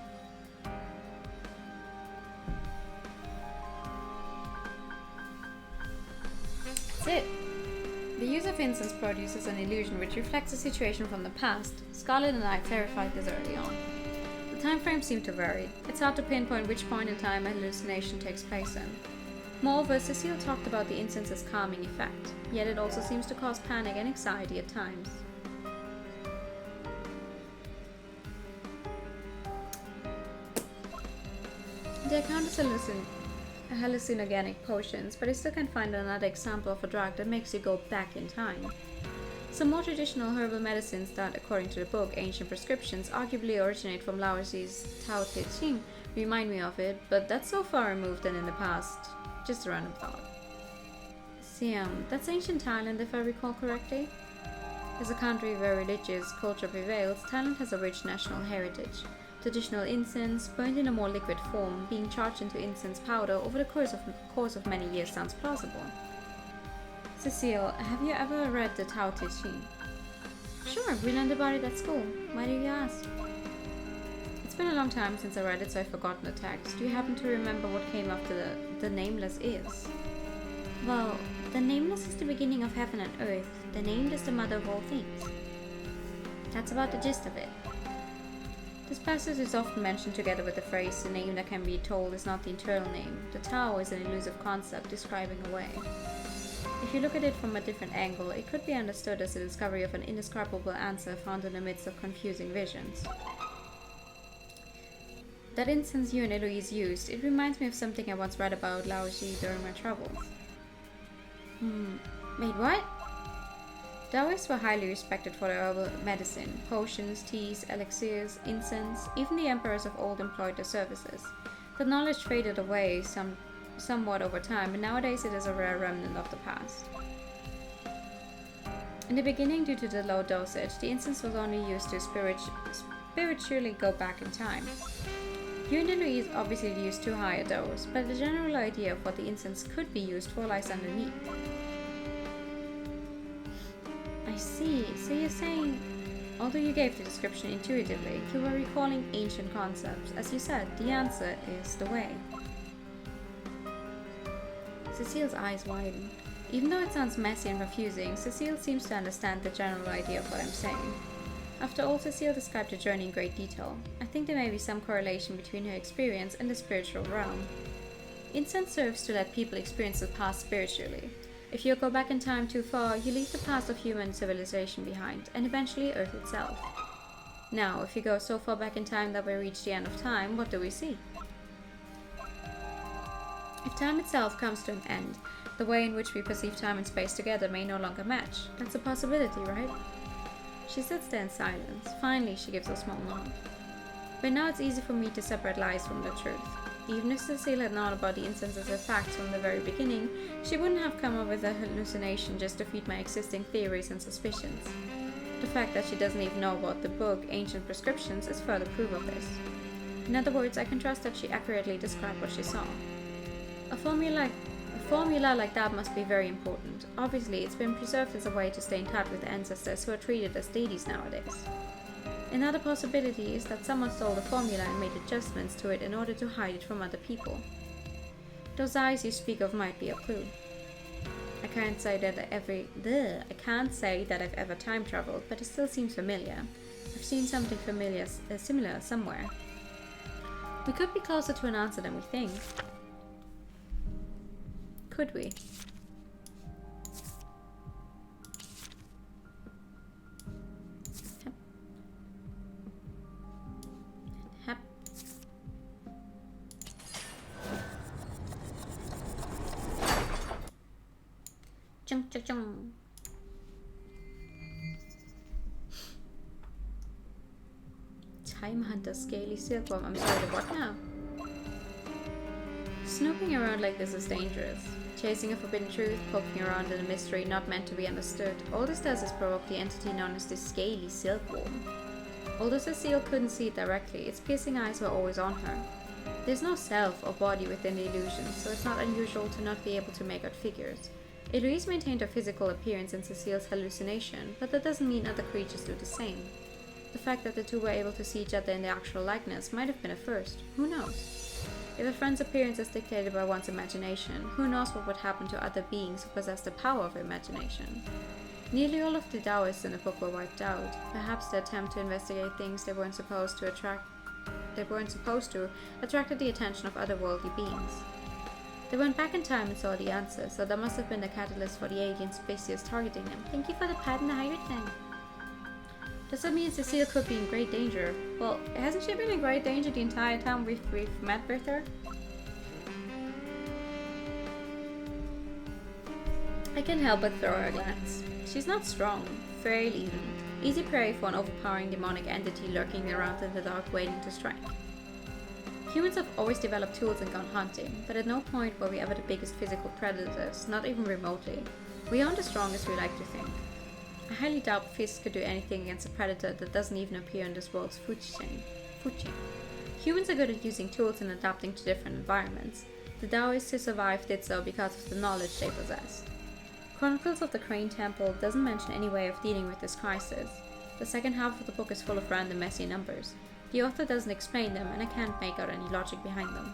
That's it. The use of incense produces an illusion which reflects a situation from the past. Scarlett and I clarified this early on. The time frames seem to vary. It's hard to pinpoint which point in time a hallucination takes place in. Moreover, Cecile talked about the incense's calming effect, yet it also seems to cause panic and anxiety at times. The account is hallucinogenic potions, but I still can't find another example of a drug that makes you go back in time. Some more traditional herbal medicines that, according to the book, ancient prescriptions, arguably originate from Laozi's Tao Te Ching remind me of it, but that's so far removed and in the past. Just a random thought. Siam, that's ancient Thailand if I recall correctly. As a country where religious culture prevails, Thailand has a rich national heritage. Traditional incense, burned in a more liquid form, being charged into incense powder over the course of many years sounds plausible. Cecile, have you ever read the Tao Te Ching? Sure, we learned about it at school. Why do you ask? It's been a long time since I read it, so I've forgotten the text. Do you happen to remember what came after the Nameless is? Well, the Nameless is the beginning of heaven and earth. The Named is the mother of all things. That's about the gist of it. This passage is often mentioned together with the phrase, the name that can be told is not the eternal name. The Tao is an elusive concept describing a way. If you look at it from a different angle, it could be understood as the discovery of an indescribable answer found in the midst of confusing visions. That instance you and Eloise used, it reminds me of something I once read about Laozi during my travels. Wait, what? Taoists were highly respected for their herbal medicine, potions, teas, elixirs, incense. Even the emperors of old employed their services. The knowledge faded away somewhat over time, and nowadays it is a rare remnant of the past. In the beginning, due to the low dosage, the incense was only used to spiritually go back in time. You and Eloise obviously used too high a dose, but the general idea of what the incense could be used for lies underneath. I see. So you're saying, although you gave the description intuitively, you were recalling ancient concepts. As you said, the answer is the way. Cecile's eyes widened. Even though it sounds messy and confusing, Cecile seems to understand the general idea of what I'm saying. After all, Cecile described the journey in great detail. I think there may be some correlation between her experience and the spiritual realm. Incense serves to let people experience the past spiritually. If you go back in time too far, you leave the past of human civilization behind, and eventually Earth itself. Now, if you go so far back in time that we reach the end of time, what do we see? If time itself comes to an end, the way in which we perceive time and space together may no longer match. That's a possibility, right? She sits there in silence. Finally, she gives a small nod. But now it's easy for me to separate lies from the truth. Even if Cecile had known about the instances as facts from the very beginning, she wouldn't have come up with a hallucination just to feed my existing theories and suspicions. The fact that she doesn't even know about the book, Ancient Prescriptions, is further proof of this. In other words, I can trust that she accurately described what she saw. A formula like that must be very important. Obviously, it's been preserved as a way to stay in touch with ancestors who are treated as deities nowadays. Another possibility is that someone stole the formula and made adjustments to it in order to hide it from other people. Those eyes you speak of might be a clue. I can't say that I've ever time traveled, but it still seems familiar. I've seen something similar somewhere. We could be closer to an answer than we think. Could we? Hep. Chung chung chung. Time Hunter Scaly Silkworm. I'm sorry, what now? Snooping around like this is dangerous. Chasing a forbidden truth, poking around in a mystery not meant to be understood. All this does is provoke the entity known as the Scaly Silkworm. Although Cecile couldn't see it directly, its piercing eyes were always on her. There's no self or body within the illusion, so it's not unusual to not be able to make out figures. Eloise maintained her physical appearance in Cecile's hallucination, but that doesn't mean other creatures do the same. The fact that the two were able to see each other in the actual likeness might have been a first. Who knows? If a friend's appearance is dictated by one's imagination, who knows what would happen to other beings who possess the power of imagination? Nearly all of the Taoists in the book were wiped out. Perhaps the attempt to investigate things they weren't supposed to attracted the attention of otherworldly beings. They went back in time and saw the answer, so that must have been the catalyst for the alien species targeting them. Thank you for the pat and the higher thing. Does that mean Cecile could be in great danger? Well, hasn't she been in great danger the entire time we've met with her? I can't help but throw her a glance. She's not strong, fairly easy prey for an overpowering demonic entity lurking around in the dark waiting to strike. Humans have always developed tools and gone hunting, but at no point were we ever the biggest physical predators, not even remotely. We aren't as strong as we like to think. I highly doubt fists could do anything against a predator that doesn't even appear in this world's food chain. Humans are good at using tools and adapting to different environments. The Taoists who survived did so because of the knowledge they possessed. Chronicles of the Crane Temple doesn't mention any way of dealing with this crisis. The second half of the book is full of random messy numbers. The author doesn't explain them, and I can't make out any logic behind them.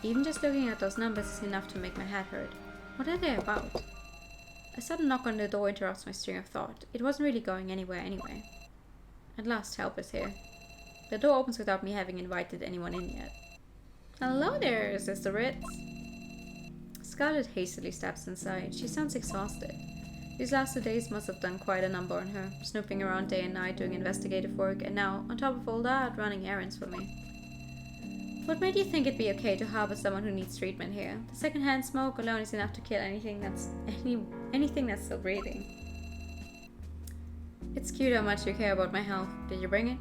Even just looking at those numbers is enough to make my head hurt. What are they about? A sudden knock on the door interrupts my string of thought. It wasn't really going anywhere anyway. At last help is here. The door opens without me having invited anyone in yet. Hello there, Sister Ritz. Scarlet hastily steps inside. She sounds exhausted. These last 2 days must have done quite a number on her, snooping around day and night doing investigative work, and now, on top of all that, running errands for me. What made you think it'd be okay to harbor someone who needs treatment here? The secondhand smoke alone is enough to kill anything that's still breathing. It's cute how much you care about my health. Did you bring it?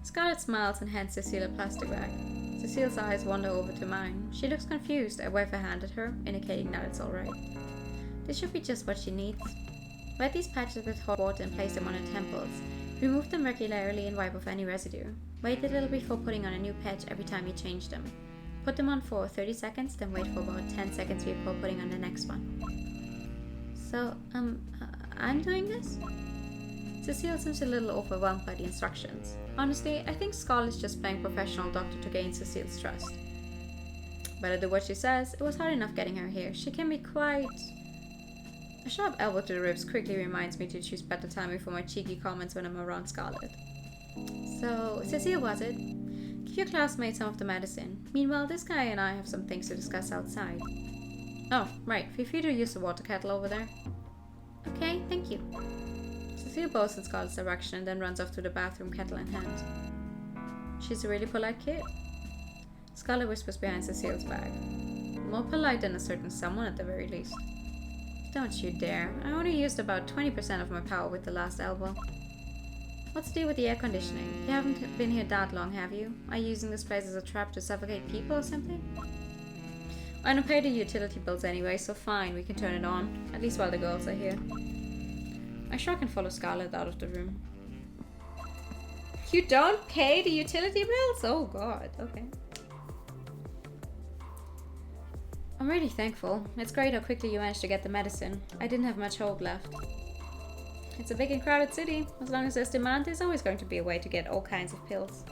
Scarlet smiles and hands Cecile a plastic bag. Cecile's eyes wander over to mine. She looks confused. I wave a hand at her, indicating that it's alright. This should be just what she needs. Wet these patches with hot water and place them on her temples. Remove them regularly and wipe off any residue. Wait a little before putting on a new patch every time you change them. Put them on for 30 seconds, then wait for about 10 seconds before putting on the next one. So, I'm doing this? Cecile seems a little overwhelmed by the instructions. Honestly, I think Scarlett's just playing professional doctor to gain Cecile's trust. But I do what she says. It was hard enough getting her here. She can be quite... A sharp elbow to the ribs quickly reminds me to choose better timing for my cheeky comments when I'm around Scarlett. So, Cecile was it? Give your classmate some of the medicine. Meanwhile, this guy and I have some things to discuss outside. Oh, right. Feel free to use the water kettle over there. Okay, thank you. Cecile bows in Scarlett's direction and then runs off to the bathroom, kettle in hand. She's a really polite kid. Scarlett whispers behind Cecile's back. More polite than a certain someone at the very least. Don't you dare. I only used about 20% of my power with the last elbow. What's the deal with the air conditioning? You haven't been here that long, have you? Are you using this place as a trap to suffocate people or something? I don't pay the utility bills anyway, so fine, we can turn it on. At least while the girls are here. I sure can follow Scarlett out of the room. You don't pay the utility bills? Oh god, okay. I'm really thankful. It's great how quickly you managed to get the medicine. I didn't have much hope left. It's a big and crowded city. As long as there's demand, there's always going to be a way to get all kinds of pills.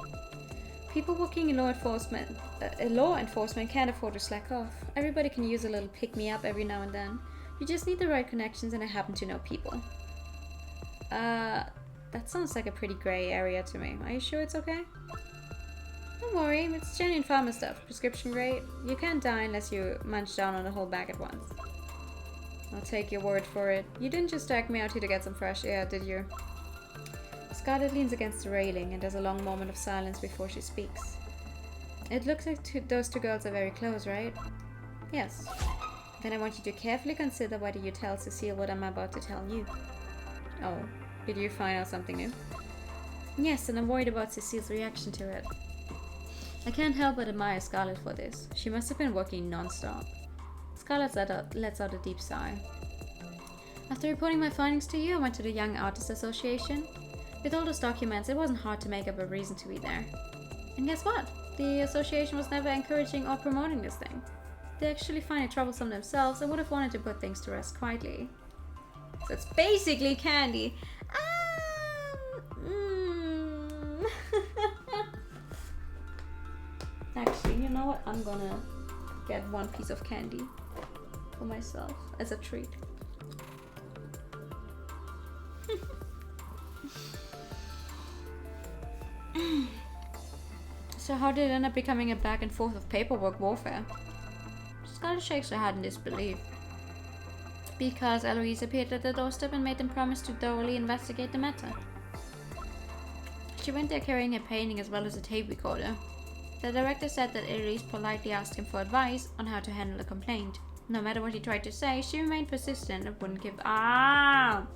People working in law enforcement can't afford to slack off. Everybody can use a little pick-me-up every now and then. You just need the right connections, and I happen to know people. That sounds like a pretty grey area to me. Are you sure it's okay? Don't worry, it's genuine pharma stuff. Prescription grade. You can't die unless you munch down on the whole bag at once. I'll take your word for it. You didn't just drag me out here to get some fresh air, did you? Scarlett leans against the railing, and there's a long moment of silence before she speaks. It looks like those two girls are very close, right? Yes. Then I want you to carefully consider whether you tell Cecile what I'm about to tell you. Oh, did you find out something new? Yes, and I'm worried about Cecile's reaction to it. I can't help but admire Scarlett for this. She must have been working non-stop. Scarlett lets out a deep sigh. After reporting my findings to you, I went to the Young Artists Association. With all those documents, it wasn't hard to make up a reason to be there. And guess what? The association was never encouraging or promoting this thing. They actually find it troublesome themselves and would have wanted to put things to rest quietly. So it's basically candy. Actually, you know what? I'm gonna get one piece of candy for myself as a treat. So how did it end up becoming a back and forth of paperwork warfare? Scarlett shakes her head in disbelief. Because Eloise appeared at the doorstep and made them promise to thoroughly investigate the matter. She went there carrying a painting as well as a tape recorder. The director said that Eloise politely asked him for advice on how to handle a complaint. No matter what he tried to say, she remained persistent and wouldn't give up.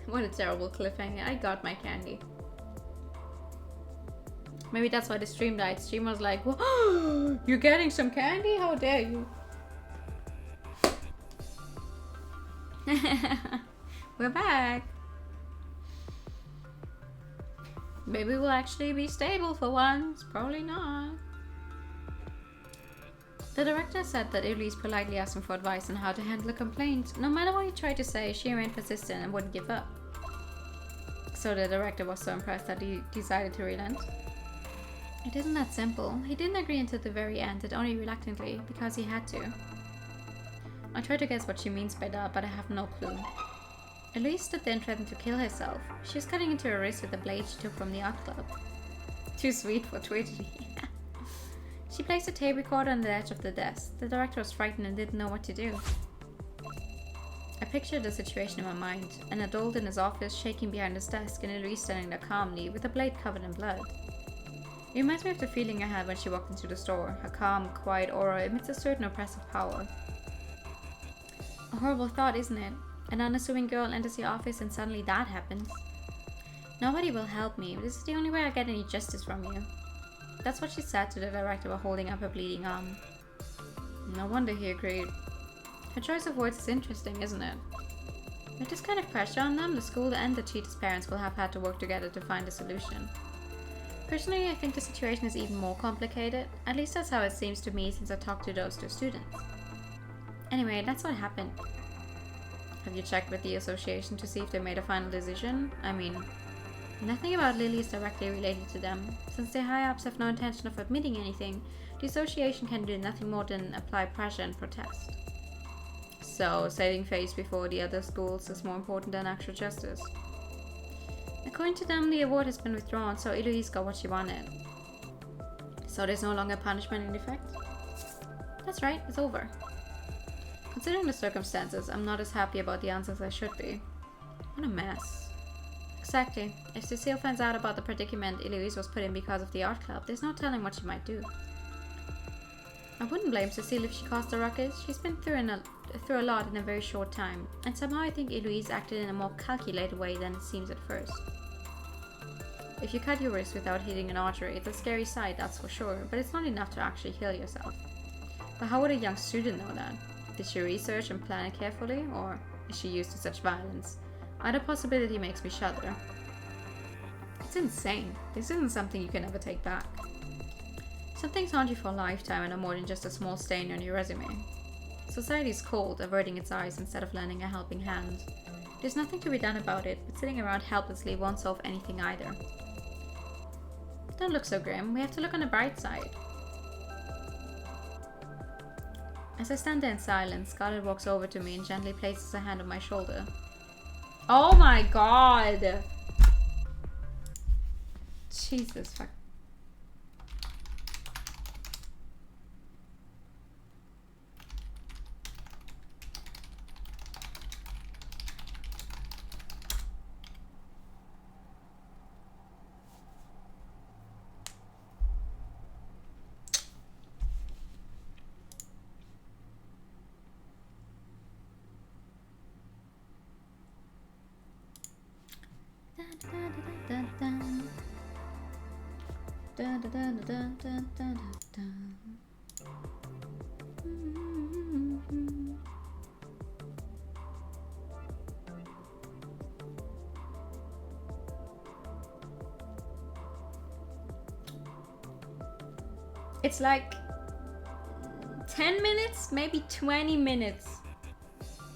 What a terrible cliffhanger. I got my candy. Maybe that's why the stream died. Stream was like, whoa, you're getting some candy? How dare you? We're back. Maybe we'll actually be stable for once. Probably not. The director said that Elise politely asked him for advice on how to handle a complaint. No matter what he tried to say, she remained persistent and wouldn't give up. So the director was so impressed that he decided to relent. It isn't that simple. He didn't agree until the very end, and only reluctantly, because he had to. I tried to guess what she means by that, but I have no clue. Elise stood there and threatened to kill herself. She was cutting into her wrist with a blade she took from the art club. Too sweet for Twitter. She placed a tape recorder on the edge of the desk. The director was frightened and didn't know what to do. I pictured the situation in my mind. An adult in his office shaking behind his desk and Elise standing there calmly with a blade covered in blood. It reminds me of the feeling I had when she walked into the store. Her calm, quiet aura emits a certain oppressive power. A horrible thought, isn't it? An unassuming girl enters the office and suddenly that happens. Nobody will help me. This is the only way I get any justice from you. That's what she said to the director while holding up her bleeding arm. No wonder he agreed. Her choice of words is interesting, isn't it? With this kind of pressure on them, the school and the cheaters' parents will have had to work together to find a solution. Personally, I think the situation is even more complicated. At least that's how it seems to me since I talked to those two students. Anyway, that's what happened. Have you checked with the association to see if they made a final decision? I mean, nothing about Lily is directly related to them. Since the high-ups have no intention of admitting anything, the association can do nothing more than apply pressure and protest. So, saving face before the other schools is more important than actual justice. According to them, the award has been withdrawn, so Eloise got what she wanted. So there's no longer punishment in effect? That's right, it's over. Considering the circumstances, I'm not as happy about the answers as I should be. What a mess. Exactly. If Cecile finds out about the predicament Eloise was put in because of the art club, there's no telling what she might do. I wouldn't blame Cecile if she caused a ruckus. She's been through a lot in a very short time, and somehow I think Eloise acted in a more calculated way than it seems at first. If you cut your wrist without hitting an artery, it's a scary sight, that's for sure, but it's not enough to actually kill yourself. But how would a young student know that? Did she research and plan it carefully, or is she used to such violence? Either possibility makes me shudder. It's insane. This isn't something you can ever take back. Some things haunt you for a lifetime and are more than just a small stain on your resume. Society's cold, averting its eyes instead of lending a helping hand. There's nothing to be done about it, but sitting around helplessly won't solve anything either. Don't look so grim, we have to look on the bright side. As I stand there in silence, Scarlett walks over to me and gently places a hand on my shoulder. Oh my god! Jesus fuck. It's like 10 minutes, maybe 20 minutes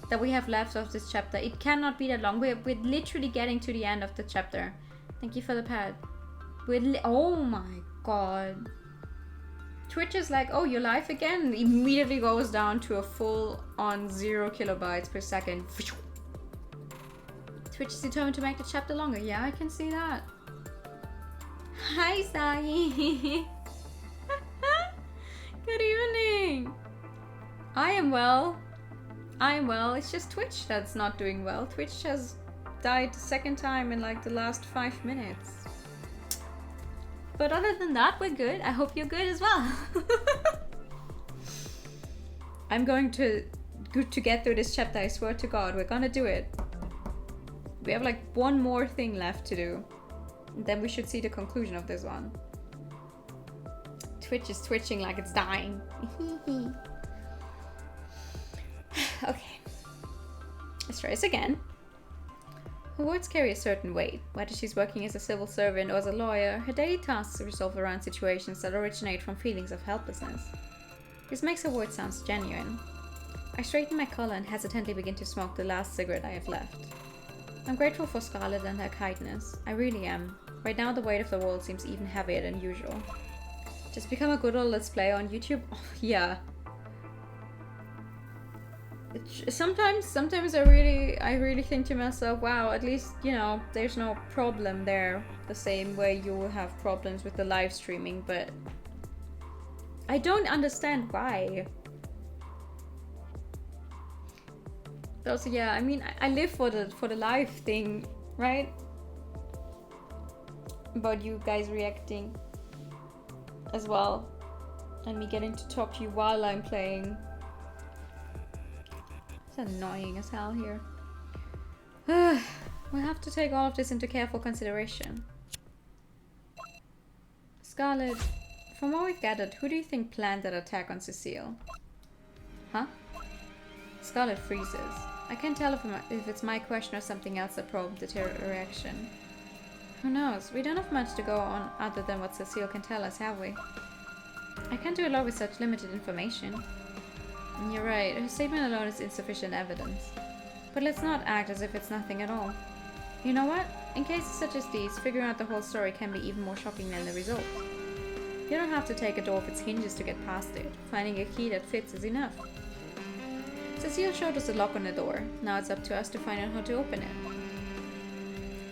that we have left of this chapter. It cannot be that long. We're literally getting to the end of the chapter. Thank you for the pad. Oh my god. Twitch is like, oh, you're live again? Immediately goes down to a full on 0 kilobytes per second. Twitch is determined to make the chapter longer. Yeah, I can see that. Hi, Sai. Good evening. I am well. It's just Twitch that's not doing well. Twitch has died the second time in like the last 5 minutes. But other than that, we're good. I hope you're good as well. I'm going to get through this chapter, I swear to God. We're gonna do it. We have like one more thing left to do. And then we should see the conclusion of this one. Twitch is twitching like it's dying. Okay. Let's try this again. Her words carry a certain weight. Whether she's working as a civil servant or as a lawyer, her daily tasks revolve around situations that originate from feelings of helplessness. This makes her words sound genuine. I straighten my collar and hesitantly begin to smoke the last cigarette I have left. I'm grateful for Scarlett and her kindness. I really am. Right now the weight of the world seems even heavier than usual. Just become a good old Let's Play on YouTube? Oh, yeah. Sometimes I really think to myself, wow, at least, you know, there's no problem there. The same way you will have problems with the live streaming, but I don't understand why. Also, yeah, I mean, I live for the live thing, right? About you guys reacting as well, and me getting to talk to you while I'm playing. It's annoying as hell here. We have to take all of this into careful consideration. Scarlett, from what we've gathered, who do you think planned that attack on Cecile? Huh? Scarlett freezes. I can't tell if it's my question or something else that prompted her reaction. Who knows? We don't have much to go on other than what Cecile can tell us, have we? I can't do a lot with such limited information. And you're right, her statement alone is insufficient evidence. But let's not act as if it's nothing at all. You know what? In cases such as these, figuring out the whole story can be even more shocking than the result. You don't have to take a door off its hinges to get past it. Finding a key that fits is enough. Cecile showed us a lock on the door. Now it's up to us to find out how to open it.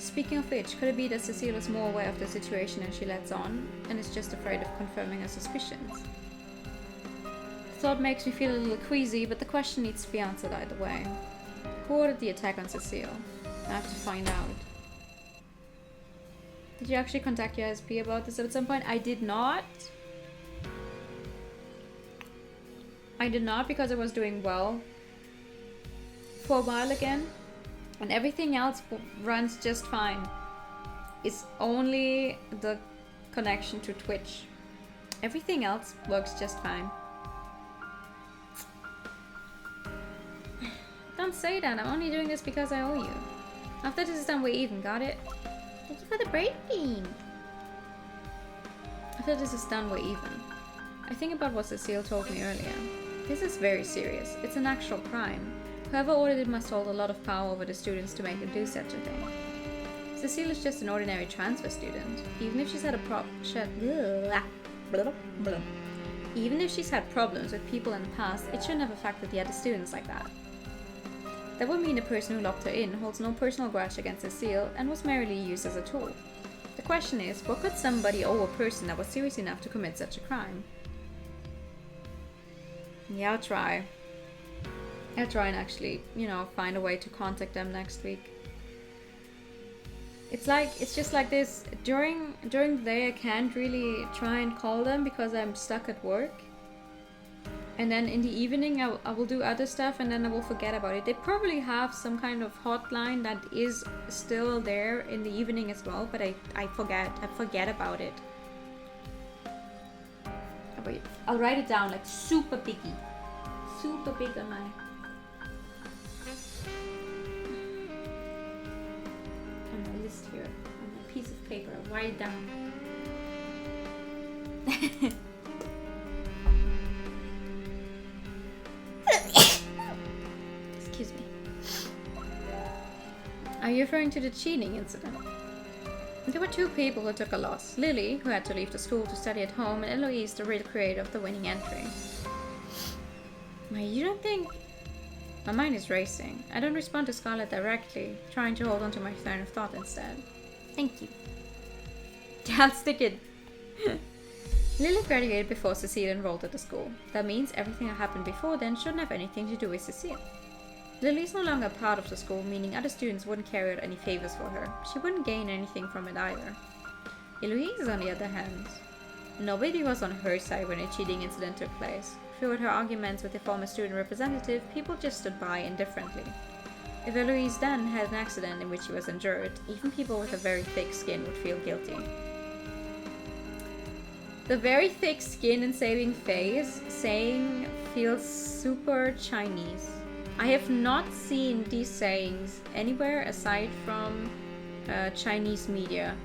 Speaking of which, could it be that Cecile is more aware of the situation than she lets on, and is just afraid of confirming her suspicions? The thought makes me feel a little queasy, but the question needs to be answered either way. Who ordered the attack on Cecile? I have to find out. Did you actually contact your SP about this at some point? I did not. I did not, because I was doing well for a while again. And everything else runs just fine. It's only the connection to Twitch. Everything else works just fine. Don't say that. I'm only doing this because I owe you. After this is done, we're even. Got it? Thank you for the break bean. After this is done, we're even. I think about what Cecile told me earlier. This is very serious. It's an actual crime. Whoever ordered it must hold a lot of power over the students to make them do such a thing. Cecile is just an ordinary transfer student. Even if she's had Even if she's had problems with people in the past, it shouldn't have affected the other students like that. That would mean the person who locked her in holds no personal grudge against Cecile and was merely used as a tool. The question is, what could somebody owe a person that was serious enough to commit such a crime? Yeah, I'll try. I'll try and actually, find a way to contact them next week. It's just like this. During the day I can't really try and call them because I'm stuck at work. And then in the evening I will do other stuff and then I will forget about it. They probably have some kind of hotline that is still there in the evening as well, but I forget about it. Oh, wait. I'll write it down like super biggie. Super big on my list here. On my piece of paper. I'll write it down. Excuse me. Are you referring to the cheating incident? There were two people who took a loss. Lily, who had to leave the school to study at home, and Eloise, the real creator of the winning entry. Wait, you don't think... My mind is racing. I don't respond to Scarlett directly, trying to hold on to my train of thought instead. Thank you. I'll stick it. Lily graduated before Cecile enrolled at the school. That means everything that happened before then shouldn't have anything to do with Cecile. Lily is no longer a part of the school, meaning other students wouldn't carry out any favors for her. She wouldn't gain anything from it either. Eloise, on the other hand, nobody was on her side when a cheating incident took place. Throughout her arguments with the former student representative, people just stood by indifferently. If Eloise then had an accident in which she was injured, even people with a very thick skin would feel guilty. The very thick skin and saving face saying feels super Chinese. I have not seen these sayings anywhere aside from Chinese media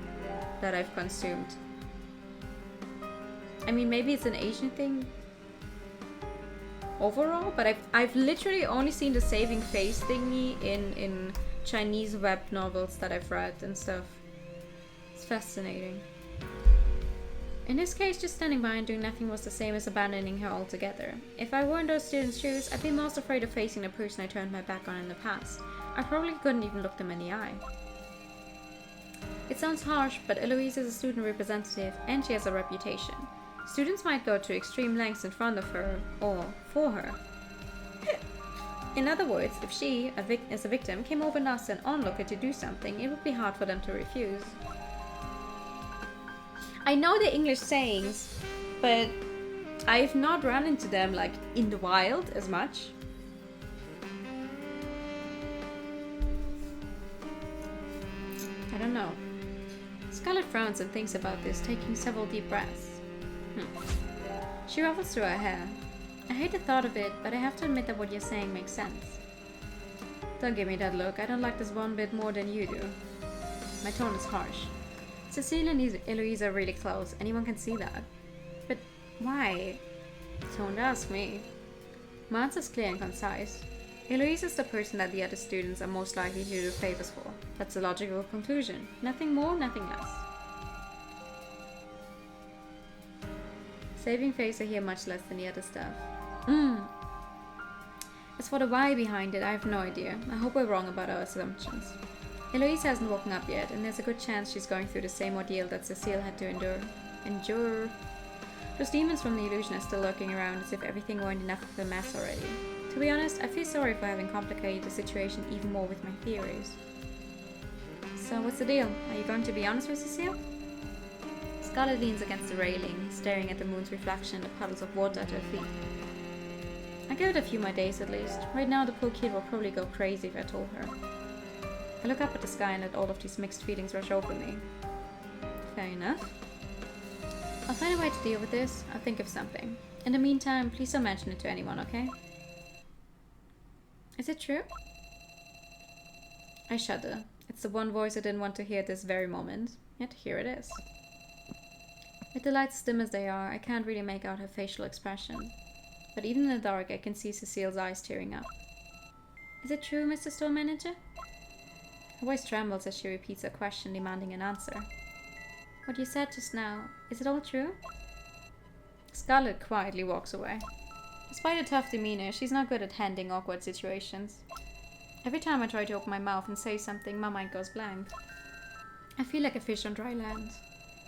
that I've consumed. I mean, maybe it's an Asian thing overall, but I've literally only seen the saving face thingy in Chinese web novels that I've read and stuff. It's fascinating. In this case, just standing by and doing nothing was the same as abandoning her altogether. If I were in those students' shoes, I'd be most afraid of facing the person I turned my back on in the past. I probably couldn't even look them in the eye. It sounds harsh, but Eloise is a student representative and she has a reputation. Students might go to extreme lengths in front of her or for her. In other words, if she, as a victim, came over and asked an onlooker to do something, it would be hard for them to refuse. I know the English sayings, but I've not run into them like in the wild as much. I don't know. Scarlett frowns and thinks about this, taking several deep breaths. She ruffles through her hair. I hate the thought of it, but I have to admit that what you're saying makes sense. Don't give me that look. I don't like this one bit more than you do. My tone is harsh. Cecile and Eloise are really close. Anyone can see that. But why? Don't ask me. My answer's clear and concise. Eloise is the person that the other students are most likely to do favors for. That's a logical conclusion. Nothing more, nothing less. Saving face I hear much less than the other stuff. As for the why behind it, I have no idea. I hope we're wrong about our assumptions. Eloise hasn't woken up yet, and there's a good chance she's going through the same ordeal that Cecile had to endure. Those demons from the illusion are still lurking around as if everything weren't enough of a mess already. To be honest, I feel sorry for having complicated the situation even more with my theories. So what's the deal? Are you going to be honest with Cecile? Scarlet leans against the railing, staring at the moon's reflection in the puddles of water at her feet. I give it a few more days at least. Right now the poor kid will probably go crazy if I told her. I look up at the sky and let all of these mixed feelings rush over me. Fair enough. I'll find a way to deal with this. I'll think of something. In the meantime, please don't mention it to anyone, okay? Is it true? I shudder. It's the one voice I didn't want to hear at this very moment. Yet here it is. With the lights dim as they are, I can't really make out her facial expression. But even in the dark, I can see Cecile's eyes tearing up. Is it true, Mr. Store Manager? Her voice trembles as she repeats her question, demanding an answer. What you said just now, is it all true? Scarlet quietly walks away. Despite a tough demeanor, she's not good at handling awkward situations. Every time I try to open my mouth and say something, my mind goes blank. I feel like a fish on dry land.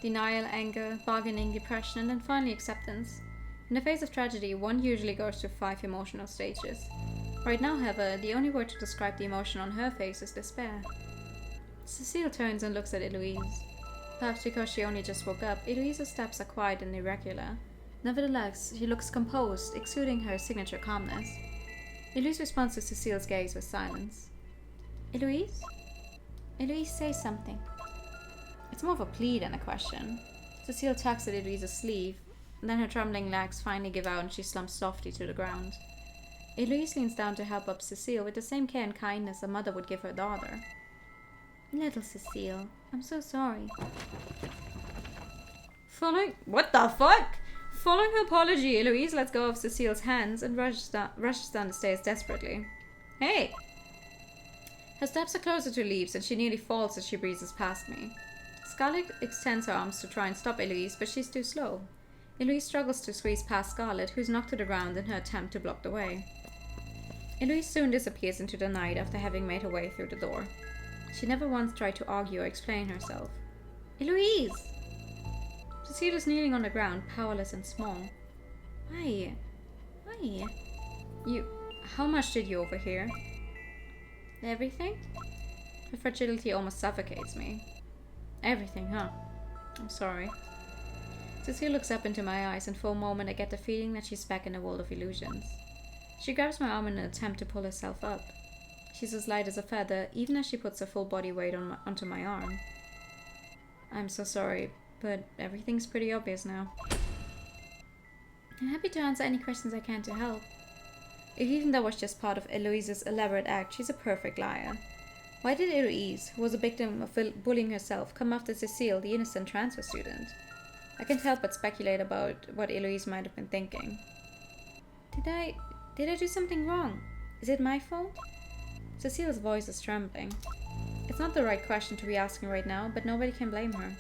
Denial, anger, bargaining, depression, and then finally acceptance. In the face of tragedy, one usually goes through 5 emotional stages. Right now, however, the only word to describe the emotion on her face is despair. Cecile turns and looks at Eloise. Perhaps because she only just woke up, Eloise's steps are quiet and irregular. Nevertheless, she looks composed, exuding her signature calmness. Eloise responds to Cecile's gaze with silence. Eloise? Eloise, say something. It's more of a plea than a question. Cecile tugs at Eloise's sleeve, and then her trembling legs finally give out and she slumps softly to the ground. Eloise leans down to help up Cecile with the same care and kindness a mother would give her daughter. Little Cecile, I'm so sorry. What the fuck? Following her apology, Eloise lets go of Cecile's hands and rushes down the stairs desperately. Hey! Her steps are closer to Leaves and she nearly falls as she breezes past me. Scarlet extends her arms to try and stop Eloise, but she's too slow. Eloise struggles to squeeze past Scarlet, who's knocked to the ground in her attempt to block the way. Eloise soon disappears into the night after having made her way through the door. She never once tried to argue or explain herself. Eloise! Cecile is kneeling on the ground, powerless and small. Why? How much did you overhear? Everything? Her fragility almost suffocates me. Everything, huh? I'm sorry. Cecile looks up into my eyes, and for a moment I get the feeling that she's back in a world of illusions. She grabs my arm in an attempt to pull herself up. She's as light as a feather, even as she puts her full body weight onto my arm. I'm so sorry, but everything's pretty obvious now. I'm happy to answer any questions I can to help. If even that was just part of Eloise's elaborate act, she's a perfect liar. Why did Eloise, who was a victim of bullying herself, come after Cecile, the innocent transfer student? I can't help but speculate about what Eloise might have been thinking. Did I do something wrong? Is it my fault? Cecile's voice is trembling. It's not the right question to be asking right now, but nobody can blame her.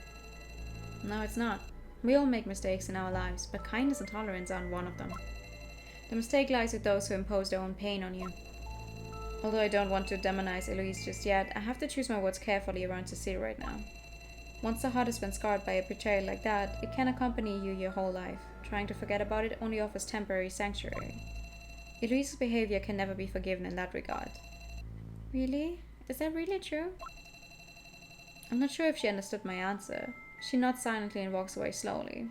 No, it's not. We all make mistakes in our lives, but kindness and tolerance aren't one of them. The mistake lies with those who impose their own pain on you. Although I don't want to demonize Eloise just yet, I have to choose my words carefully around Cecile right now. Once the heart has been scarred by a betrayal like that, it can accompany you your whole life. Trying to forget about it only offers temporary sanctuary. Eloise's behavior can never be forgiven in that regard. Really? Is that really true? I'm not sure if she understood my answer. She nods silently and walks away slowly.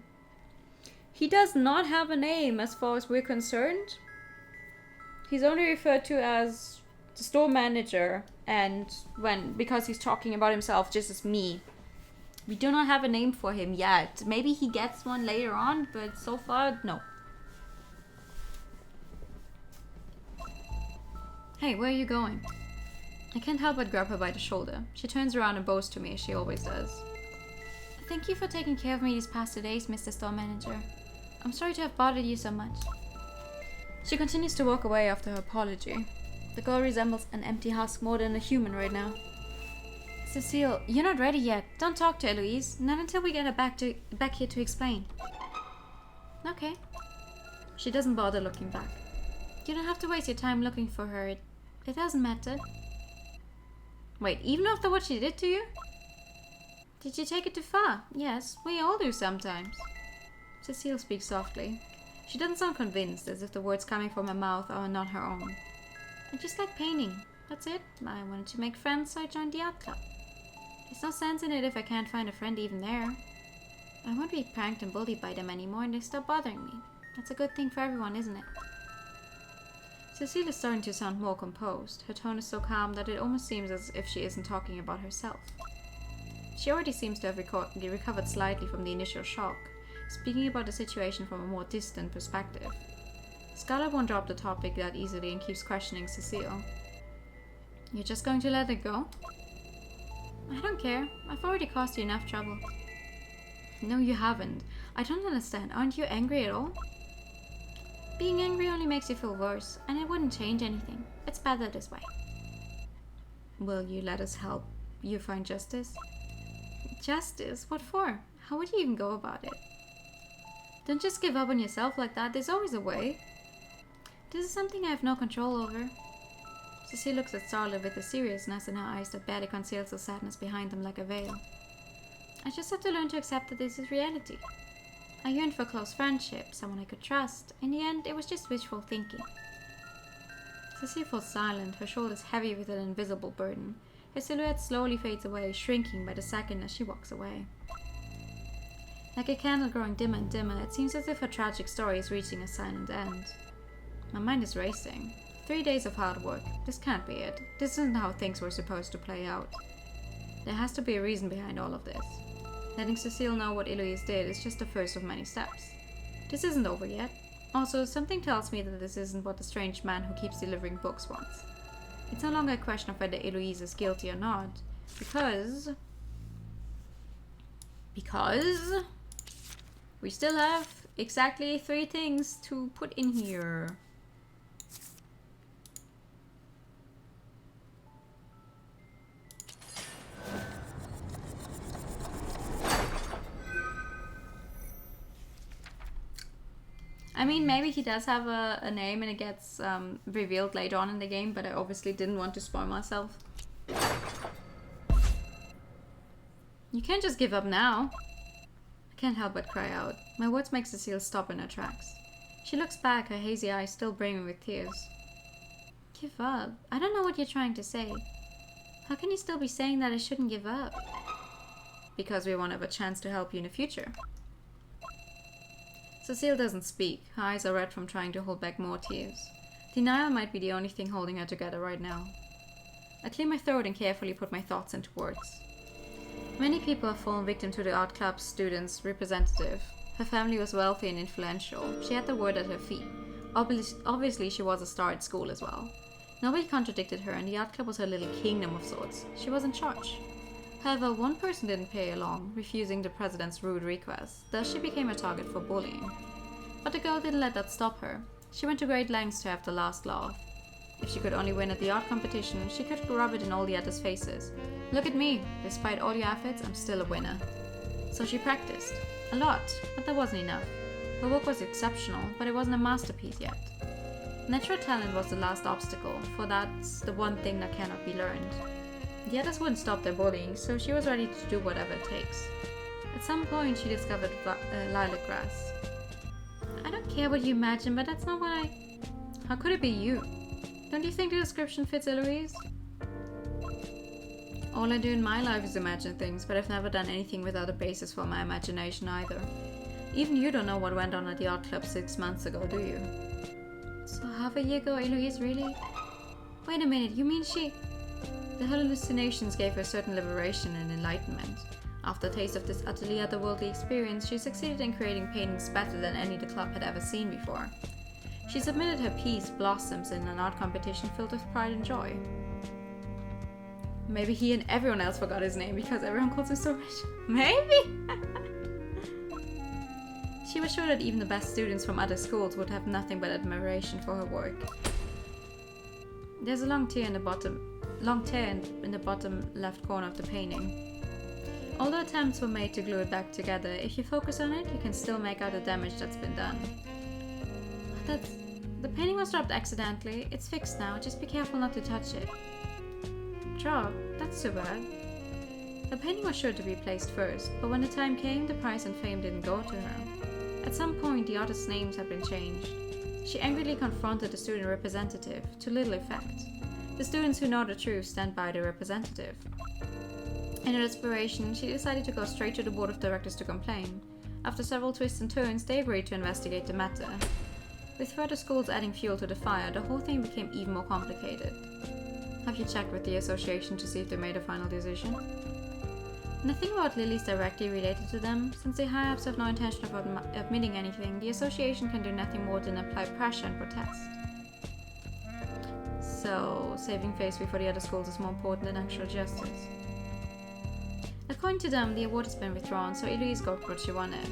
He does not have a name as far as we're concerned. He's only referred to as the store manager, and because he's talking about himself just as me. We do not have a name for him yet. Maybe he gets one later on, but so far, no. Hey, where are you going? I can't help but grab her by the shoulder. She turns around and bows to me as she always does. Thank you for taking care of me these past 2 days, Mr. Store Manager. I'm sorry to have bothered you so much. She continues to walk away after her apology. The girl resembles an empty husk more than a human right now. Cecile, you're not ready yet. Don't talk to Eloise. Not until we get her back here to explain. Okay. She doesn't bother looking back. You don't have to waste your time looking for her. It doesn't matter. Wait, even after what she did to you? Did you take it too far? Yes, we all do sometimes. Cecile speaks softly. She doesn't sound convinced, as if the words coming from her mouth are not her own. I just like painting. That's it. I wanted to make friends, so I joined the art club. There's no sense in it if I can't find a friend even there. I won't be pranked and bullied by them anymore, and they stop bothering me. That's a good thing for everyone, isn't it? Cecile is starting to sound more composed. Her tone is so calm that it almost seems as if she isn't talking about herself. She already seems to have recovered slightly from the initial shock, speaking about the situation from a more distant perspective. Scarlett won't drop the topic that easily and keeps questioning Cecile. You're just going to let it go? I don't care. I've already caused you enough trouble. No, you haven't. I don't understand. Aren't you angry at all? Being angry only makes you feel worse, and it wouldn't change anything. It's better this way. Will you let us help you find justice? Justice? What for? How would you even go about it? Don't just give up on yourself like that. There's always a way. This is something I have no control over. Cecile looks at Scarlett with a seriousness in her eyes that barely conceals the sadness behind them like a veil. I just have to learn to accept that this is reality. I yearned for close friendship, someone I could trust. In the end, it was just wishful thinking. Cecile falls silent, her shoulders heavy with an invisible burden. Her silhouette slowly fades away, shrinking by the second as she walks away. Like a candle growing dimmer and dimmer, it seems as if her tragic story is reaching a silent end. My mind is racing. 3 days of hard work. This can't be it. This isn't how things were supposed to play out. There has to be a reason behind all of this. Letting Cecile know what Eloise did is just the first of many steps. This isn't over yet. Also, something tells me that this isn't what the strange man who keeps delivering books wants. It's no longer a question of whether Eloise is guilty or not, because we still have exactly 3 things to put in here. I mean, maybe he does have a name and it gets revealed later on in the game, but I obviously didn't want to spoil myself. You can't just give up now. I can't help but cry out. My words make Cecile stop in her tracks. She looks back, her hazy eyes still brimming with tears. Give up? I don't know what you're trying to say. How can you still be saying that I shouldn't give up? Because we won't have a chance to help you in the future. Cecile doesn't speak. Her eyes are red from trying to hold back more tears. Denial might be the only thing holding her together right now. I clear my throat and carefully put my thoughts into words. Many people have fallen victim to the art club's student's representative. Her family was wealthy and influential. She had the world at her feet. Obviously, she was a star at school as well. Nobody contradicted her, and the art club was her little kingdom of sorts. She was in charge. However, one person didn't play along, refusing the president's rude request. Thus, she became a target for bullying. But the girl didn't let that stop her. She went to great lengths to have the last laugh. If she could only win at the art competition, she could rub it in all the others' faces. Look at me. Despite all your efforts, I'm still a winner. So she practiced. A lot, but that wasn't enough. Her work was exceptional, but it wasn't a masterpiece yet. Natural talent was the last obstacle, for that's the one thing that cannot be learned. The others wouldn't stop their bullying, so she was ready to do whatever it takes. At some point, she discovered lilac grass. I don't care what you imagine, but that's not what I... How could it be you? Don't you think the description fits Eloise? All I do in my life is imagine things, but I've never done anything without a basis for my imagination either. Even you don't know what went on at the art club 6 months ago, do you? So half a year ago, Eloise, really? Wait a minute, you mean she... The hallucinations gave her certain liberation and enlightenment. After a taste of this utterly otherworldly experience, she succeeded in creating paintings better than any the club had ever seen before. She submitted her piece, Blossoms, in an art competition filled with pride and joy. Maybe he and everyone else forgot his name because everyone calls him so rich. Maybe! She was sure that even the best students from other schools would have nothing but admiration for her work. There's a long tear in the bottom left corner of the painting. Although attempts were made to glue it back together, if you focus on it, you can still make out the damage that's been done. The painting was dropped accidentally. It's fixed now. Just be careful not to touch it. Drop? That's too bad. The painting was sure to be placed first, but when the time came, the prize and fame didn't go to her. At some point, the artists' names had been changed. She angrily confronted the student representative, to little effect. The students who know the truth stand by their representative. In her desperation, she decided to go straight to the board of directors to complain. After several twists and turns, they agreed to investigate the matter. With further schools adding fuel to the fire, the whole thing became even more complicated. Have you checked with the association to see if they made a final decision? Nothing about Lily's directly related to them. Since the high-ups have no intention of admitting anything, the association can do nothing more than apply pressure and protest. So, saving face before the other schools is more important than actual justice. According to them, the award has been withdrawn, so Eloise got what she wanted.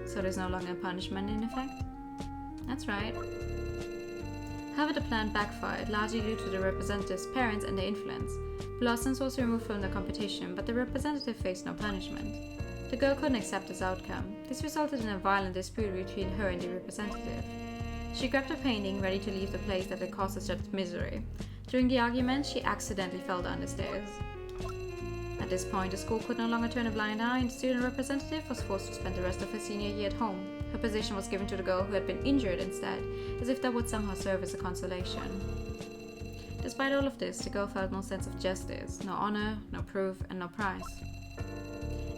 So there's no longer a punishment in effect? That's right. However, the plan backfired, largely due to the representative's parents and their influence. Blossoms was removed from the competition, but the representative faced no punishment. The girl couldn't accept this outcome. This resulted in a violent dispute between her and the representative. She grabbed her painting, ready to leave the place that had caused her such misery. During the argument, she accidentally fell down the stairs. At this point, the school could no longer turn a blind eye, and the student representative was forced to spend the rest of her senior year at home. Her position was given to the girl who had been injured instead, as if that would somehow serve as a consolation. Despite all of this, the girl felt no sense of justice, no honor, no proof, and no prize.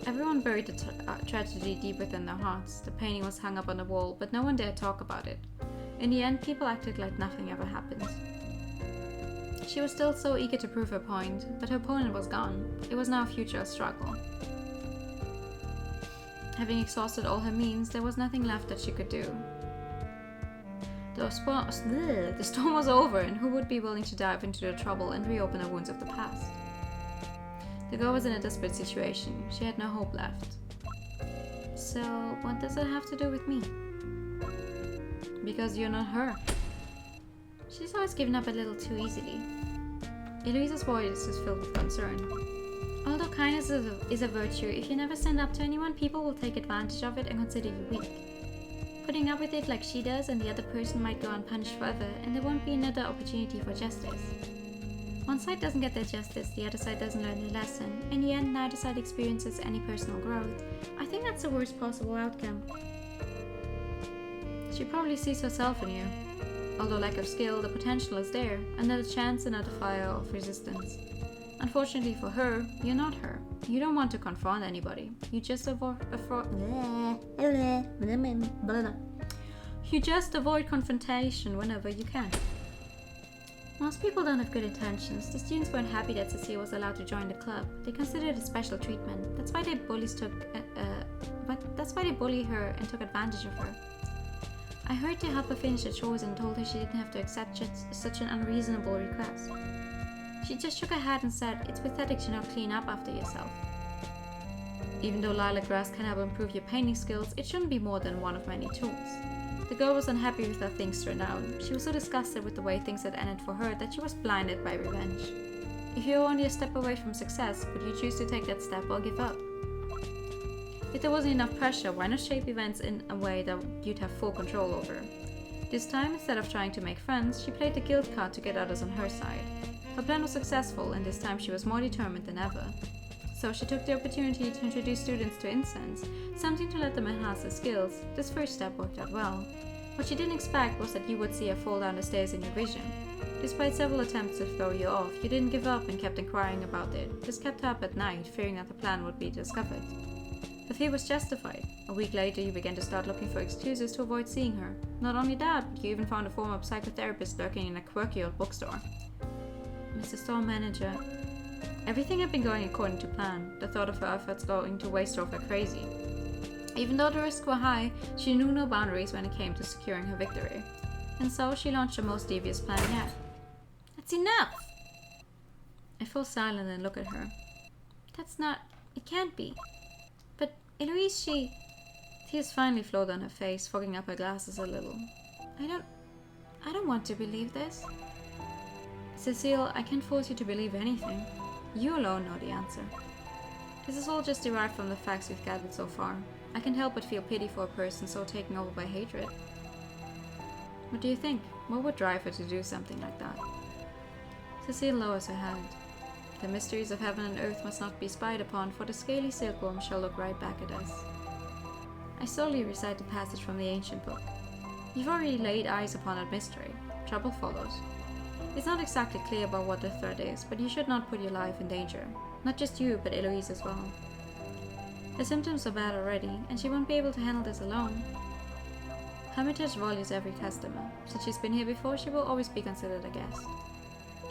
Everyone buried the tragedy deep within their hearts. The painting was hung up on the wall, but no one dared talk about it. In the end, people acted like nothing ever happened. She was still so eager to prove her point, but her opponent was gone. It was now a future struggle. Having exhausted all her means, there was nothing left that she could do. The storm was over, and who would be willing to dive into the trouble and reopen the wounds of the past? The girl was in a desperate situation. She had no hope left. So, what does it have to do with me? Because you're not her. She's always given up a little too easily. Eloise's voice is filled with concern. Although kindness is a virtue, if you never stand up to anyone, people will take advantage of it and consider you weak. Putting up with it like she does, and the other person might go unpunished forever, and there won't be another opportunity for justice. One side doesn't get their justice, the other side doesn't learn their lesson. In the end, neither side experiences any personal growth. I think that's the worst possible outcome. She probably sees herself in you. Although lack of skill, the potential is there. Another chance, another fire of resistance. Unfortunately for her, you're not her. You don't want to confront anybody. You just avoid confrontation whenever you can. Most people don't have good intentions. The students weren't happy that Cecile was allowed to join the club. They considered it special treatment. That's why they bully her and took advantage of her. I hurried to help her finish the chores and told her she didn't have to accept such an unreasonable request. She just shook her head and said, "It's pathetic to not clean up after yourself." Even though lilac grass can help improve your painting skills, it shouldn't be more than one of many tools. The girl was unhappy with how things turned out. She was so disgusted with the way things had ended for her that she was blinded by revenge. If you were only a step away from success, would you choose to take that step or give up? If there wasn't enough pressure, why not shape events in a way that you'd have full control over? This time, instead of trying to make friends, she played the guilt card to get others on her side. Her plan was successful, and this time she was more determined than ever. So she took the opportunity to introduce students to incense, something to let them enhance their skills. This first step worked out well. What she didn't expect was that you would see her fall down the stairs in your vision. Despite several attempts to throw you off, you didn't give up and kept inquiring about it, just kept her up at night, fearing that the plan would be discovered. The fear was justified. A week later, you began to start looking for excuses to avoid seeing her. Not only that, but you even found a former psychotherapist lurking in a quirky old bookstore. Mr. Store Manager. Everything had been going according to plan. The thought of her efforts going to waste drove her crazy. Even though the risks were high, she knew no boundaries when it came to securing her victory. And so she launched the most devious plan yet. That's enough! I fall silent and look at her. It can't be. But Eloise, tears finally flowed on her face, fogging up her glasses a little. I don't want to believe this. Cecile, I can't force you to believe anything. You alone know the answer. This is all just derived from the facts we've gathered so far. I can't help but feel pity for a person so taken over by hatred. What do you think? What would drive her to do something like that? Cecile lowers her head. The mysteries of heaven and earth must not be spied upon, for the scaly silkworm shall look right back at us. I slowly recite the passage from the ancient book. You've already laid eyes upon that mystery. Trouble follows. It's not exactly clear about what the threat is, but you should not put your life in danger. Not just you, but Eloise as well. The symptoms are bad already, and she won't be able to handle this alone. Hermitage values every customer. Since she's been here before, she will always be considered a guest.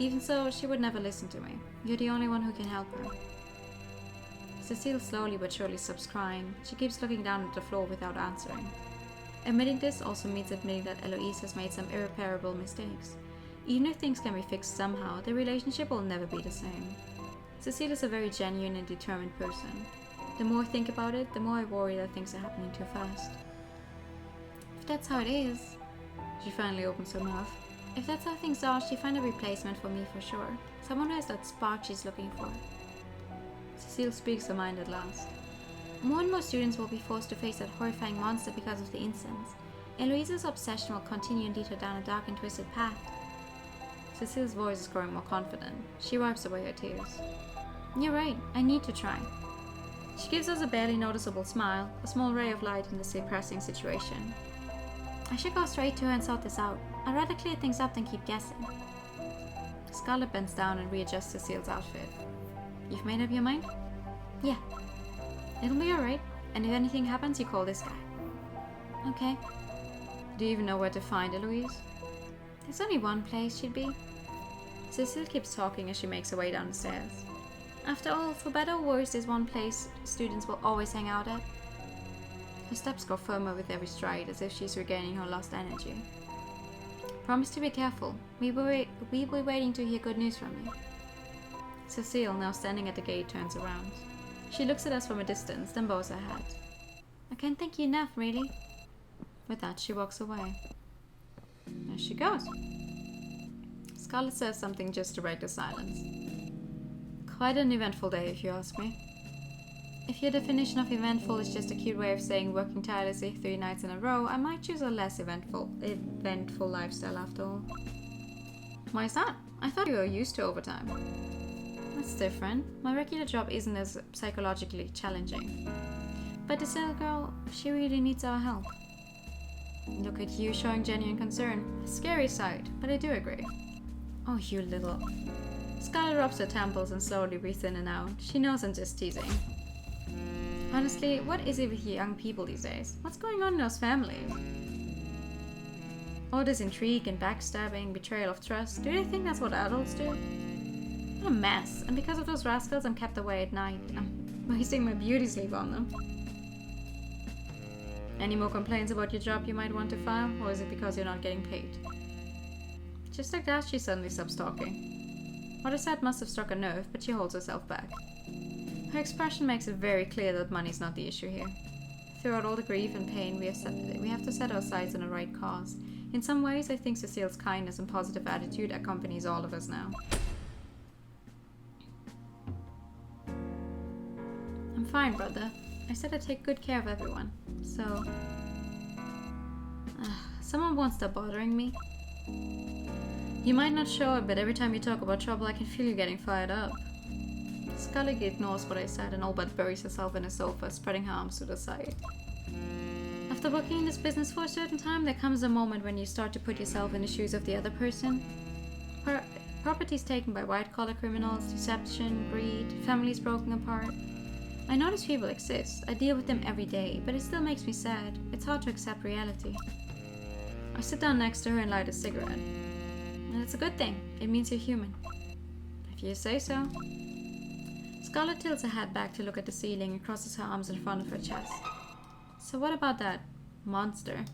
Even so, she would never listen to me. You're the only one who can help her. Cecile slowly but surely stops crying. She keeps looking down at the floor without answering. Admitting this also means admitting that Eloise has made some irreparable mistakes. Even if things can be fixed somehow, the relationship will never be the same. Cecile is a very genuine and determined person. The more I think about it, the more I worry that things are happening too fast. If that's how it is, she finally opens her mouth. If that's how things are, she'll find a replacement for me for sure. Someone who has that spark she's looking for. Cecile speaks her mind at last. More and more students will be forced to face that horrifying monster because of the incidents. Eloise's obsession will continue and lead her down a dark and twisted path. Cecile's voice is growing more confident. She wipes away her tears. You're right, I need to try. She gives us a barely noticeable smile, a small ray of light in this depressing situation. I should go straight to her and sort this out. I'd rather clear things up than keep guessing. Scarlett bends down and readjusts Cecile's outfit. You've made up your mind? Yeah. It'll be alright, and if anything happens, you call this guy. Okay. Do you even know where to find Eloise? There's only one place she'd be. Cecile keeps talking as she makes her way down the stairs. After all, for better or worse, there's one place students will always hang out at. Her steps go firmer with every stride, as if she's regaining her lost energy. Promise to be careful. We'll be waiting to hear good news from you. Cecile, now standing at the gate, turns around. She looks at us from a distance, then bows her head. I can't thank you enough, really. With that, she walks away. There she goes. Scarlett says something just to break the silence. Quite an eventful day, if you ask me. If your definition of eventful is just a cute way of saying working tirelessly 3 nights in a row, I might choose a less eventful lifestyle after all. Why is that? I thought you were used to overtime. That's different. My regular job isn't as psychologically challenging. But this little girl, she really needs our help. Look at you showing genuine concern. A scary sight, but I do agree. Oh, you little... Scarlett rubs her temples and slowly breathes in and out. She knows I'm just teasing. Honestly, what is it with you young people these days? What's going on in those families? All this intrigue and backstabbing, betrayal of trust. Do they think that's what adults do? What a mess. And because of those rascals, I'm kept away at night. I'm wasting my beauty sleep on them. Any more complaints about your job you might want to file? Or is it because you're not getting paid? Just like that, she suddenly stops talking. What I said must have struck a nerve, but she holds herself back. Her expression makes it very clear that money's not the issue here. Throughout all the grief and pain, we have to set our sights on the right cause. In some ways, I think Cecile's kindness and positive attitude accompanies all of us now. I'm fine, brother. I said I'd take good care of everyone. So... someone won't stop bothering me. You might not show it, but every time you talk about trouble, I can feel you getting fired up. Scarlett ignores what I said and all but buries herself in a sofa, spreading her arms to the side. After working in this business for a certain time, there comes a moment when you start to put yourself in the shoes of the other person. Properties taken by white-collar criminals, deception, greed, families broken apart. I know these people exist. I deal with them every day, but it still makes me sad. It's hard to accept reality. I sit down next to her and light a cigarette. And it's a good thing. It means you're human. If you say so. Scarlett tilts her head back to look at the ceiling and crosses her arms in front of her chest. So what about that monster?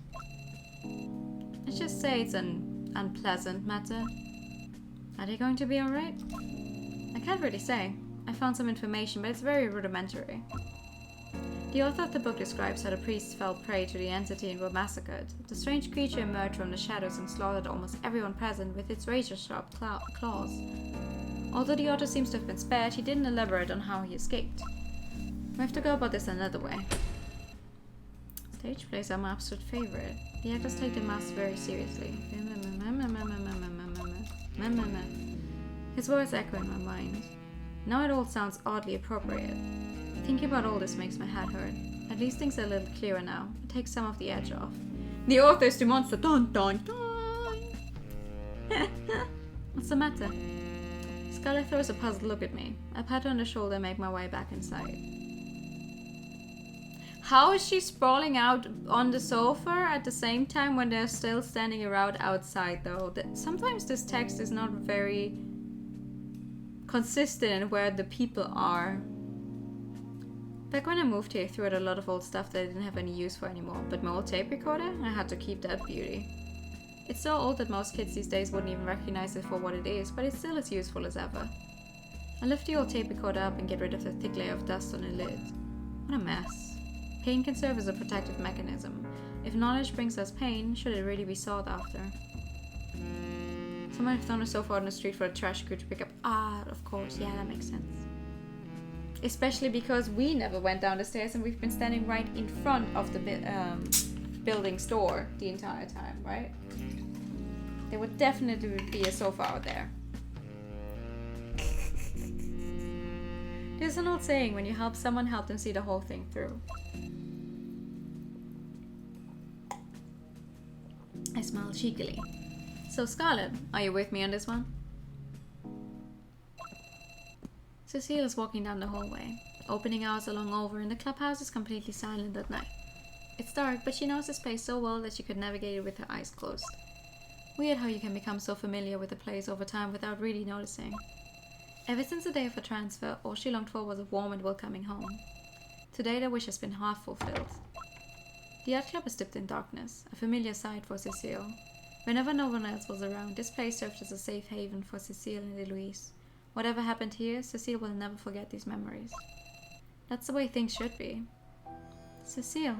Let's just say it's an unpleasant matter. Are they going to be alright? I can't really say. I found some information, but it's very rudimentary. The author of the book describes how the priests fell prey to the entity and were massacred. The strange creature emerged from the shadows and slaughtered almost everyone present with its razor-sharp claws. Although the author seems to have been spared, he didn't elaborate on how he escaped. We have to go about this another way. Stage plays are my absolute favorite. The actors take the mask very seriously. His words echo in my mind. now it all sounds oddly appropriate. Thinking about all this makes my head hurt. At least things are a little clearer now. It takes some of the edge off. The author's the monster. Dun dun dun! What's the matter? Scarlet throws a puzzled look at me. I pat her on the shoulder and make my way back inside. How is she sprawling out on the sofa at the same time when they're still standing around outside, though? Sometimes this text is not very consistent in where the people are. Back when I moved here, I threw out a lot of old stuff that I didn't have any use for anymore, but my old tape recorder, I had to keep that beauty. It's so old that most kids these days wouldn't even recognize it for what it is, but it's still as useful as ever. I lift the old tape recorder up and get rid of the thick layer of dust on the lid. What a mess. Pain can serve as a protective mechanism. If knowledge brings us pain, should it really be sought after? Someone had thrown a sofa out on the street for a trash crew to pick up. Ah, of course, yeah, that makes sense. Especially because we never went down the stairs and we've been standing right in front of the building's door the entire time, right? There would definitely be a sofa out there. There's an old saying, when you help someone, help them see the whole thing through. I smile cheekily. So Scarlet, are you with me on this one? Cecile is walking down the hallway. Opening hours are long over and the clubhouse is completely silent at night. It's dark, but she knows the space so well that she could navigate it with her eyes closed. Weird how you can become so familiar with a place over time without really noticing. Ever since the day of her transfer, all she longed for was a warm and welcoming home. Today that wish has been half fulfilled. The art club is dipped in darkness, a familiar sight for Cecile. Whenever no one else was around, this place served as a safe haven for Cecile and Eloise. Whatever happened here, Cecile will never forget these memories. That's the way things should be. Cecile.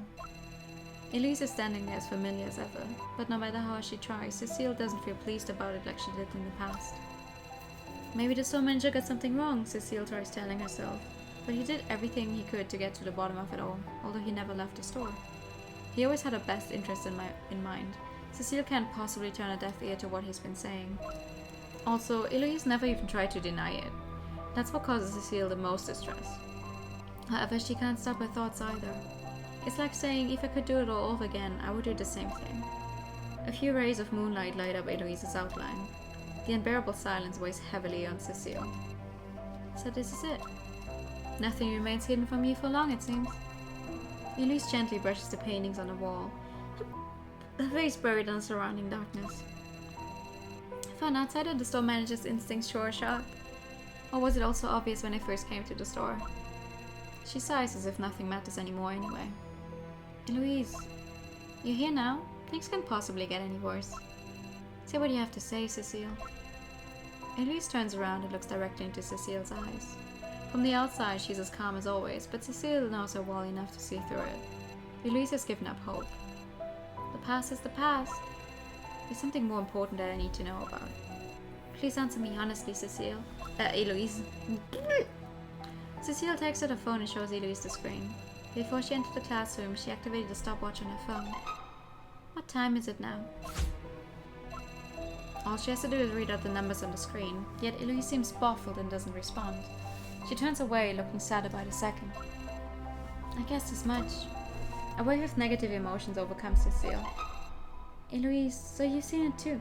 Eloise is standing there as familiar as ever, but no matter how she tries, Cecile doesn't feel pleased about it like she did in the past. Maybe the store manager got something wrong, Cecile tries telling herself, but he did everything he could to get to the bottom of it all, although he never left the store. He always had her best interest in mind. Cecile can't possibly turn a deaf ear to what he's been saying. Also, Eloise never even tried to deny it. That's what causes Cecile the most distress. However, she can't stop her thoughts either. It's like saying, if I could do it all over again, I would do the same thing. A few rays of moonlight light up Eloise's outline. The unbearable silence weighs heavily on Cecile. So this is it. Nothing remains hidden from you for long, it seems. Eloise gently brushes the paintings on the wall, her face buried in the surrounding darkness. For an outsider, the store manager's instincts sure are sharp. Or was it also obvious when I first came to the store? She sighs as if nothing matters anymore anyway. Eloise, you're here now? Things can't possibly get any worse. Say what you have to say, Cecile. Eloise turns around and looks directly into Cecile's eyes. From the outside, she's as calm as always, but Cecile knows her well enough to see through it. Eloise has given up hope. The past is the past. There's something more important that I need to know about. Please answer me honestly, Cecile. Eloise. Cecile takes out her phone and shows Eloise the screen. Before she entered the classroom, she activated the stopwatch on her phone. What time is it now? All she has to do is read out the numbers on the screen, yet Eloise seems baffled and doesn't respond. She turns away, looking sad about a second. I guess as much. A wave of negative emotions overcomes Cecile. Eloise, so you've seen it too?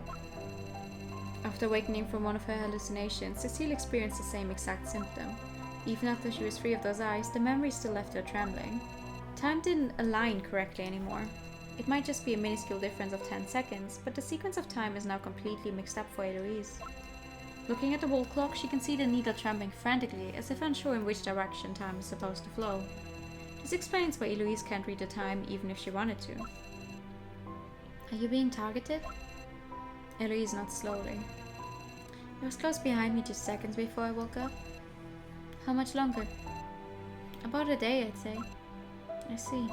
After awakening from one of her hallucinations, Cecile experienced the same exact symptom. Even after she was free of those eyes, the memory still left her trembling. Time didn't align correctly anymore. It might just be a minuscule difference of 10 seconds, but the sequence of time is now completely mixed up for Eloise. Looking at the wall clock, she can see the needle trembling frantically, as if unsure in which direction time is supposed to flow. This explains why Eloise can't read the time even if she wanted to. Are you being targeted? Eloise nods slowly. It was close behind me just seconds before I woke up. How much longer? About a day, I'd say. I see.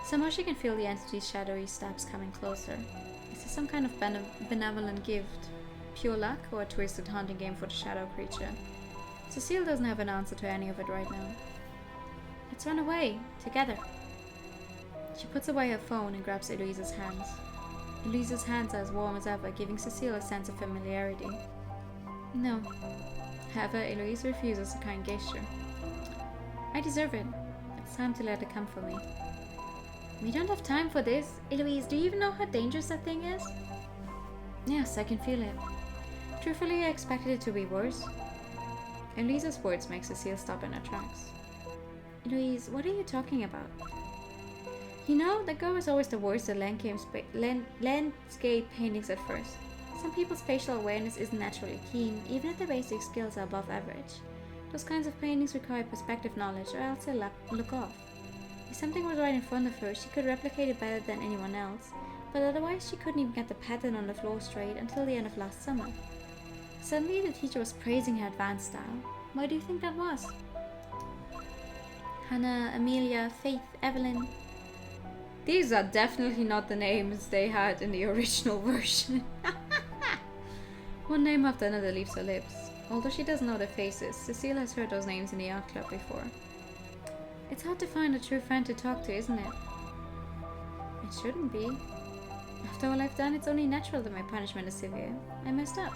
Somehow she can feel the entity's shadowy steps coming closer. Is this some kind of benevolent gift? Pure luck or a twisted hunting game for the shadow creature? Cecile doesn't have an answer to any of it right now. Let's run away, together. She puts away her phone and grabs Eloise's hands. Eloise's hands are as warm as ever, giving Cecile a sense of familiarity. No. However, Eloise refuses a kind gesture. I deserve it. It's time to let it come for me. We don't have time for this. Eloise, do you even know how dangerous that thing is? Yes, I can feel it. Truthfully, I expected it to be worse. Eloise's words make Cecile stop in her tracks. Eloise, what are you talking about? You know, the girl is always the worst at landscape paintings at first. Some people's spatial awareness isn't naturally keen, even if their basic skills are above average. Those kinds of paintings require perspective knowledge, or else they look off. If something was right in front of her, she could replicate it better than anyone else, but otherwise she couldn't even get the pattern on the floor straight until the end of last summer. Suddenly the teacher was praising her advanced style. Why do you think that was? Hannah, Amelia, Faith, Evelyn. These are definitely not the names they had in the original version. One name after another leaves her lips. Although she doesn't know their faces, Cecile has heard those names in the art club before. It's hard to find a true friend to talk to, isn't it? It shouldn't be. After all I've done, it's only natural that my punishment is severe. I messed up.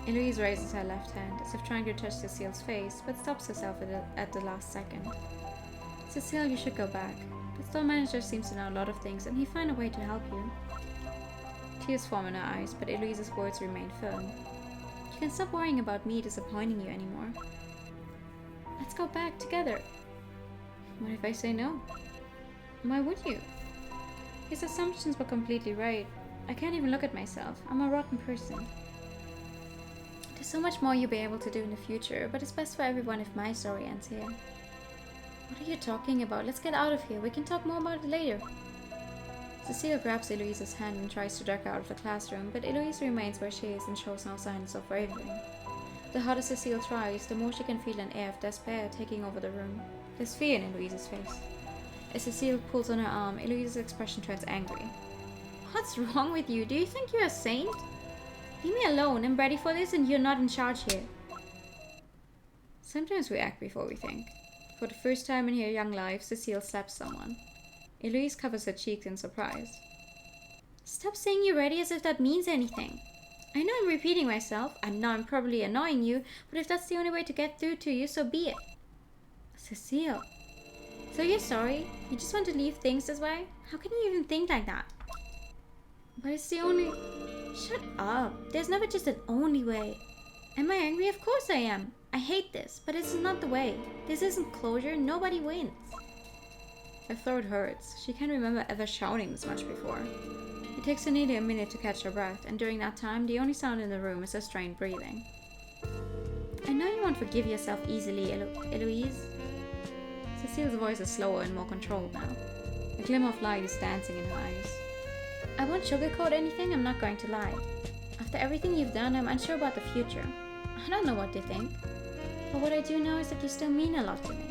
Eloise raises her left hand, as if trying to touch Cecile's face, but stops herself at the last second. Cecile, you should go back. The store manager seems to know a lot of things, and he'd find a way to help you. Tears form in her eyes, but Eloise's words remain firm. You can stop worrying about me disappointing you anymore. Let's go back together. What if I say no? Why would you? His assumptions were completely right. I can't even look at myself. I'm a rotten person. There's so much more you'll be able to do in the future, but it's best for everyone if my story ends here. What are you talking about? Let's get out of here. We can talk more about it later. Cecile grabs Eloise's hand and tries to drag her out of the classroom, but Eloise remains where she is and shows no signs of wavering. The harder Cecile tries, the more she can feel an air of despair taking over the room. There's fear in Eloise's face. As Cecile pulls on her arm, Eloise's expression turns angry. What's wrong with you? Do you think you're a saint? Leave me alone. I'm ready for this and you're not in charge here. Sometimes we act before we think. For the first time in her young life, Cecile slaps someone. Eloise covers her cheeks in surprise. Stop saying you're ready as if that means anything. I know I'm repeating myself. I know I'm probably annoying you, but if that's the only way to get through to you, so be it. Cecile. So you're sorry? You just want to leave things this way? How can you even think like that? But it's the only... Shut up. There's never just an only way. Am I angry? Of course I am. I hate this, but this is not the way. This isn't closure. Nobody wins. Her throat hurts. She can't remember ever shouting this much before. It takes her nearly a minute to catch her breath, and during that time, the only sound in the room is her strained breathing. I know you won't forgive yourself easily, Eloise. Cecile's voice is slower and more controlled now. A glimmer of light is dancing in her eyes. I won't sugarcoat anything, I'm not going to lie. After everything you've done, I'm unsure about the future. I don't know what to think. But what I do know is that you still mean a lot to me.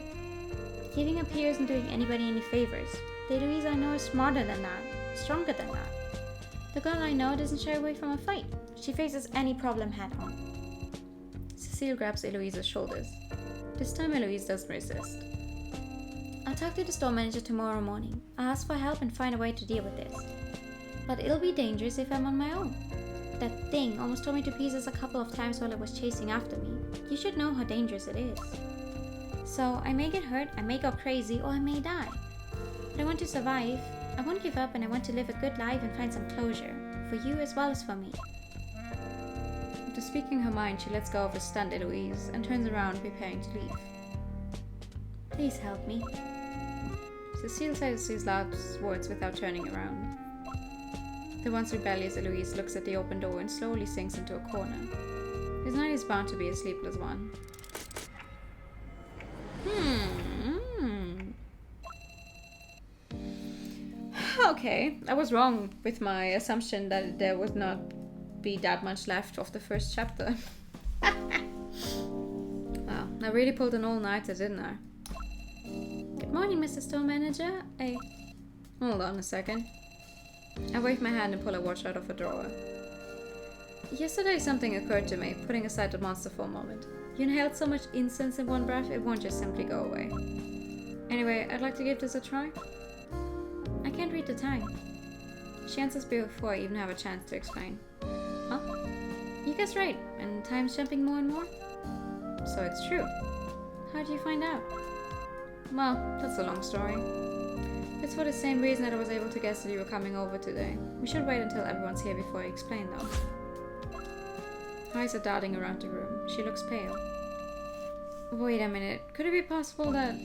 Giving up here isn't doing anybody any favors. The Eloise I know is smarter than that, stronger than that. The girl I know doesn't shy away from a fight. She faces any problem head on. Cecile grabs Eloise's shoulders. This time Eloise doesn't resist. I'll talk to the store manager tomorrow morning. I'll ask for help and find a way to deal with this. But it'll be dangerous if I'm on my own. That thing almost tore me to pieces a couple of times while it was chasing after me. You should know how dangerous it is. So I may get hurt, I may go crazy, or I may die. But I want to survive. I won't give up and I want to live a good life and find some closure. For you as well as for me. After speaking her mind, she lets go of the stunned Eloise and turns around, preparing to leave. Please help me. Cecile says these last words without turning around. The once rebellious Eloise looks at the open door and slowly sinks into a corner. This night is bound to be a sleepless one. Okay, I was wrong with my assumption that there would not be that much left of the first chapter. Wow, I really pulled an all-nighter, didn't I? Good morning, Mr. Store Manager. Hey, hold on a second. I wave my hand and pull a watch out of a drawer. Yesterday something occurred to me, putting aside the monster for a moment. You inhaled so much incense in one breath, it won't just simply go away. Anyway, I'd like to give this a try. I can't read the time. She answers before I even have a chance to explain. Huh? You guessed right, and time's jumping more and more? So it's true. How do you find out? Well, that's a long story. It's for the same reason that I was able to guess that you were coming over today. We should wait until everyone's here before I explain though. Eyes are darting around the room. She looks pale. Wait a minute. Could it be possible that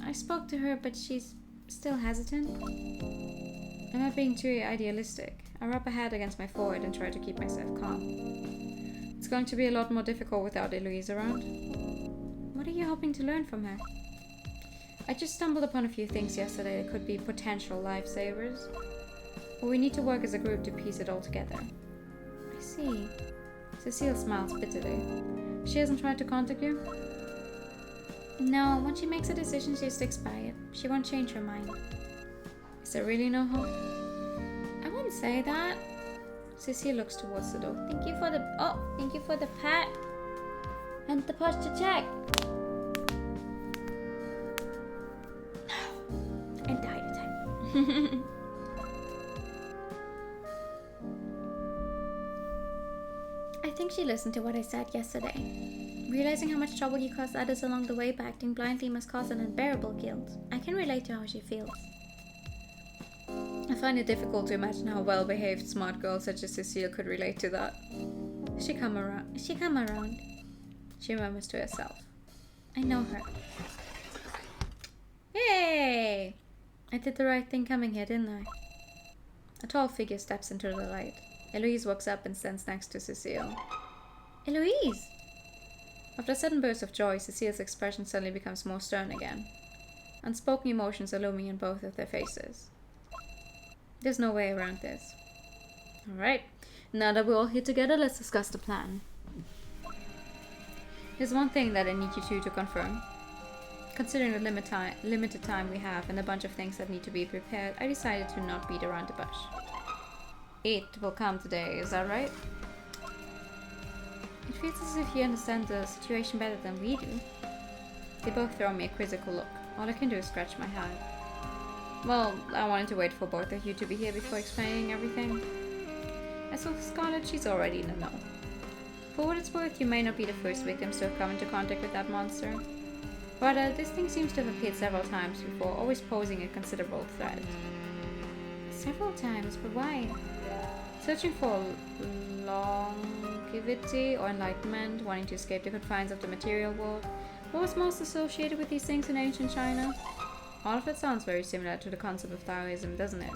I spoke to her but she's still hesitant? Am I being too idealistic? I rub a hand against my forehead and try to keep myself calm. It's going to be a lot more difficult without Eloise around. What are you hoping to learn from her? I just stumbled upon a few things yesterday that could be potential lifesavers. But we need to work as a group to piece it all together. I see. Cecile smiles bitterly. She hasn't tried to contact you? No, when she makes a decision, she sticks by it. She won't change her mind. Is there really no hope? I wouldn't say that. Cecile looks towards the door. Thank you for the pat. And the posture check. Entire time. I think she listened to what I said yesterday. Realizing how much trouble you caused others along the way by acting blindly must cause an unbearable guilt. I can relate to how she feels. I find it difficult to imagine how well-behaved, smart girls such as Cecile could relate to that. She come around. She murmurs to herself. I know her. Hey! I did the right thing coming here, didn't I? A tall figure steps into the light. Eloise walks up and stands next to Cecile. Eloise! After a sudden burst of joy, Cecile's expression suddenly becomes more stern again. Unspoken emotions are looming in both of their faces. There's no way around this. Alright, now that we're all here together, let's discuss the plan. There's one thing that I need you two to confirm. Considering the limited time we have and a bunch of things that need to be prepared, I decided to not beat around the bush. It will come today, is that right? It feels as if you understand the situation better than we do. They both throw me a quizzical look. All I can do is scratch my head. Well, I wanted to wait for both of you to be here before explaining everything. As for Scarlet, she's already in the know. For what it's worth, you may not be the first victims to have come into contact with that monster. Rather, this thing seems to have appeared several times before, always posing a considerable threat. Several times, but why? Searching for longevity or enlightenment, wanting to escape the confines of the material world. What was most associated with these things in ancient China? All of it sounds very similar to the concept of Taoism, doesn't it?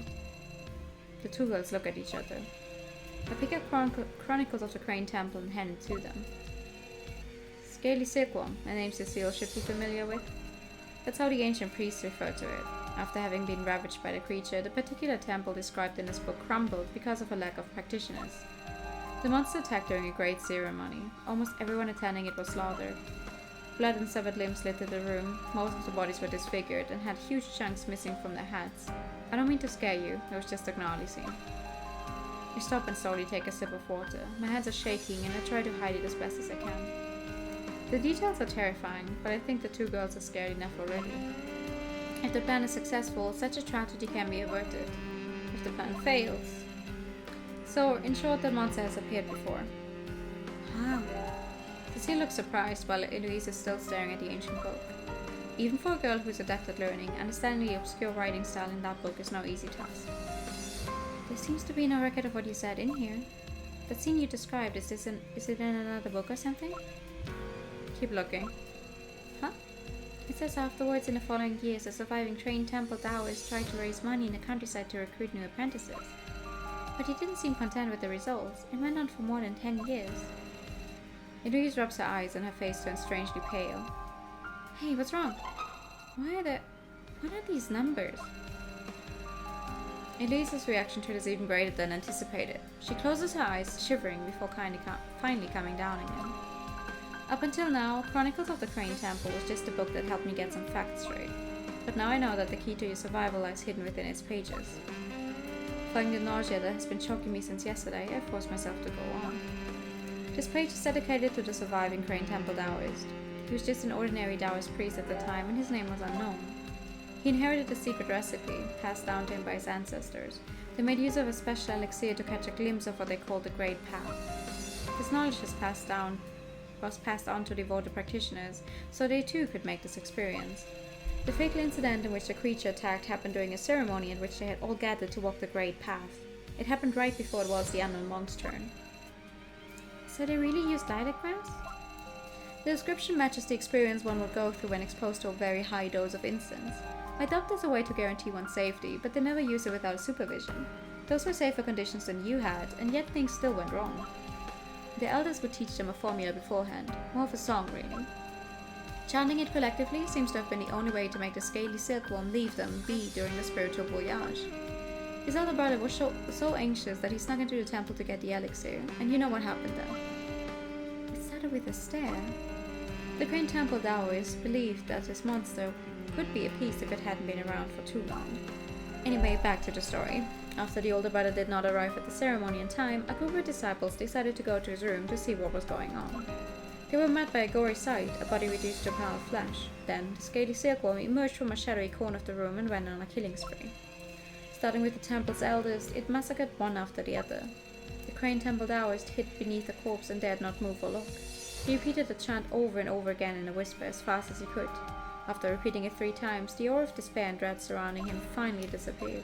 The two girls look at each other. I pick up Chronicles of the Crane Temple and hand it to them. Scaly Silkworm, a name Cecile should be familiar with. That's how the ancient priests refer to it. After having been ravaged by the creature, the particular temple described in this book crumbled because of a lack of practitioners. The monster attacked during a great ceremony. Almost everyone attending it was slaughtered. Blood and severed limbs littered the room. Most of the bodies were disfigured and had huge chunks missing from their heads. I don't mean to scare you, it was just a gnarly scene. I stop and slowly take a sip of water. My hands are shaking and I try to hide it as best as I can. The details are terrifying, but I think the two girls are scared enough already. If the plan is successful, such a tragedy can be averted. If the plan fails... So, in short, the monster has appeared before. Wow. Cecile looks surprised while Eloise is still staring at the ancient book. Even for a girl who's adept at learning, understanding the obscure writing style in that book is no easy task. There seems to be no record of what you said in here. The scene you described, is it in another book or something? Keep looking. Huh? It says afterwards, in the following years, a surviving trained temple Taoist tried to raise money in the countryside to recruit new apprentices. But he didn't seem content with the results. It went on for more than 10 years. Eloise rubs her eyes and her face turns strangely pale. Hey, what's wrong? What are these numbers? Eloise's reaction to it is even greater than anticipated. She closes her eyes, shivering, before finally coming down again. Up until now, Chronicles of the Crane Temple was just a book that helped me get some facts straight. But now I know that the key to your survival lies hidden within its pages. Fighting the nausea that has been choking me since yesterday, I forced myself to go on. This page is dedicated to the surviving Crane Temple Taoist. He was just an ordinary Taoist priest at the time, and his name was unknown. He inherited a secret recipe, passed down to him by his ancestors. They made use of a special elixir to catch a glimpse of what they called the Great Path. This knowledge was passed on to devoted practitioners, so they too could make this experience. The fatal incident in which the creature attacked happened during a ceremony in which they had all gathered to walk the Great Path. It happened right before it was the unknown monk's turn. So they really used lilac grass? The description matches the experience one would go through when exposed to a very high dose of incense. I thought there's a way to guarantee one's safety, but they never used it without supervision. Those were safer conditions than you had, and yet things still went wrong. The elders would teach them a formula beforehand, more of a song really. Chanting it collectively seems to have been the only way to make the scaly silkworm leave them be during the spiritual voyage. His elder brother was so anxious that he snuck into the temple to get the elixir, and you know what happened then. It started with a stare. The Crane Temple Taoists believed that this monster could be a piece if it hadn't been around for too long. Anyway, back to the story. After the older brother did not arrive at the ceremony in time, a group of disciples decided to go to his room to see what was going on. They were met by a gory sight, a body reduced to a pile of flesh. Then, the scaly silkworm emerged from a shadowy corner of the room and went on a killing spree. Starting with the temple's elders, it massacred one after the other. The Crane Temple Taoist hid beneath the corpse and dared not move or look. He repeated the chant over and over again in a whisper as fast as he could. After repeating it 3 times, the aura of despair and dread surrounding him finally disappeared.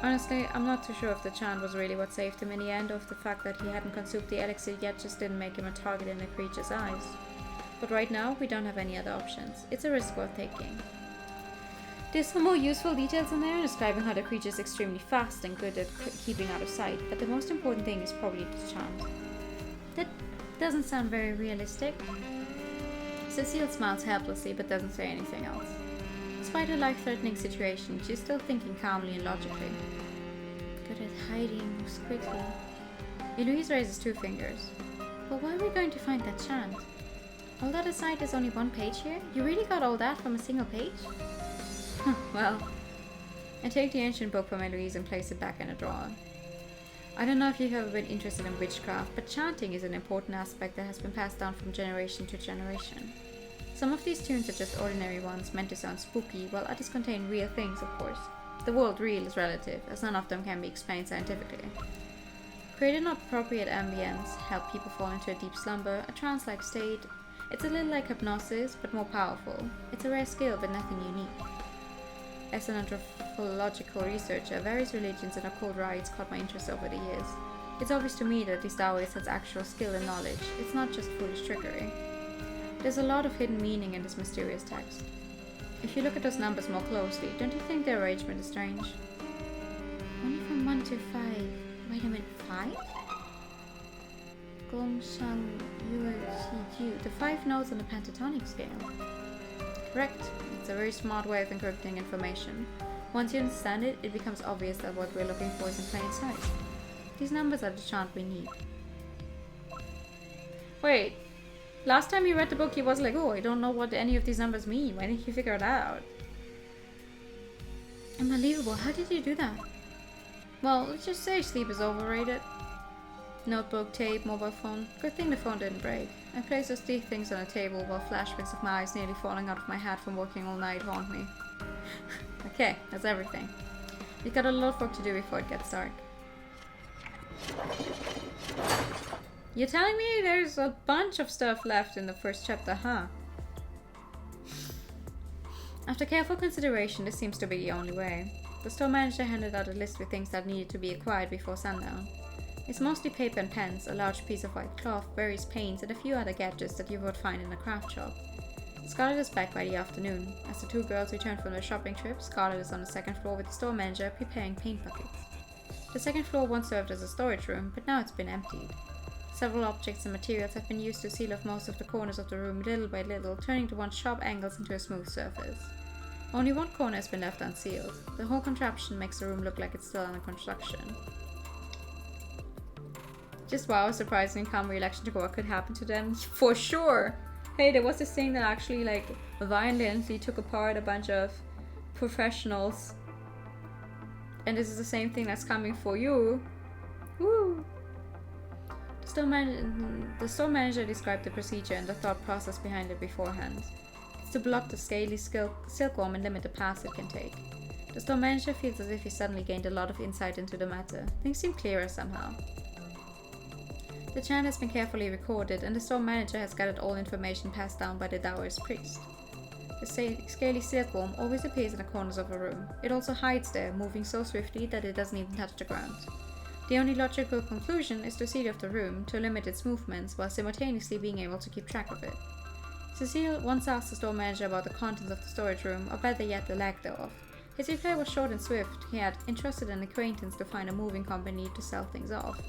Honestly, I'm not too sure if the chant was really what saved him in the end, or if the fact that he hadn't consumed the elixir yet just didn't make him a target in the creature's eyes. But right now, we don't have any other options. It's a risk worth taking. There's some more useful details in there, describing how the creature is extremely fast and good at keeping out of sight, but the most important thing is probably the chant. That doesn't sound very realistic. Cecile smiles helplessly but doesn't say anything else. Despite her life-threatening situation, she's still thinking calmly and logically. Good at hiding, moves quickly. Eloise raises 2 fingers. But why are we going to find that chant? All that aside, there's only 1 page here? You really got all that from a single page? Well, I take the ancient book from Eloise and place it back in a drawer. I don't know if you've ever been interested in witchcraft, but chanting is an important aspect that has been passed down from generation to generation. Some of these tunes are just ordinary ones meant to sound spooky, while others contain real things, of course. The word real is relative, as none of them can be explained scientifically. Create an appropriate ambience, help people fall into a deep slumber, a trance-like state. It's a little like hypnosis, but more powerful. It's a rare skill, but nothing unique. As an anthropological researcher, various religions and occult rites caught my interest over the years. It's obvious to me that this Taoist has actual skill and knowledge. It's not just foolish trickery. There's a lot of hidden meaning in this mysterious text. If you look at those numbers more closely, don't you think their arrangement is strange? Only from 1 to 5. Wait a minute, 5? Gong, Shang, Yu, Qi, Ju. The 5 notes on the pentatonic scale. Correct. It's a very smart way of encrypting information. Once you understand it, it becomes obvious that what we're looking for is in plain sight. These numbers are the chant we need. Wait, last time you read the book, he was like, oh, I don't know what any of these numbers mean. Why didn't you figure it out? Unbelievable. How did you do that? Well, let's just say sleep is overrated. Notebook, tape, mobile phone. Good thing the phone didn't break. I placed those 3 things on a table while flashbacks of my eyes nearly falling out of my head from working all night haunt me. Okay, that's everything. We've got a lot of work to do before it gets dark. You're telling me there's a bunch of stuff left in the first chapter, huh? After careful consideration, this seems to be the only way. The store manager handed out a list with things that needed to be acquired before sundown. It's mostly paper and pens, a large piece of white cloth, various paints, and a few other gadgets that you would find in a craft shop. Scarlett is back by the afternoon. As the 2 girls return from their shopping trip, Scarlett is on the 2nd floor with the store manager preparing paint buckets. The 2nd floor once served as a storage room, but now it's been emptied. Several objects and materials have been used to seal off most of the corners of the room little by little, turning the once sharp angles into a smooth surface. Only 1 corner has been left unsealed. The whole contraption makes the room look like it's still under construction. Just wow, surprising calm reaction to what could happen to them. For sure! Hey, there was this thing that actually like violently took apart a bunch of professionals. And this is the same thing that's coming for you. Woo! The store manager described the procedure and the thought process behind it beforehand. It's to block the scaly silkworm and limit the paths it can take. The store manager feels as if he suddenly gained a lot of insight into the matter. Things seem clearer somehow. The chant has been carefully recorded, and the store manager has gathered all information passed down by the Taoist priest. The scaly silkworm always appears in the corners of a room. It also hides there, moving so swiftly that it doesn't even touch the ground. The only logical conclusion is to seal off the room to limit its movements while simultaneously being able to keep track of it. Cecile once asked the store manager about the contents of the storage room, or better yet, the lack thereof. His reply was short and swift. He had entrusted an acquaintance to find a moving company to sell things off.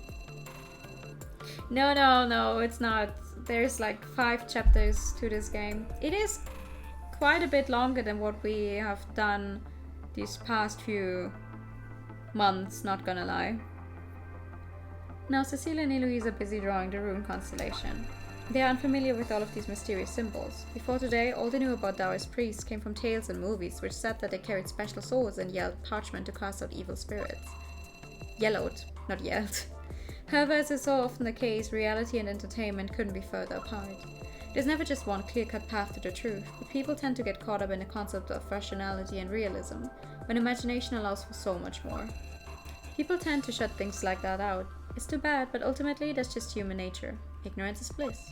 No, it's not. There's like 5 chapters to this game. It is quite a bit longer than what we have done these past few months, not gonna lie. Now Cecile and Eloise are busy drawing the rune constellation. They are unfamiliar with all of these mysterious symbols. Before today, all they knew about Taoist priests came from tales and movies, which said that they carried special swords and yelled parchment to cast out evil spirits. Yellowed, not yelled. However, as is so often the case, reality and entertainment couldn't be further apart. There's never just one clear-cut path to the truth, but people tend to get caught up in the concept of rationality and realism, when imagination allows for so much more. People tend to shut things like that out. It's too bad, but ultimately that's just human nature. Ignorance is bliss.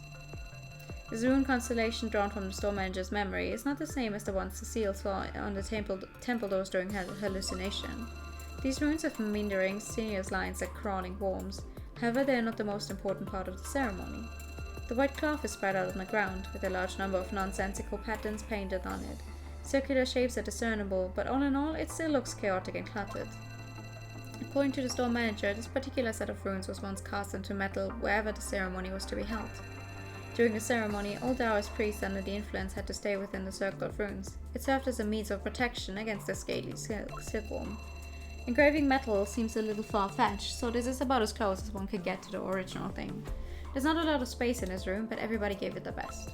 This rune constellation drawn from the store manager's memory is not the same as the one Cecile saw on the temple doors during her hallucination. These runes have meandering, sinuous lines like crawling worms. However, they are not the most important part of the ceremony. The white cloth is spread out on the ground, with a large number of nonsensical patterns painted on it. Circular shapes are discernible, but all in all, it still looks chaotic and cluttered. According to the store manager, this particular set of runes was once cast into metal wherever the ceremony was to be held. During the ceremony, all Taoist priests under the influence had to stay within the circle of runes. It served as a means of protection against the scaly silkworm. Engraving metal seems a little far-fetched, so this is about as close as one could get to the original thing. There's not a lot of space in this room, but everybody gave it their best.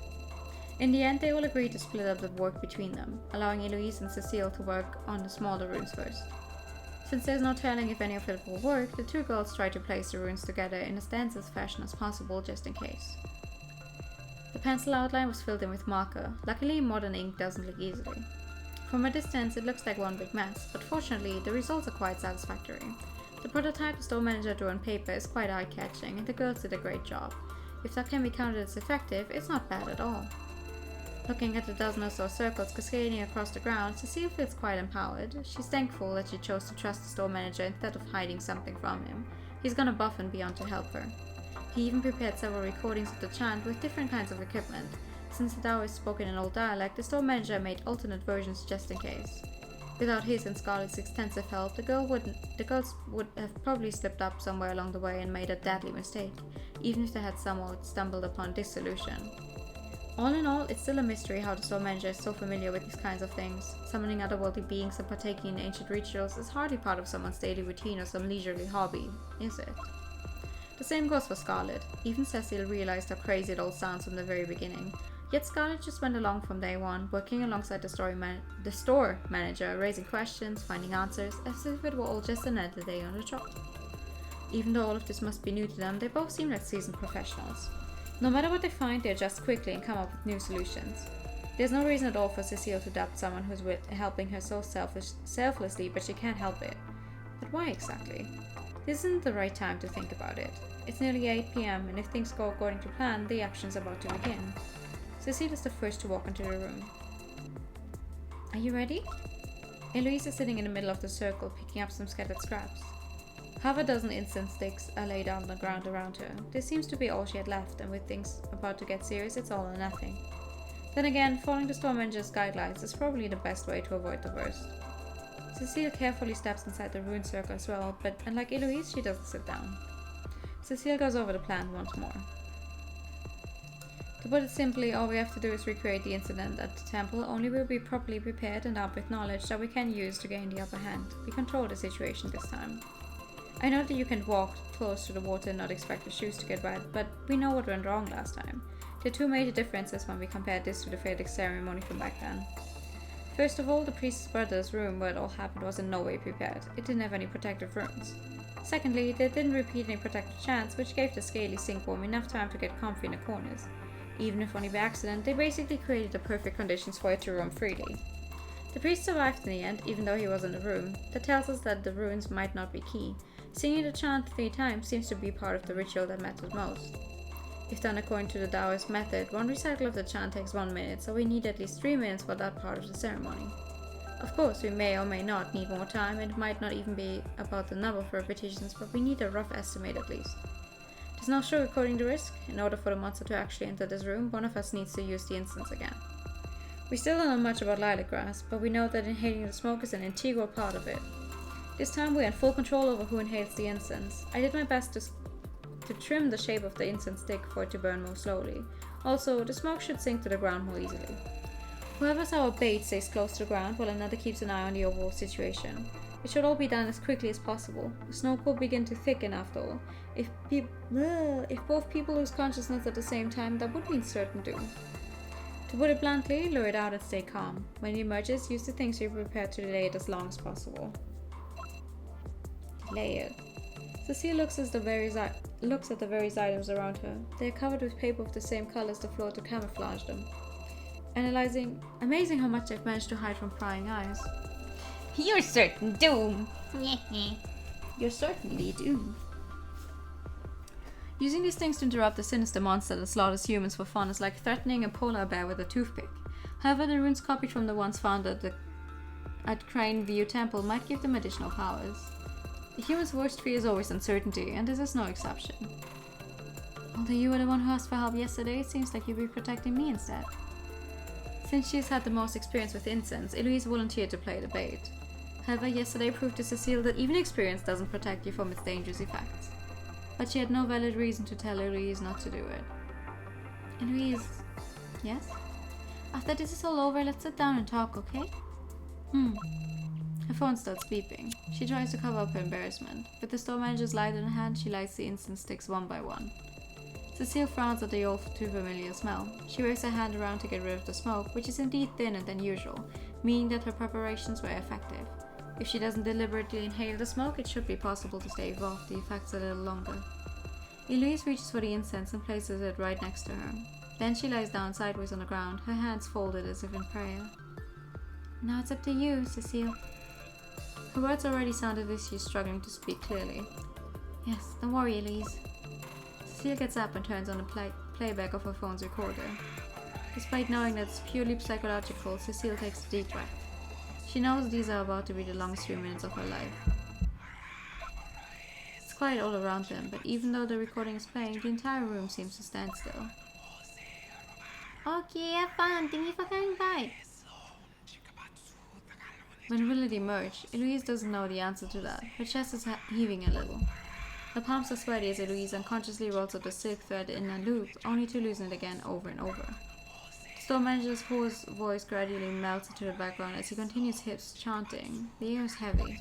In the end, they all agreed to split up the work between them, allowing Eloise and Cecile to work on the smaller runes first. Since there's no telling if any of it will work, the 2 girls try to place the runes together in as dense a fashion as possible, just in case. The pencil outline was filled in with marker. Luckily, modern ink doesn't leak easily. From a distance, it looks like one big mess, but fortunately, the results are quite satisfactory. The prototype the store manager drew on paper is quite eye-catching, and the girls did a great job. If that can be counted as effective, it's not bad at all. Looking at the dozen or so circles cascading across the ground, Cecile feels quite empowered. She's thankful that she chose to trust the store manager instead of hiding something from him. He's gone above and beyond to help her. He even prepared several recordings of the chant with different kinds of equipment. Since the Tao is spoken in old dialect, the store manager made alternate versions just in case. Without his and Scarlett's extensive help, the girls would have probably slipped up somewhere along the way and made a deadly mistake, even if they had somewhat stumbled upon this solution. All in all, it's still a mystery how the store manager is so familiar with these kinds of things. Summoning otherworldly beings and partaking in ancient rituals is hardly part of someone's daily routine or some leisurely hobby, is it? The same goes for Scarlett. Even Cecile realized how crazy it all sounds from the very beginning. Yet Scarlett just went along from day one, working alongside the store manager, raising questions, finding answers, as if it were all just another day on the job. Even though all of this must be new to them, they both seem like seasoned professionals. No matter what they find, they adjust quickly and come up with new solutions. There's no reason at all for Cecile to doubt someone who's helping her so selflessly, but she can't help it. But why exactly? This isn't the right time to think about it. It's nearly 8 PM, and if things go according to plan, the action's about to begin. Cecile is the first to walk into the room. Are you ready? Eloise is sitting in the middle of the circle, picking up some scattered scraps. Half a dozen incense sticks are laid on the ground around her. This seems to be all she had left, and with things about to get serious, it's all or nothing. Then again, following the store manager's guidelines is probably the best way to avoid the worst. Cecile carefully steps inside the rune circle as well, but unlike Eloise, she doesn't sit down. Cecile goes over the plan once more. To put it simply, all we have to do is recreate the incident at the temple, only we'll be properly prepared and armed with knowledge that we can use to gain the upper hand. We control the situation this time. I know that you can walk close to the water and not expect your shoes to get wet, but we know what went wrong last time. There are 2 major differences when we compare this to the Vedic ceremony from back then. First of all, the priest's brother's room where it all happened was in no way prepared. It didn't have any protective runes. Secondly, they didn't repeat any protective chants, which gave the scaly silkworm enough time to get comfy in the corners. Even if only by accident, they basically created the perfect conditions for it to roam freely. The priest survived in the end, even though he was in the room. That tells us that the runes might not be key. Singing the chant 3 times seems to be part of the ritual that matters most. If done according to the Taoist method, one recital of the chant takes 1 minute, so we need at least 3 minutes for that part of the ceremony. Of course, we may or may not need more time, and it might not even be about the number of repetitions, but we need a rough estimate at least. There's no sugarcoating the risk. In order for the monster to actually enter this room, one of us needs to use the incense again. We still don't know much about lilac grass, but we know that inhaling the smoke is an integral part of it. This time we're in full control over who inhales the incense. I did my best to trim the shape of the incense stick for it to burn more slowly. Also, the smoke should sink to the ground more easily. Whoever's our bait stays close to the ground while another keeps an eye on the overall situation. It should all be done as quickly as possible. The smoke will begin to thicken after all. If both people lose consciousness at the same time, that would mean certain doom. To put it bluntly, lure it out and stay calm. When it emerges, use the things you've prepared to delay it as long as possible. Delay it. Cecile looks at the various items around her. They are covered with paper of the same color as the floor to camouflage them. Analyzing, amazing how much they've managed to hide from prying eyes. You're certain doom! You're certainly doomed. Using these things to interrupt the sinister monster that slaughters humans for fun is like threatening a polar bear with a toothpick. However, the runes copied from the ones found at Crane View Temple might give them additional powers. The human's worst fear is always uncertainty, and this is no exception. Although you were the one who asked for help yesterday, it seems like you'd be protecting me instead. Since she's had the most experience with incense, Eloise volunteered to play the bait. However, yesterday proved to Cecile that even experience doesn't protect you from its dangerous effects. But she had no valid reason to tell Eloise not to do it. Eloise... Yes? After this is all over, let's sit down and talk, okay? Her phone starts beeping. She tries to cover up her embarrassment. With the store manager's light in her hand, she lights the incense sticks one by one. Cecile frowns at the all too familiar smell. She waves her hand around to get rid of the smoke, which is indeed thinner than usual, meaning that her preparations were effective. If she doesn't deliberately inhale the smoke, it should be possible to stave off the effects a little longer. Eloise reaches for the incense and places it right next to her. Then she lies down sideways on the ground, her hands folded as if in prayer. Now it's up to you, Cecile. Her words already sounded as she's struggling to speak clearly. Yes, don't worry, Eloise. Cecile gets up and turns on the playback of her phone's recorder. Despite knowing that it's purely psychological, Cecile takes a deep breath. She knows these are about to be the longest few minutes of her life. It's quiet all around them, but even though the recording is playing, the entire room seems to stand still. Okay, have fun. Thank you for coming by. When will it emerge? Eloise doesn't know the answer to that. Her chest is heaving a little. Her palms are sweaty as Eloise unconsciously rolls up the silk thread in a loop, only to loosen it again over and over. The store manager's hoarse voice gradually melts into the background as he continues his chanting. The air is heavy.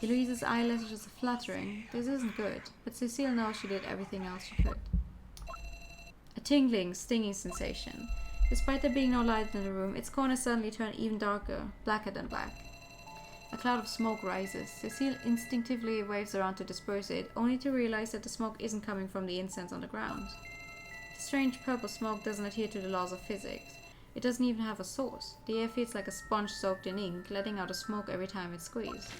Eloise's eyelashes are fluttering. This isn't good, but Cecile knows she did everything else she could. A tingling, stinging sensation. Despite there being no light in the room, its corners suddenly turn even darker, blacker than black. A cloud of smoke rises. Cecile instinctively waves around to disperse it, only to realize that the smoke isn't coming from the incense on the ground. The strange purple smoke doesn't adhere to the laws of physics. It doesn't even have a source. The air feels like a sponge soaked in ink, letting out a smoke every time it's squeezed.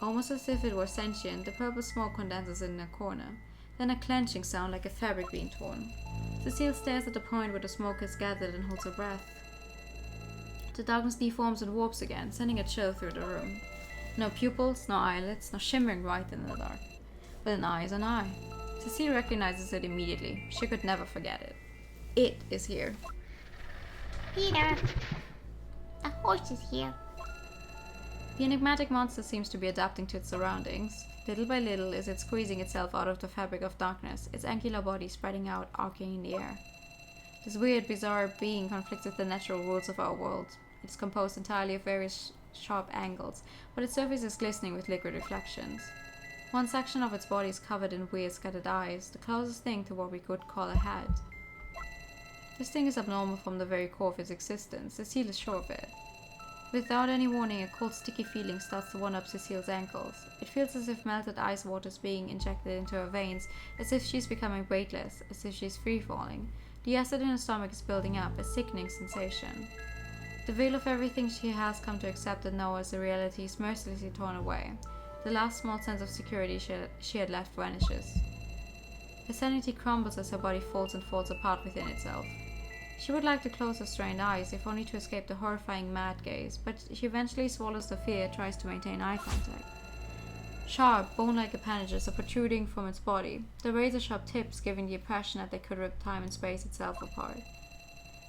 Almost as if it were sentient, the purple smoke condenses in a corner. Then a clenching sound like a fabric being torn. Cecile stares at the point where the smoke has gathered and holds her breath. The darkness deforms and warps again, sending a chill through the room. No pupils, no eyelids, no shimmering white in the dark. But an eye is an eye. Cecile recognizes it immediately. She could never forget it. It is here. Peter, a horse is here. The enigmatic monster seems to be adapting to its surroundings. Little by little, as it's squeezing itself out of the fabric of darkness, its angular body spreading out, arcing in the air. This weird, bizarre being conflicts with the natural rules of our world. It is composed entirely of various sharp angles, but its surface is glistening with liquid reflections. One section of its body is covered in weird scattered eyes, the closest thing to what we could call a head. This thing is abnormal from the very core of its existence. Cecile is sure of it. Without any warning, a cold, sticky feeling starts to run up Cecile's ankles. It feels as if melted ice water is being injected into her veins, as if she's becoming weightless, as if she's free-falling. The acid in her stomach is building up, a sickening sensation. The veil of everything she has come to accept and know as a reality is mercilessly torn away. The last small sense of security she had left vanishes. Her sanity crumbles as her body folds and falls apart within itself. She would like to close her strained eyes, if only to escape the horrifying mad gaze, but she eventually swallows the fear and tries to maintain eye contact. Sharp, bone-like appendages are protruding from its body, the razor-sharp tips giving the impression that they could rip time and space itself apart.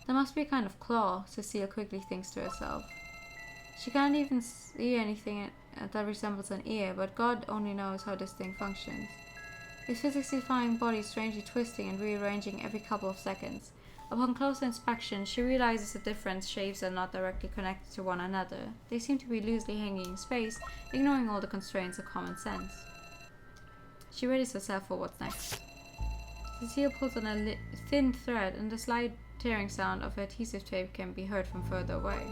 There must be a kind of claw, Cecile quickly thinks to herself. She can't even see anything that resembles an ear, but God only knows how this thing functions. Its physics-defying body strangely twisting and rearranging every couple of seconds. Upon closer inspection, she realizes the different shapes are not directly connected to one another. They seem to be loosely hanging in space, ignoring all the constraints of common sense. She readies herself for what's next. Cecile pulls on a thin thread, and the slight tearing sound of adhesive tape can be heard from further away.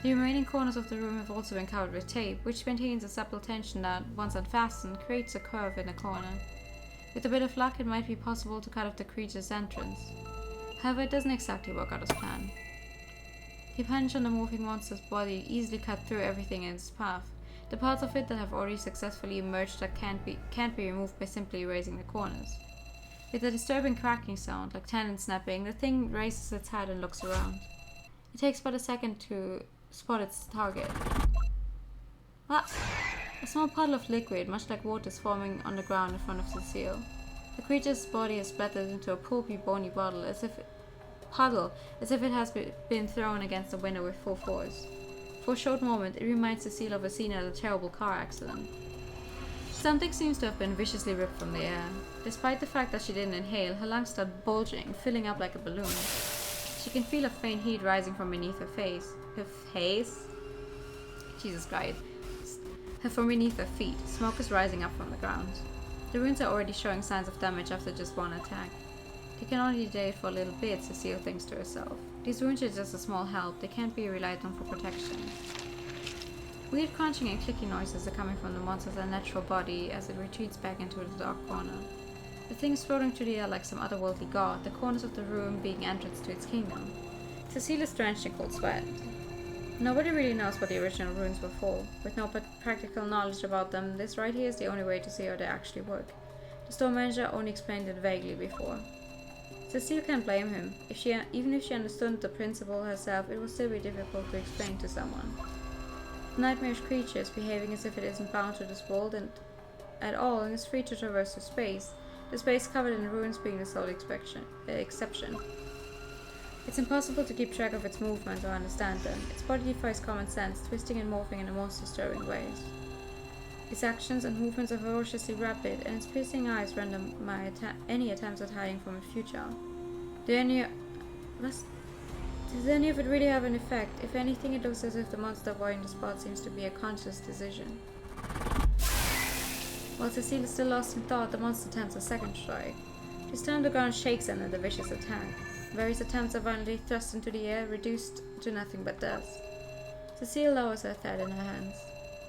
The remaining corners of the room have also been covered with tape, which maintains a supple tension that, once unfastened, creates a curve in the corner. With a bit of luck, it might be possible to cut off the creature's entrance. However, it doesn't exactly work out as planned. The appendage on the morphing monster's body easily cut through everything in its path. The parts of it that have already successfully emerged that can't be removed by simply erasing the corners. With a disturbing cracking sound, like tendon snapping, the thing raises its head and looks around. It takes but a second to spot its target. Ah! A small puddle of liquid, much like water, is forming on the ground in front of Cecile. The creature's body has splattered into a pulpy, bony puddle, as if it has been thrown against the window with full force. For a short moment, it reminds Cecile of a scene at a terrible car accident. Something seems to have been viciously ripped from the air. Despite the fact that she didn't inhale, her lungs start bulging, filling up like a balloon. She can feel a faint heat rising from beneath her face. Her face? Jesus Christ. From beneath her feet, smoke is rising up from the ground. The runes are already showing signs of damage after just one attack. They can only delay it for a little bit, Cecile thinks to herself. These runes are just a small help, they can't be relied on for protection. Weird crunching and clicking noises are coming from the monster's unnatural body as it retreats back into the dark corner. The thing is floating through the air like some otherworldly god, the corners of the room being entrance to its kingdom. Cecile is drenched in cold sweat. Nobody really knows what the original runes were for. With no practical knowledge about them, this right here is the only way to see how they actually work. The store manager only explained it vaguely before. Cecile can't blame him. Even if she understood the principle herself, it would still be difficult to explain to someone. The nightmarish creature is behaving as if it isn't bound to this world at all and is free to traverse through space, the space covered in ruins being the sole exception. It's impossible to keep track of its movements or understand them. Its body defies common sense, twisting and morphing in the most disturbing ways. Its actions and movements are ferociously rapid, and its piercing eyes render any attempts at hiding from its future. Does any of it really have an effect? If anything, it looks as if the monster avoiding the spot seems to be a conscious decision. While Cecile is still lost in thought, the monster attempts a second strike. This time the ground shakes under the vicious attack. Various attempts are violently thrust into the air, reduced to nothing but dust. Cecile lowers her head in her hands.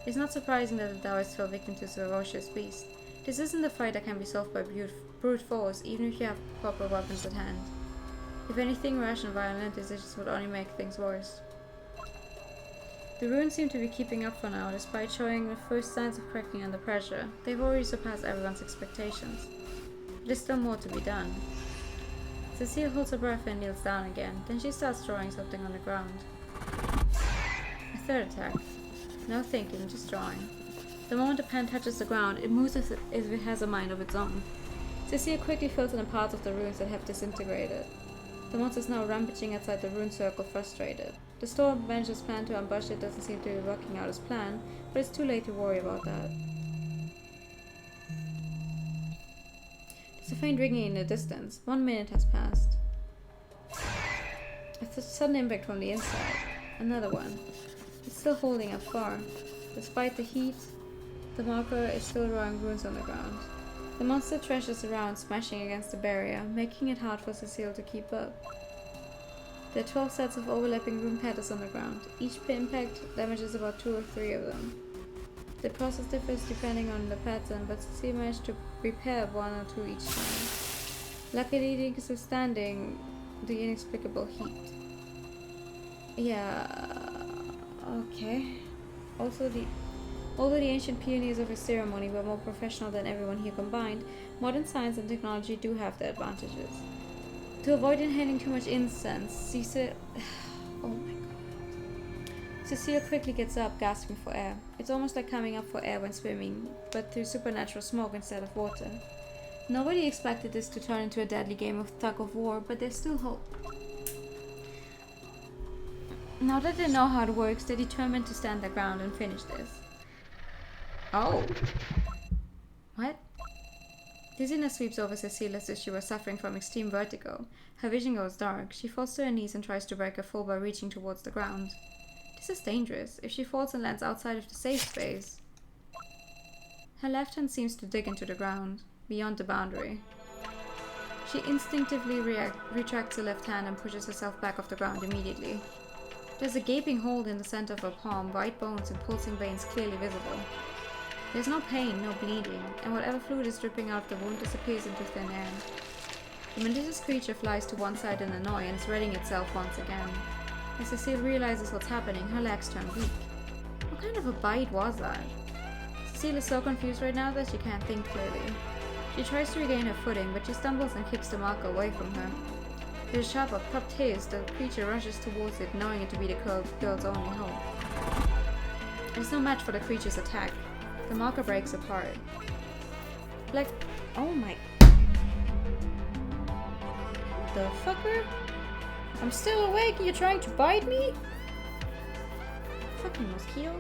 It's not surprising that the Taoists fell victim to this ferocious beast. This isn't a fight that can be solved by brute force, even if you have proper weapons at hand. If anything, rash and violent decisions would only make things worse. The ruins seem to be keeping up for now, despite showing the first signs of cracking under pressure. They've already surpassed everyone's expectations. There's still more to be done. Cecile holds her breath and kneels down again. Then she starts drawing something on the ground. A third attack. No thinking, just drawing. The moment the pen touches the ground, it moves as if it has a mind of its own. Cecile quickly fills in the parts of the ruins that have disintegrated. The monster is now rampaging outside the rune circle, frustrated. The store manager's plan to ambush it doesn't seem to be working out as planned, but it's too late to worry about that. There's a faint ringing in the distance. 1 minute has passed. A sudden impact from the inside. Another one. It's still holding up far. Despite the heat, the marker is still drawing runes on the ground. The monster thrashes around, smashing against the barrier, making it hard for Cecile to keep up. There are 12 sets of overlapping rune patterns on the ground. Each impact damages about 2 or 3 of them. The process differs depending on the pattern, but Cecile managed to repair 1 or 2 each time. Luckily, notwithstanding the inexplicable heat. Yeah, okay. Also, Although the ancient pioneers of his ceremony were more professional than everyone here combined, modern science and technology do have their advantages. To avoid inhaling too much incense, oh my god. Cecile quickly gets up, gasping for air. It's almost like coming up for air when swimming, but through supernatural smoke instead of water. Nobody expected this to turn into a deadly game of tug of war, but there's still hope. Now that they know how it works, they're determined to stand their ground and finish this. Oh. What? Dizziness sweeps over Cecile as if she was suffering from extreme vertigo. Her vision goes dark. She falls to her knees and tries to break her fall by reaching towards the ground. This is dangerous. If she falls and lands outside of the safe space. Her left hand seems to dig into the ground, beyond the boundary. She instinctively retracts her left hand and pushes herself back off the ground immediately. There's a gaping hole in the center of her palm, white bones and pulsing veins clearly visible. There's no pain, no bleeding, and whatever fluid is dripping out of the wound disappears into thin air. The malicious creature flies to one side in annoyance, readying itself once again. As Cecile realizes what's happening, her legs turn weak. What kind of a bite was that? Cecile is so confused right now that she can't think clearly. She tries to regain her footing, but she stumbles and kicks the marker away from her. With a sharp, abrupt hiss, the creature rushes towards it, knowing it to be the girl's only hope. There's no match for the creature's attack. The marker breaks apart. Like, oh my... The fucker? I'm still awake and you're trying to bite me? Fucking mosquito.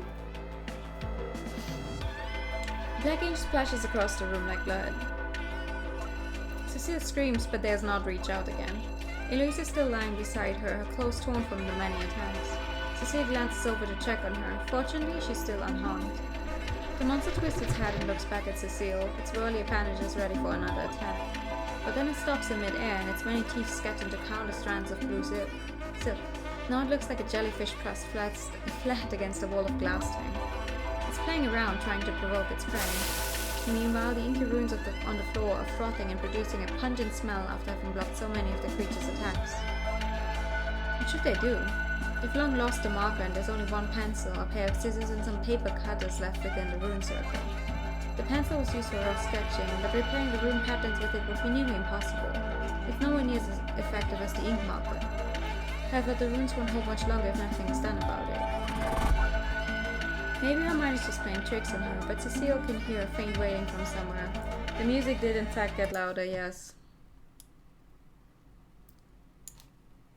Black ink splashes across the room like blood. Cecile screams but dares not reach out again. Eloise is still lying beside her, her clothes torn from the many attacks. Cecile glances over to check on her. Fortunately, she's still unharmed. The monster twists its head and looks back at Cecile, its burly appendages ready for another attack. But then it stops in mid-air and its many teeth scatter into countless strands of blue silk. Now it looks like a jellyfish pressed flat against a wall of glass tank. It's playing around, trying to provoke its prey. Meanwhile, the inky runes on the floor are frothing and producing a pungent smell after having blocked so many of the creature's attacks. What should they do? They've long lost the marker and there's only one pencil, a pair of scissors and some paper cutters left within the rune circle. The pencil was used for rough sketching, but replaying the rune patterns with it would be nearly impossible, if nowhere near as effective as the ink marker. However, the runes won't hold much longer if nothing is done about it. Maybe her mind is just playing tricks on her, but Cecile can hear a faint wailing from somewhere. The music did in fact get louder, yes.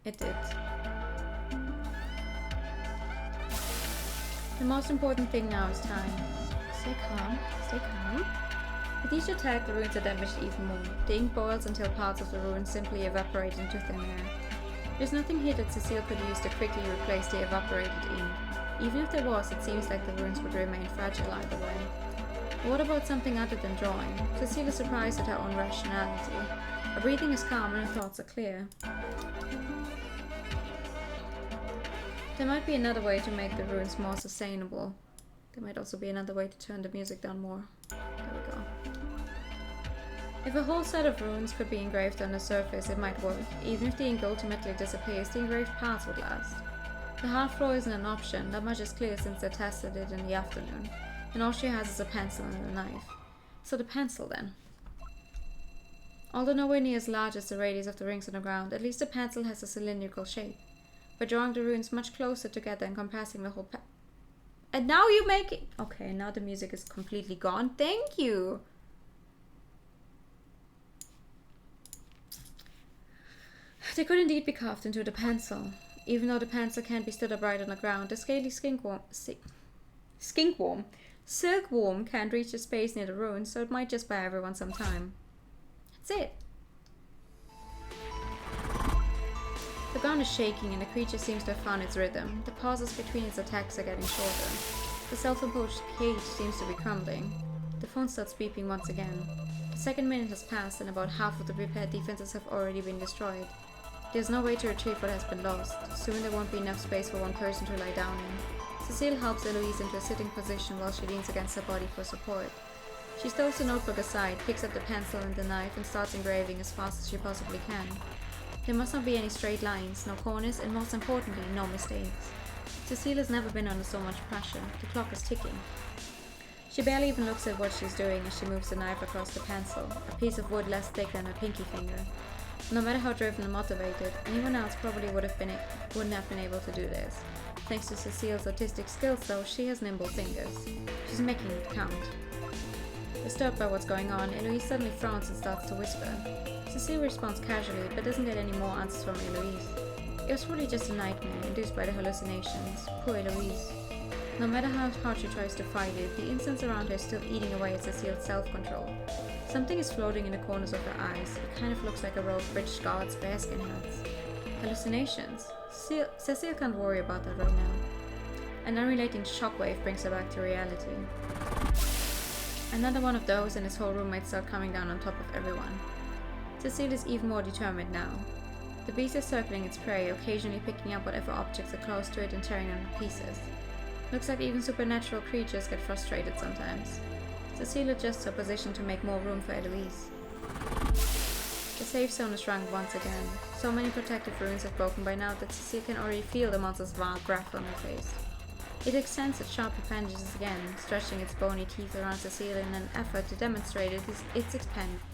It did. The most important thing now is time. Stay calm, stay calm. With each attack, the runes are damaged even more. The ink boils until parts of the runes simply evaporate into thin air. There's nothing here that Cecile could use to quickly replace the evaporated ink. Even if there was, it seems like the runes would remain fragile either way. But what about something other than drawing? Cecile is surprised at her own rationality. Her breathing is calm and her thoughts are clear. There might be another way to make the runes more sustainable. There might also be another way to turn the music down more. There we go. If a whole set of runes could be engraved on the surface, it might work. Even if the ink ultimately disappears, the engraved parts would last. The hard floor isn't an option, that much is clear since they tested it in the afternoon. And all she has is a pencil and a knife. So the pencil then. Although nowhere near as large as the radius of the rings on the ground, at least the pencil has a cylindrical shape. By drawing the runes much closer together and compressing the whole and now you make it. Okay, now the music is completely gone. Thank you. They could indeed be carved into the pencil. Even though the pencil can't be stood upright on the ground, the scaly silkworm can't reach the space near the runes, so it might just buy everyone some time. That's it. The ground is shaking and the creature seems to have found its rhythm. The pauses between its attacks are getting shorter. The self-imposed cage seems to be crumbling. The phone starts beeping once again. The second minute has passed and about half of the prepared defenses have already been destroyed. There's no way to retrieve what has been lost. Soon there won't be enough space for one person to lie down in. Cecile helps Eloise into a sitting position while she leans against her body for support. She stows the notebook aside, picks up the pencil and the knife and starts engraving as fast as she possibly can. There must not be any straight lines, no corners, and most importantly, no mistakes. Cecile has never been under so much pressure. The clock is ticking. She barely even looks at what she's doing as she moves the knife across the pencil, a piece of wood less thick than her pinky finger. No matter how driven and motivated, anyone else probably wouldn't have been able to do this. Thanks to Cecile's artistic skills though, she has nimble fingers. She's making it count. Disturbed by what's going on, Eloise suddenly frowns and starts to whisper. Cecile responds casually, but doesn't get any more answers from Eloise. It was probably just a nightmare, induced by the hallucinations. Poor Eloise. No matter how hard she tries to fight it, the incense around her is still eating away at Cecile's self-control. Something is floating in the corners of her eyes. It kind of looks like a row of British Guards bearskin hats. Hallucinations? Cecile can't worry about that right now. An unrelating shockwave brings her back to reality. Another one of those, and his whole room might start coming down on top of everyone. Cecile is even more determined now. The beast is circling its prey, occasionally picking up whatever objects are close to it and tearing them to pieces. Looks like even supernatural creatures get frustrated sometimes. Cecile adjusts her position to make more room for Eloise. The safe zone is shrunk once again. So many protective runes have broken by now that Cecile can already feel the monster's vile breath on her face. It extends its sharp appendages again, stretching its bony teeth around Cecile in an effort to demonstrate its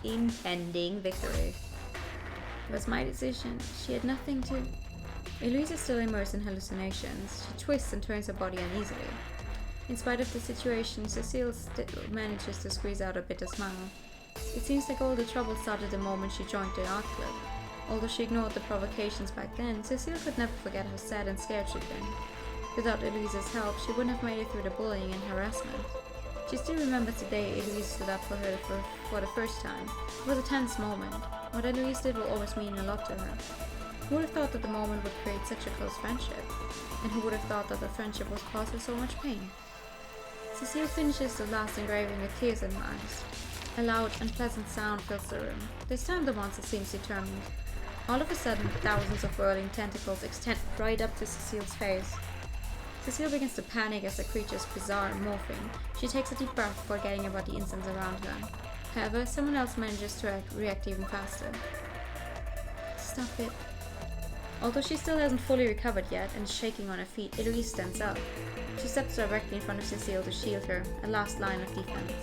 impending victory. It was my decision. She had nothing to... Eloise is still immersed in hallucinations. She twists and turns her body uneasily. In spite of the situation, Cecile still manages to squeeze out a bitter smile. It seems like all the trouble started the moment she joined the art club. Although she ignored the provocations back then, Cecile could never forget how sad and scared she'd been. Without Eloise's help, she wouldn't have made it through the bullying and harassment. She still remembers the day Eloise stood up for her for the first time. It was a tense moment. What Eloise did will always mean a lot to her. Who would have thought that the moment would create such a close friendship? And who would have thought that the friendship was caused with so much pain? Cecile finishes the last engraving with tears in her eyes. A loud, unpleasant sound fills the room. This time the monster seems determined. All of a sudden, thousands of whirling tentacles extend right up to Cecile's face. Cecile begins to panic as the creature's bizarre morphing. She takes a deep breath, forgetting about the incense around her. However, someone else manages to react even faster. Stop it. Although she still hasn't fully recovered yet and is shaking on her feet, Eloise stands up. She steps directly in front of Cecile to shield her, a last line of defense.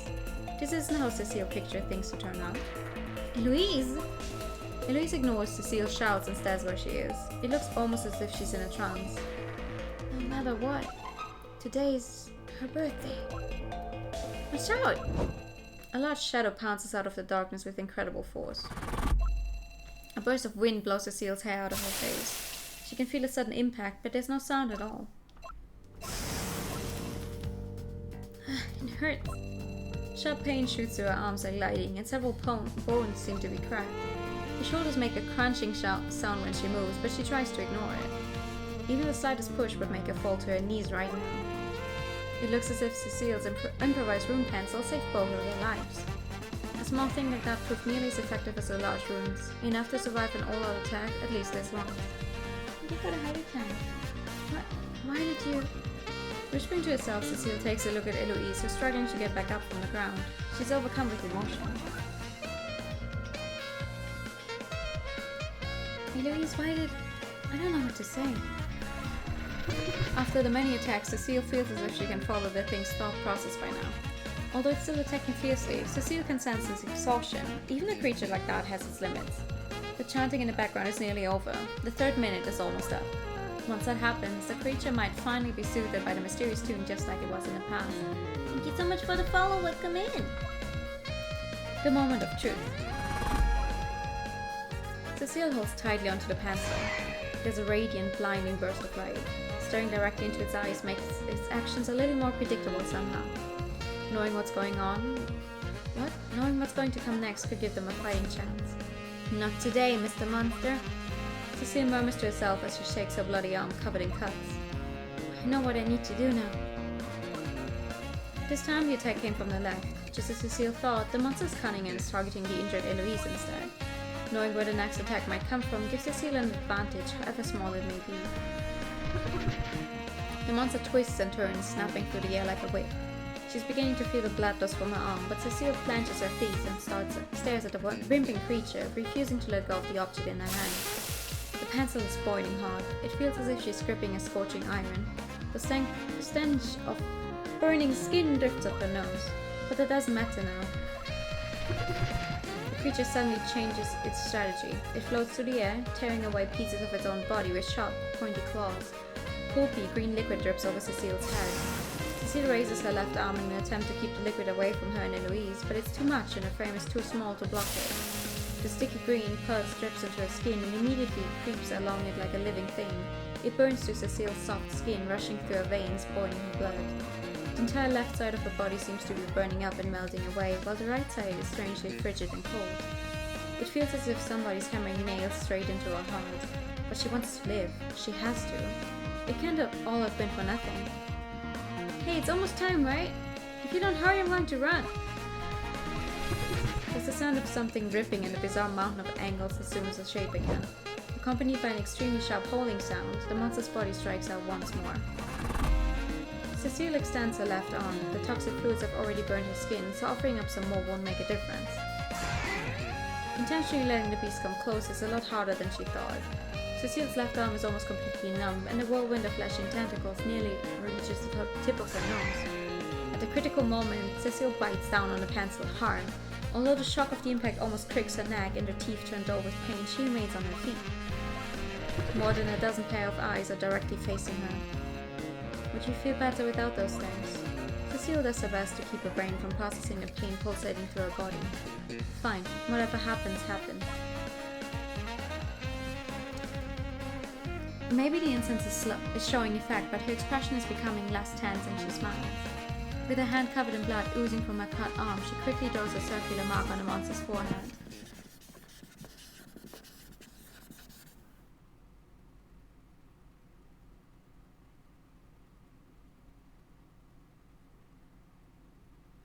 This isn't how Cecile pictured things to turn out. Eloise! Eloise ignores Cecile's shouts and stares where she is. It looks almost as if she's in a trance. No matter what, today's her birthday. Watch out! A large shadow pounces out of the darkness with incredible force. A burst of wind blows Cecile's hair out of her face. She can feel a sudden impact, but there's no sound at all. It hurts. Sharp pain shoots through her arms like lightning, and several bones seem to be cracked. Her shoulders make a crunching sound when she moves, but she tries to ignore it. Even the slightest push would make her fall to her knees right now. It looks as if Cecile's improvised rune pencil saved both of their lives. A small thing like that proved nearly as effective as the large runes, enough to survive an all-out attack at least this long. You got a heart attack. Why did you... Whispering to herself, Cecile takes a look at Eloise, who's struggling to get back up from the ground. She's overcome with emotion. Eloise, why did... I don't know what to say. After the many attacks, Cecile feels as if she can follow the thing's thought process by now. Although it's still attacking fiercely, Cecile can sense its exhaustion. Even a creature like that has its limits. The chanting in the background is nearly over. The third minute is almost up. Once that happens, the creature might finally be soothed by the mysterious tune just like it was in the past. Thank you so much for the follow. Welcome in. The moment of truth. Cecile holds tightly onto the pencil. There's a radiant, blinding burst of light. Staring directly into its eyes makes its actions a little more predictable somehow. Knowing what's going to come next could give them a fighting chance. Not today, Mr. Monster. Cecile murmurs to herself as she shakes her bloody arm covered in cuts. I know what I need to do now. This time the attack came from the left. Just as Cecile thought, the monster's cunning and is targeting the injured Eloise instead. Knowing where the next attack might come from gives Cecile an advantage, however small it may be. The monster twists and turns, snapping through the air like a whip. She's beginning to feel the blood dust from her arm, but Cecile clenches her teeth and stares at the whimpering creature, refusing to let go of the object in her hand. The pencil is boiling hot. It feels as if she's gripping a scorching iron. The stench of burning skin drifts up her nose, but that doesn't matter now. The creature suddenly changes its strategy. It floats through the air, tearing away pieces of its own body with sharp, pointy claws. Pulpy green liquid drips over Cecile's head. Cecile raises her left arm in an attempt to keep the liquid away from her and Eloise, but it's too much and her frame is too small to block it. The sticky green pulse drips into her skin and immediately creeps along it like a living thing. It burns through Cecile's soft skin, rushing through her veins, boiling her blood. The entire left side of her body seems to be burning up and melting away, while the right side is strangely frigid and cold. It feels as if somebody's hammering nails straight into her heart. But she wants to live. She has to. It can't all have been for nothing. Hey, it's almost time, right? If you don't hurry, I'm going to run. There's the sound of something dripping and a bizarre mountain of angles assumes a shape again. Accompanied by an extremely sharp howling sound, the monster's body strikes out once more. Cecile extends her left arm. The toxic fluids have already burned her skin, so offering up some more won't make a difference. Intentionally letting the beast come close is a lot harder than she thought. Cecile's left arm is almost completely numb, and the whirlwind of flashing tentacles nearly reaches the tip of her nose. At the critical moment, Cecile bites down on the pencil hard. Although the shock of the impact almost cricks her neck and her teeth turn dull with pain, she remains on her feet. More than a dozen pair of eyes are directly facing her. Would you feel better without those things? Cecile does her best to keep her brain from processing the pain pulsating through her body. Fine, whatever happens, happens. Maybe the incense is showing effect, but her expression is becoming less tense and she smiles. With her hand covered in blood oozing from her cut arm, she quickly draws a circular mark on the monster's forehead.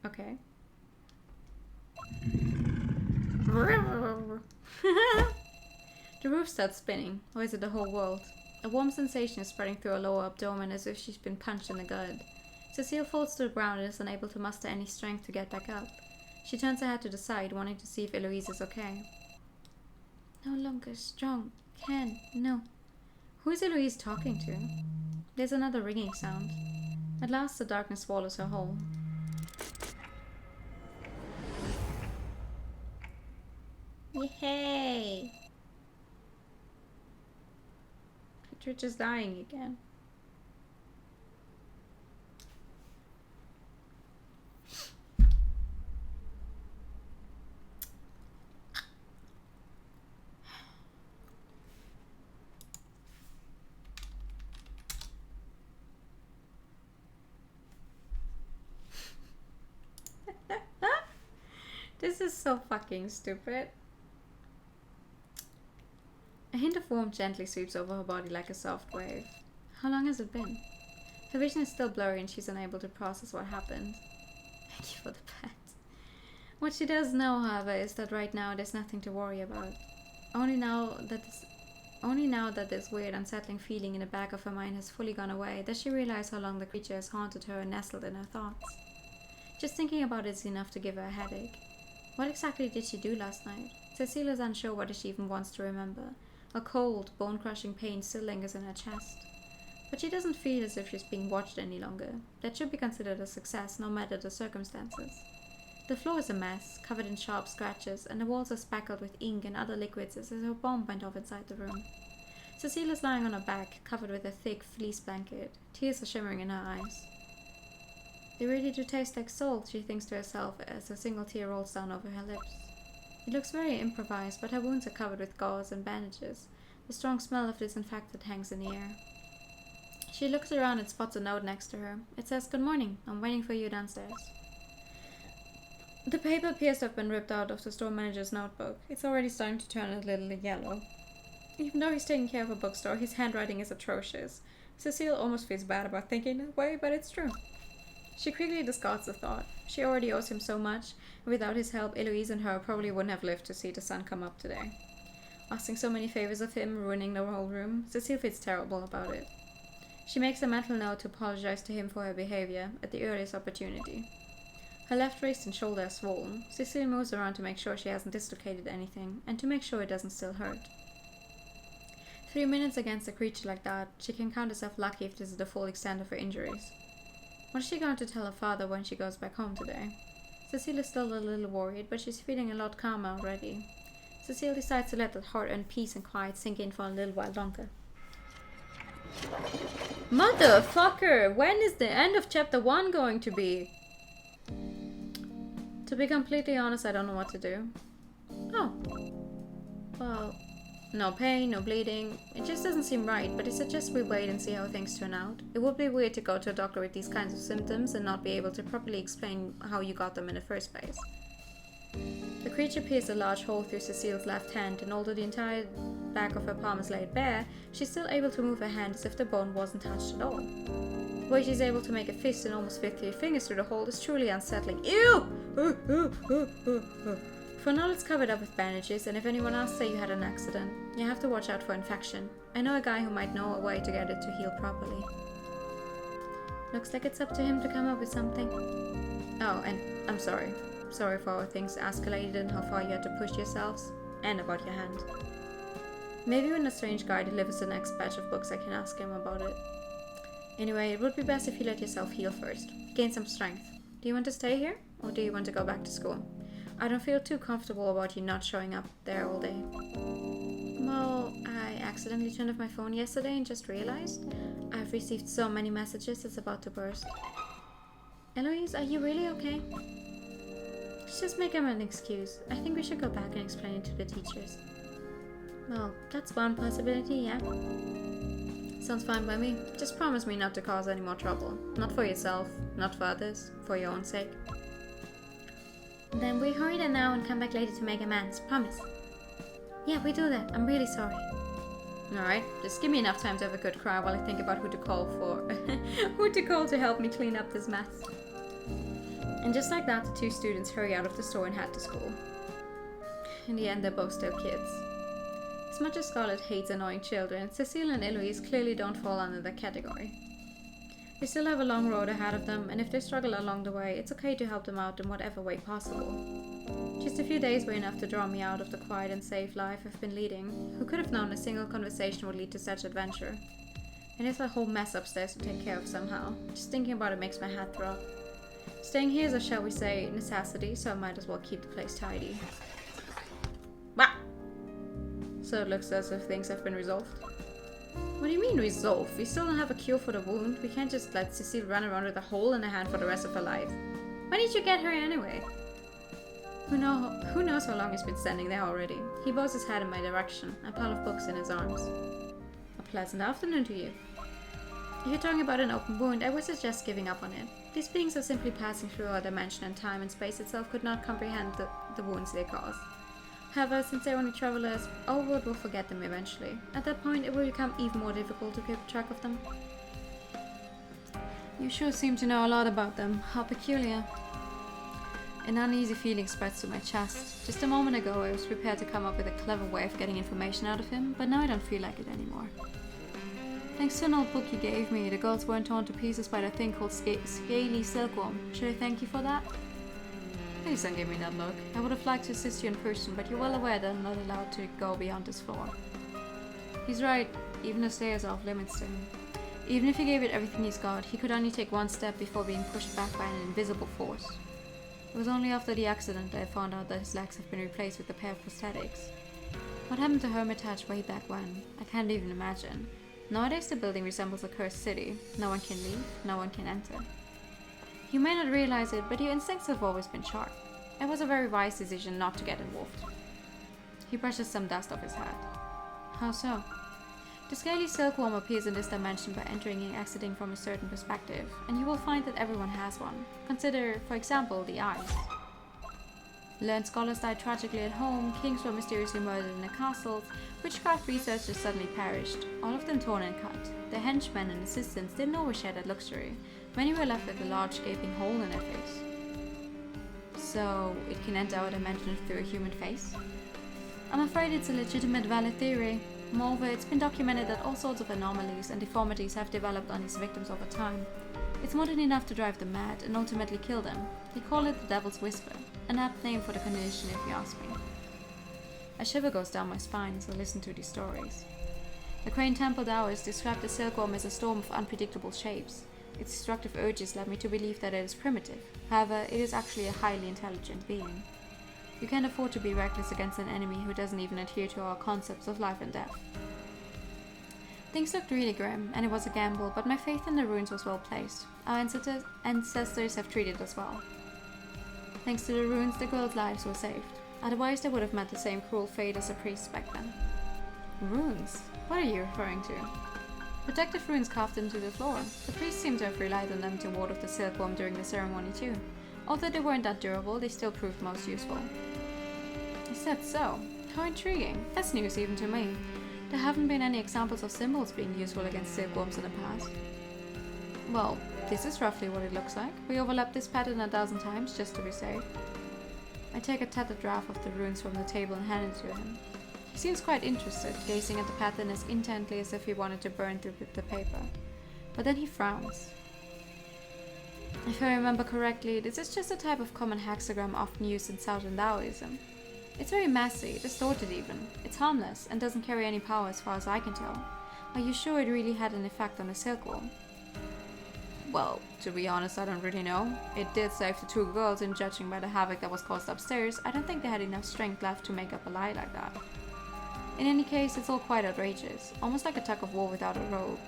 Okay. The roof starts spinning, or is it the whole world? A warm sensation is spreading through her lower abdomen as if she's been punched in the gut. Cecile falls to the ground and is unable to muster any strength to get back up. She turns her head to the side, wanting to see if Eloise is okay. No longer strong. No. Who is Eloise talking to? There's another ringing sound. At last the darkness swallows her whole. Yay! You're just dying again. This is so fucking stupid. A hint of warmth gently sweeps over her body like a soft wave. How long has it been? Her vision is still blurry and she's unable to process what happened. Thank you for the pet. What she does know, however, is that right now there's nothing to worry about. Only now that this weird, unsettling feeling in the back of her mind has fully gone away, does she realize how long the creature has haunted her and nestled in her thoughts. Just thinking about it is enough to give her a headache. What exactly did she do last night? Cecile is unsure whether she even wants to remember. A cold, bone-crushing pain still lingers in her chest. But she doesn't feel as if she's being watched any longer. That should be considered a success, no matter the circumstances. The floor is a mess, covered in sharp scratches, and the walls are speckled with ink and other liquids as if a bomb went off inside the room. Cecile is lying on her back, covered with a thick fleece blanket. Tears are shimmering in her eyes. They really do taste like salt, she thinks to herself as a single tear rolls down over her lips. It looks very improvised, but her wounds are covered with gauze and bandages. The strong smell of disinfectant hangs in the air. She looks around and spots a note next to her. It says, "Good morning, I'm waiting for you downstairs." The paper appears to have been ripped out of the store manager's notebook. It's already starting to turn a little yellow. Even though he's taking care of a bookstore, his handwriting is atrocious. Cecile almost feels bad about thinking that way, but it's true. She quickly discards the thought. She already owes him so much, and without his help, Eloise and her probably wouldn't have lived to see the sun come up today. Asking so many favors of him, ruining the whole room, Cecile feels terrible about it. She makes a mental note to apologize to him for her behavior at the earliest opportunity. Her left wrist and shoulder are swollen. Cecile moves around to make sure she hasn't dislocated anything, and to make sure it doesn't still hurt. 3 minutes against a creature like that, she can count herself lucky if this is the full extent of her injuries. What is she going to tell her father when she goes back home today? Cecile is still a little worried, but she's feeling a lot calmer already. Cecile decides to let that hard-earned peace and quiet sink in for a little while longer. Motherfucker! When is the end of chapter 1 going to be? To be completely honest, I don't know what to do. Oh. Well, no pain, no bleeding. It just doesn't seem right, but it suggests we wait and see how things turn out. It would be weird to go to a doctor with these kinds of symptoms and not be able to properly explain how you got them in the first place. The creature pierced a large hole through Cecile's left hand, and although the entire back of her palm is laid bare, she's still able to move her hand as if the bone wasn't touched at all. The way she's able to make a fist and almost fit 3 fingers through the hole is truly unsettling. Ew! For now, it's covered up with bandages, and if anyone else say you had an accident, you have to watch out for infection. I know a guy who might know a way to get it to heal properly. Looks like it's up to him to come up with something. Oh, and I'm sorry. Sorry for how things escalated and how far you had to push yourselves. And about your hand. Maybe when a strange guy delivers the next batch of books I can ask him about it. Anyway, it would be best if you let yourself heal first. Gain some strength. Do you want to stay here? Or do you want to go back to school? I don't feel too comfortable about you not showing up there all day. Well, I accidentally turned off my phone yesterday and just realized I've received so many messages it's about to burst. Eloise, are you really okay? Let's just make him an excuse. I think we should go back and explain it to the teachers. Well, that's one possibility, yeah. Sounds fine by me. Just promise me not to cause any more trouble. Not for yourself, not for others, for your own sake. Then we hurry there now and come back later to make amends. Promise. Yeah, we do that. I'm really sorry. Alright, just give me enough time to have a good cry while I think about who to call who to call to help me clean up this mess. And just like that, the 2 students hurry out of the store and head to school. In the end, they're both still kids. As much as Scarlett hates annoying children, Cecile and Eloise clearly don't fall under that category. They still have a long road ahead of them, and if they struggle along the way, it's okay to help them out in whatever way possible. Just a few days were enough to draw me out of the quiet and safe life I've been leading. Who could have known a single conversation would lead to such adventure? And there's a whole mess upstairs to take care of somehow. Just thinking about it makes my head throb. Staying here is a, shall we say, necessity, so I might as well keep the place tidy. Bah! So it looks as if things have been resolved. What do you mean resolved? We still don't have a cure for the wound. We can't just let Cecile run around with a hole in her hand for the rest of her life. Why did you get her anyway? Who knows how long he's been standing there already. He bows his head in my direction, a pile of books in his arms. A pleasant afternoon to you. If you're talking about an open wound, I would suggest giving up on it. These beings are simply passing through our dimension, and time and space itself could not comprehend the wounds they cause. However, since they're only travelers, our world will forget them eventually. At that point, it will become even more difficult to keep track of them. You sure seem to know a lot about them. How peculiar. An uneasy feeling spreads to my chest. Just a moment ago, I was prepared to come up with a clever way of getting information out of him, but now I don't feel like it anymore. Thanks to an old book you gave me, the girls weren't torn to pieces by that thing called scaly silkworm. Should I thank you for that? Please don't give me that look. I would have liked to assist you in person, but you're well aware that I'm not allowed to go beyond this floor. He's right, even the stairs are off limits to him. Even if he gave it everything he's got, he could only take one step before being pushed back by an invisible force. It was only after the accident that I found out that his legs have been replaced with a pair of prosthetics. What happened to Hermitage way back when? I can't even imagine. Nowadays the building resembles a cursed city. No one can leave, no one can enter. You may not realize it, but your instincts have always been sharp. It was a very wise decision not to get involved. He brushes some dust off his hat. How so? The scaly silkworm appears in this dimension by entering and exiting from a certain perspective, and you will find that everyone has one. Consider, for example, the eyes. Learned scholars died tragically at home, kings were mysteriously murdered in their castles, witchcraft researchers suddenly perished, all of them torn and cut. Their henchmen and assistants didn't always share that luxury. Many were left with a large gaping hole in their face. So, it can enter our dimension through a human face? I'm afraid it's a legitimate, valid theory. Moreover, it's been documented that all sorts of anomalies and deformities have developed on these victims over time. It's more than enough to drive them mad and ultimately kill them. They call it the Devil's Whisper, an apt name for the condition if you ask me. A shiver goes down my spine as I listen to these stories. The Crane Temple Towers described the silkworm as a storm of unpredictable shapes. Its destructive urges led me to believe that it is primitive. However, it is actually a highly intelligent being. You can't afford to be reckless against an enemy who doesn't even adhere to our concepts of life and death. Things looked really grim, and it was a gamble, but my faith in the ruins was well placed. Our ancestors have treated us well. Thanks to the ruins, the girls' lives were saved. Otherwise, they would have met the same cruel fate as the priests back then. Runes? What are you referring to? Protective runes carved into the floor. The priests seem to have relied on them to ward off the silkworm during the ceremony too. Although they weren't that durable, they still proved most useful. Is that so? How intriguing. That's news even to me. There haven't been any examples of symbols being useful against silkworms in the past. Well, this is roughly what it looks like. We overlapped this pattern 1,000 times just to be safe. I take a tattered draft of the runes from the table and hand it to him. He seems quite interested, gazing at the pattern as intently as if he wanted to burn through the paper. But then he frowns. If I remember correctly, this is just a type of common hexagram often used in Southern Taoism. It's very messy, distorted even. It's harmless, and doesn't carry any power as far as I can tell. Are you sure it really had an effect on the silkworm? Well, to be honest, I don't really know. It did save the two girls, and judging by the havoc that was caused upstairs, I don't think they had enough strength left to make up a lie like that. In any case, it's all quite outrageous, almost like a tug of war without a rope.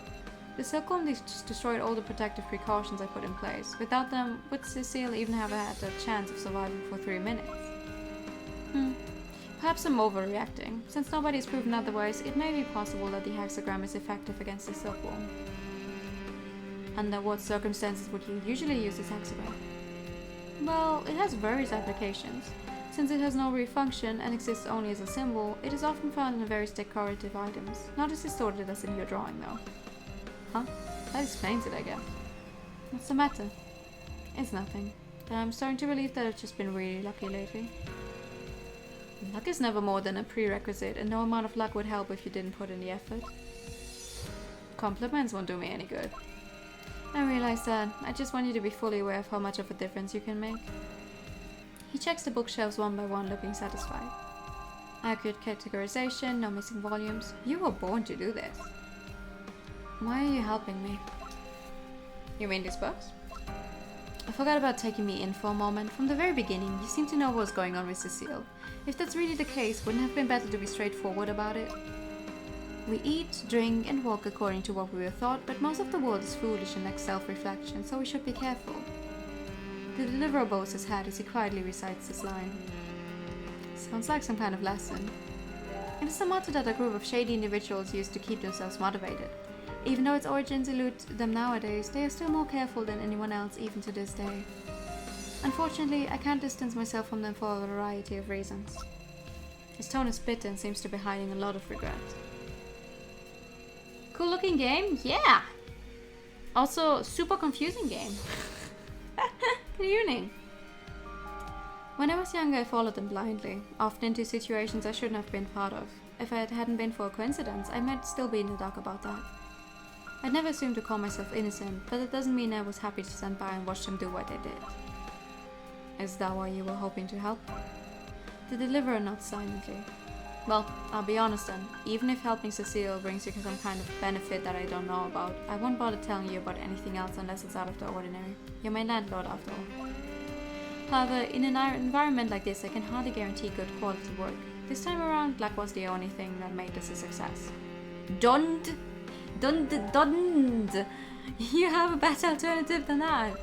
The silkworm destroyed all the protective precautions I put in place. Without them, would Cecile even have had a chance of surviving for 3 minutes? Perhaps I'm overreacting. Since nobody has proven otherwise, it may be possible that the hexagram is effective against the silkworm. Under what circumstances would you usually use this hexagram? Well, it has various applications. Since it has no real function and exists only as a symbol, it is often found in various decorative items. Not as distorted as in your drawing, though. Huh? That explains it, I guess. What's the matter? It's nothing. I'm starting to believe that I've just been really lucky lately. Luck is never more than a prerequisite, and no amount of luck would help if you didn't put in the effort. Compliments won't do me any good. I realize that. I just want you to be fully aware of how much of a difference you can make. He checks the bookshelves one by one, looking satisfied. Accurate categorization, no missing volumes. You were born to do this. Why are you helping me? You mean these books? I forgot about taking me in for a moment. From the very beginning, you seem to know what was going on with Cecile. If that's really the case, wouldn't it have been better to be straightforward about it? We eat, drink, and walk according to what we were taught, but most of the world is foolish and lacks self-reflection, so we should be careful. The deliverer bows his head as he quietly recites this line. Sounds like some kind of lesson. It is a motto that a group of shady individuals use to keep themselves motivated. Even though its origins elude them nowadays, they are still more careful than anyone else even to this day. Unfortunately, I can't distance myself from them for a variety of reasons. His tone is bitter and seems to be hiding a lot of regret. Cool looking game? Yeah! Also, super confusing game. Good evening. When I was younger, I followed them blindly, often into situations I shouldn't have been part of. If it hadn't been for a coincidence, I might still be in the dark about that. I'd never assumed to call myself innocent, but that doesn't mean I was happy to stand by and watch them do what they did. Is that why you were hoping to help? The deliverer nods silently. Well, I'll be honest then. Even if helping Cecile brings you some kind of benefit that I don't know about, I won't bother telling you about anything else unless it's out of the ordinary. You're my landlord after all. However, in an environment like this, I can hardly guarantee good quality work. This time around, luck was the only thing that made this a success. Dund! You have a better alternative than that!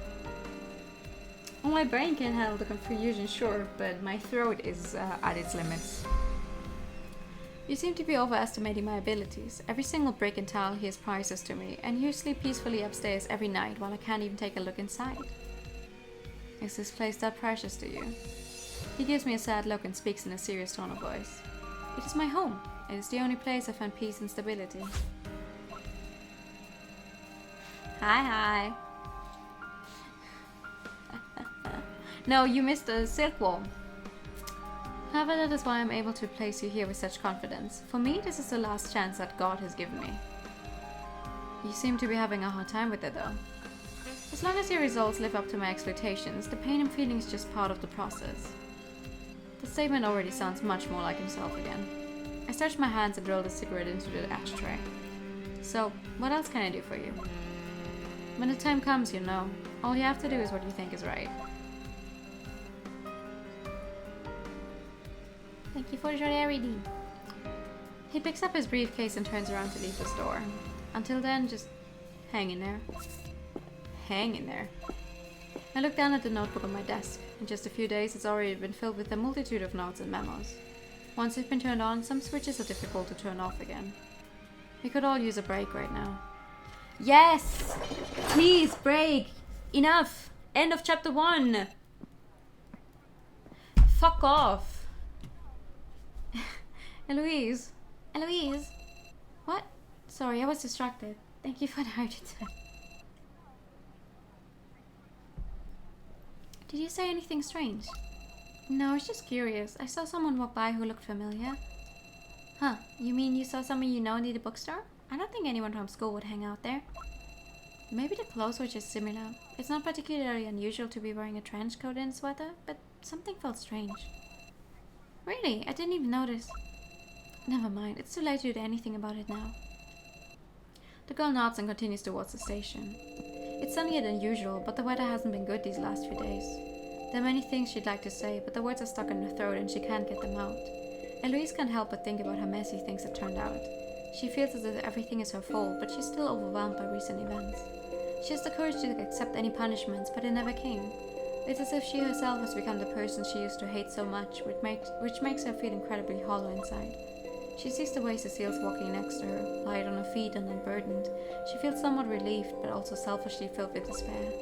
Well, my brain can handle the confusion, sure, but my throat is at its limits. You seem to be overestimating my abilities. Every single brick and tile he has prizes to me, and you sleep peacefully upstairs every night while I can't even take a look inside. Is this place that precious to you? He gives me a sad look and speaks in a serious tone of voice. It is my home. It is the only place I find peace and stability. Hi. No, you missed a silkworm. However, that is why I'm able to place you here with such confidence. For me, this is the last chance that God has given me. You seem to be having a hard time with it, though. As long as your results live up to my expectations, the pain I'm feeling is just part of the process. The statement already sounds much more like himself again. I stretch my hands and roll the cigarette into the ashtray. So, what else can I do for you? When the time comes, you'll know. All you have to do is what you think is right. Thank you for the charity. He picks up his briefcase and turns around to leave the store. Until then, just hang in there. Hang in there. I look down at the notebook on my desk. In just a few days, it's already been filled with a multitude of notes and memos. Once they've been turned on, some switches are difficult to turn off again. We could all use a break right now. Yes! Please, break! Enough! End of chapter 1! Fuck off! Eloise? Eloise? What? Sorry, I was distracted. Thank you for the heart attack. Did you say anything strange? No, I was just curious. I saw someone walk by who looked familiar. Huh, you mean you saw someone you know near the bookstore? I don't think anyone from school would hang out there. Maybe the clothes were just similar. It's not particularly unusual to be wearing a trench coat and sweater, but something felt strange. Really? I didn't even notice. Never mind, it's too late to do anything about it now. The girl nods and continues towards the station. It's sunnier than usual, but the weather hasn't been good these last few days. There are many things she'd like to say, but the words are stuck in her throat and she can't get them out. Eloise can't help but think about how messy things have turned out. She feels as if everything is her fault, but she's still overwhelmed by recent events. She has the courage to accept any punishments, but it never came. It's as if she herself has become the person she used to hate so much, which makes her feel incredibly hollow inside. She sees the way Cecile's walking next to her, light on her feet and unburdened. She feels somewhat relieved, but also selfishly filled with despair.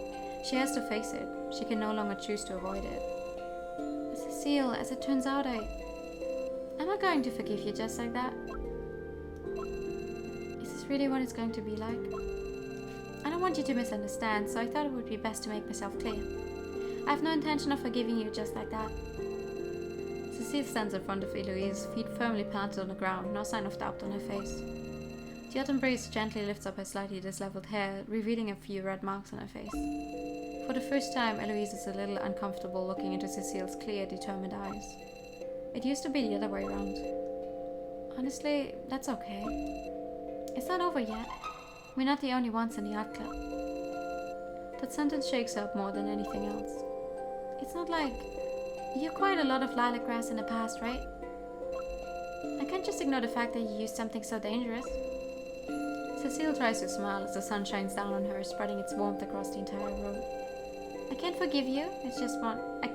She has to face it. She can no longer choose to avoid it. Cecile, as it turns out, I'm not going to forgive you just like that. Is this really what it's going to be like? I don't want you to misunderstand, so I thought it would be best to make myself clear. I have no intention of forgiving you just like that. Cecile stands in front of Eloise, feet firmly planted on the ground, no sign of doubt on her face. The autumn breeze gently lifts up her slightly disheveled hair, revealing a few red marks on her face. For the first time, Eloise is a little uncomfortable looking into Cecile's clear, determined eyes. It used to be the other way around. Honestly, that's okay. It's not over yet. We're not the only ones in the art club. That sentence shakes her up more than anything else. It's not like... You acquired a lot of lilac grass in the past, right? I can't just ignore the fact that you used something so dangerous. Cecile tries to smile as the sun shines down on her, spreading its warmth across the entire road. I can't forgive you. It's just one... I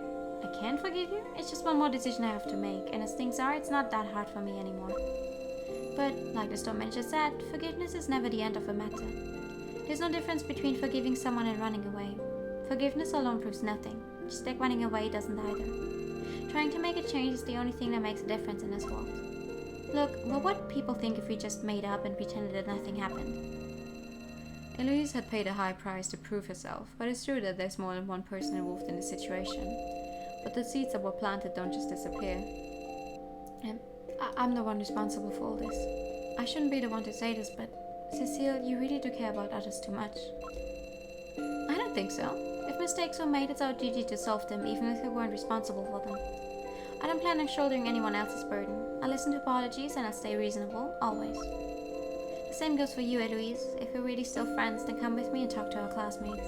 can't forgive you? It's just one more decision I have to make, and as things are, it's not that hard for me anymore. But, like the storm manager said, forgiveness is never the end of a matter. There's no difference between forgiving someone and running away. Forgiveness alone proves nothing. Just like running away doesn't either. Trying to make a change is the only thing that makes a difference in this world. Look, what would people think if we just made up and pretended that nothing happened? Eloise had paid a high price to prove herself, but it's true that there's more than one person involved in the situation. But the seeds that were planted don't just disappear. And I'm the one responsible for all this. I shouldn't be the one to say this, but Cecile, you really do care about others too much. I don't think so. If mistakes were made, it's our duty to solve them, even if we weren't responsible for them. I don't plan on shouldering anyone else's burden. I'll listen to apologies and I'll stay reasonable, always. The same goes for you, Eloise. If we're really still friends, then come with me and talk to our classmates.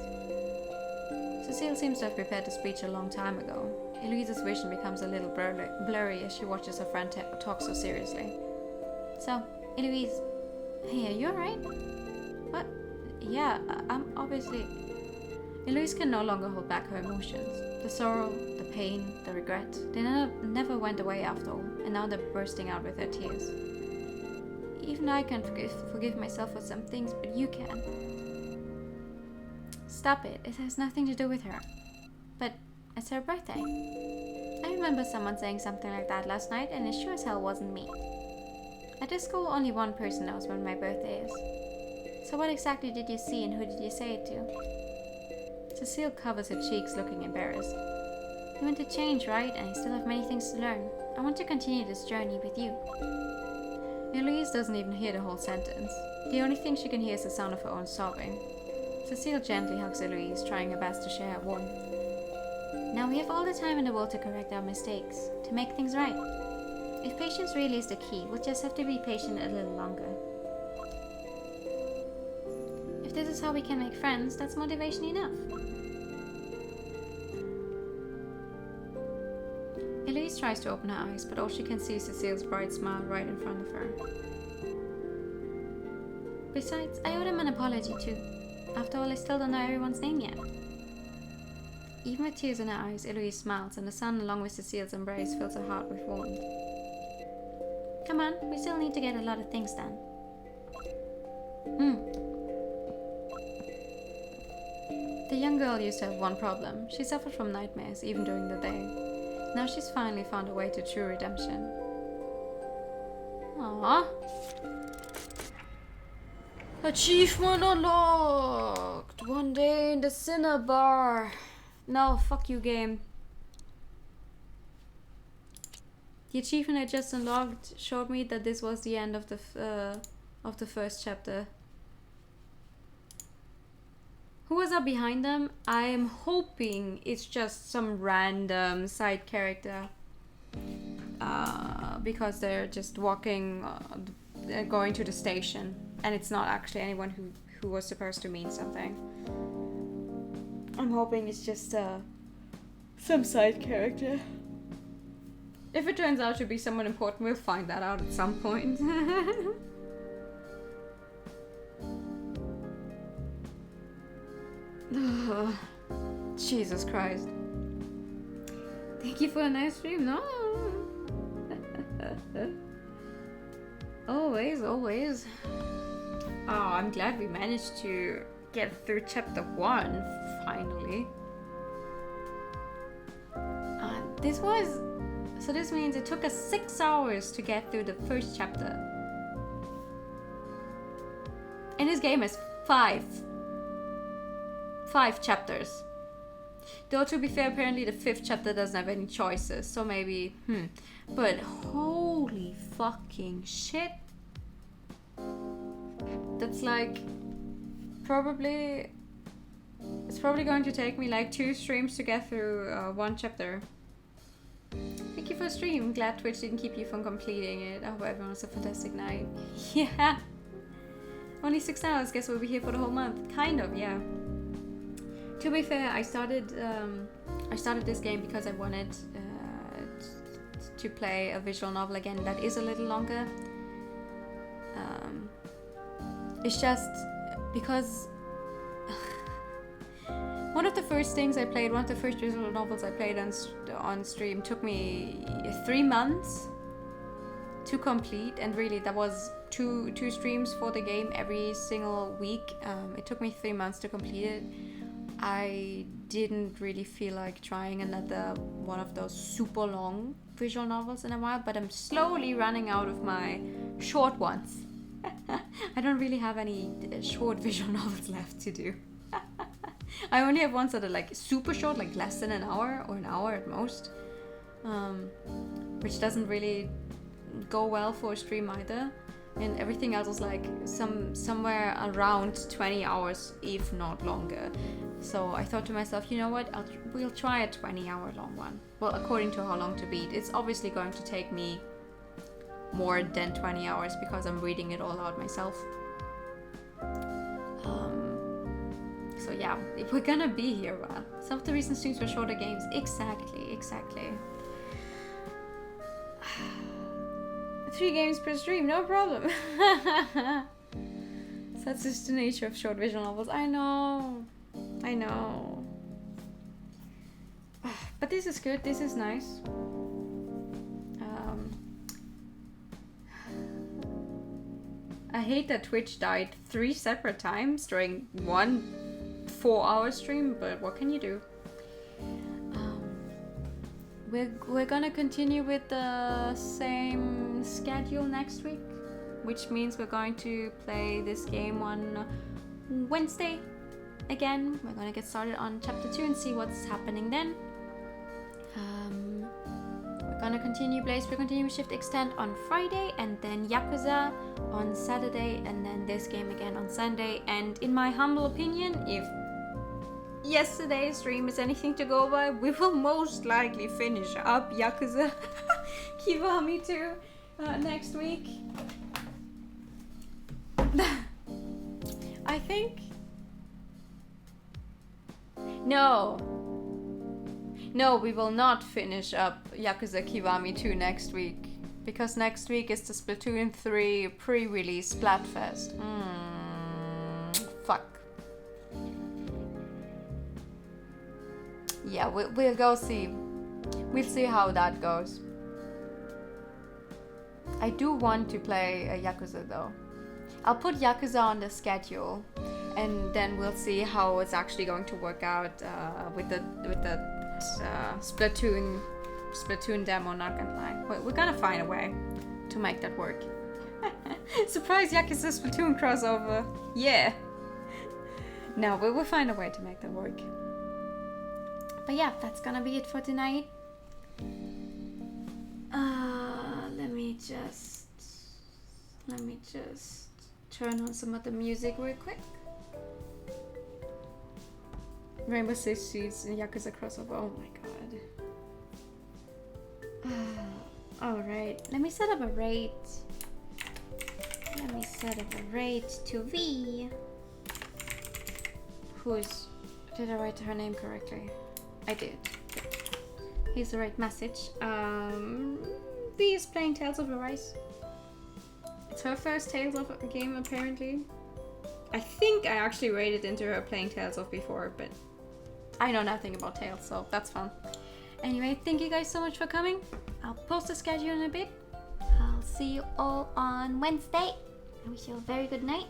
Cecile seems to have prepared the speech a long time ago. Eloise's vision becomes a little blurry as she watches her friend talk so seriously. So, Eloise... Hey, are you alright? What? Yeah, I'm obviously... Eloise can no longer hold back her emotions. The sorrow, the pain, the regret, they never went away after all, and now they're bursting out with her tears. Even I can't forgive myself for some things, but you can. Stop it, it has nothing to do with her. But it's her birthday. I remember someone saying something like that last night, and it sure as hell wasn't me. At this school, only one person knows when my birthday is. So what exactly did you see and who did you say it to? Cecile covers her cheeks, looking embarrassed. You want to change, right? And you still have many things to learn. I want to continue this journey with you. Eloise doesn't even hear the whole sentence. The only thing she can hear is the sound of her own sobbing. Cecile gently hugs Eloise, trying her best to share her warmth. Now we have all the time in the world to correct our mistakes, to make things right. If patience really is the key, we'll just have to be patient a little longer. If this is how we can make friends, that's motivation enough. Eloise tries to open her eyes, but all she can see is Cecile's bright smile right in front of her. Besides, I owe them an apology too. After all, I still don't know everyone's name yet. Even with tears in her eyes, Eloise smiles, and the sun, along with Cecile's embrace, fills her heart with warmth. Come on, we still need to get a lot of things done. The young girl used to have one problem. She suffered from nightmares, even during the day. Now she's finally found a way to true redemption. Aww. Achievement unlocked! One day in the Cinnabar. No, fuck you, game. The achievement I just unlocked showed me that this was the end of the first chapter. Who was up behind them? I am hoping it's just some random side character. Because they're just walking, they're going to the station. And it's not actually anyone who was supposed to mean something. I'm hoping it's just some side character. If it turns out to be someone important, we'll find that out at some point. Jesus Christ. Thank you for a nice stream. No. Always, always. Oh, I'm glad we managed to get through chapter 1 finally. So this means it took us 6 hours to get through the first chapter. And this game has 5 chapters. Though to be fair, apparently the 5th chapter doesn't have any choices, so maybe, But holy fucking shit. That's like, it's probably going to take me like 2 streams to get through 1 chapter. Thank you for the stream. Glad Twitch didn't keep you from completing it. I hope everyone has a fantastic night. Yeah. Only 6 hours. Guess we'll be here for the whole month. Kind of, yeah. To be fair, I started this game because I wanted to play a visual novel again that is a little longer. It's just because one of the first visual novels I played on stream took me 3 months to complete, and really that was two streams for the game every single week. It took me 3 months to complete it. I didn't really feel like trying another one of those super long visual novels in a while, but I'm slowly running out of my short ones. I don't really have any short visual novels left to do. I only have ones that are like super short, like less than an hour or an hour at most, which doesn't really go well for a stream either. And everything else is like somewhere around 20 hours, if not longer. So I thought to myself, you know what, we'll try a 20-hour long one. Well, according to how long to beat. It's obviously going to take me more than 20 hours because I'm reading it all out myself. So yeah, if we're gonna be here, well, some of the recent streams were shorter games. Exactly. 3 games per stream, no problem. That's just the nature of short visual novels. I know. But this is good, this is nice. I hate that Twitch died 3 separate times during one 4-hour stream, but what can you do? We're gonna continue with the same schedule next week, which means we're going to play this game on Wednesday again. We're gonna get started on chapter 2 and see what's happening then. We're gonna continue Blaze, we're continue Shift Extend on Friday, and then Yakuza on Saturday, and then this game again on Sunday. And in my humble opinion, if yesterday's stream is anything to go by, we will most likely finish up Yakuza Kiwami 2 next week. I think No! No, we will not finish up Yakuza Kiwami 2 next week. Because next week is the Splatoon 3 pre-release Splatfest. Fuck. Yeah, we'll go see. We'll see how that goes. I do want to play Yakuza though. I'll put Yakuza on the schedule, and then we'll see how it's actually going to work out with the Splatoon demo. Not gonna lie, we're gonna find a way to make that work. Surprise Yakuza Splatoon crossover! Yeah. No, we'll find a way to make that work. But yeah, that's gonna be it for tonight. Let me just turn on some other music real quick. Rainbow Six Siege and Yakuza crossover. Oh my god. Alright, let me set up a rate. Let me set up a rate to V. Did I write her name correctly? I did. Here's the right message. V is playing Tales of Arise. It's her first Tales of a game apparently. I think I actually rated into her playing Tales of before, but I know nothing about Tales, so that's fun. Anyway, thank you guys so much for coming. I'll post the schedule in a bit. I'll see you all on Wednesday. I wish you a very good night.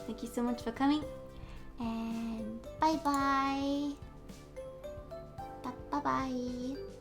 Thank you so much for coming. And bye bye. Bye bye.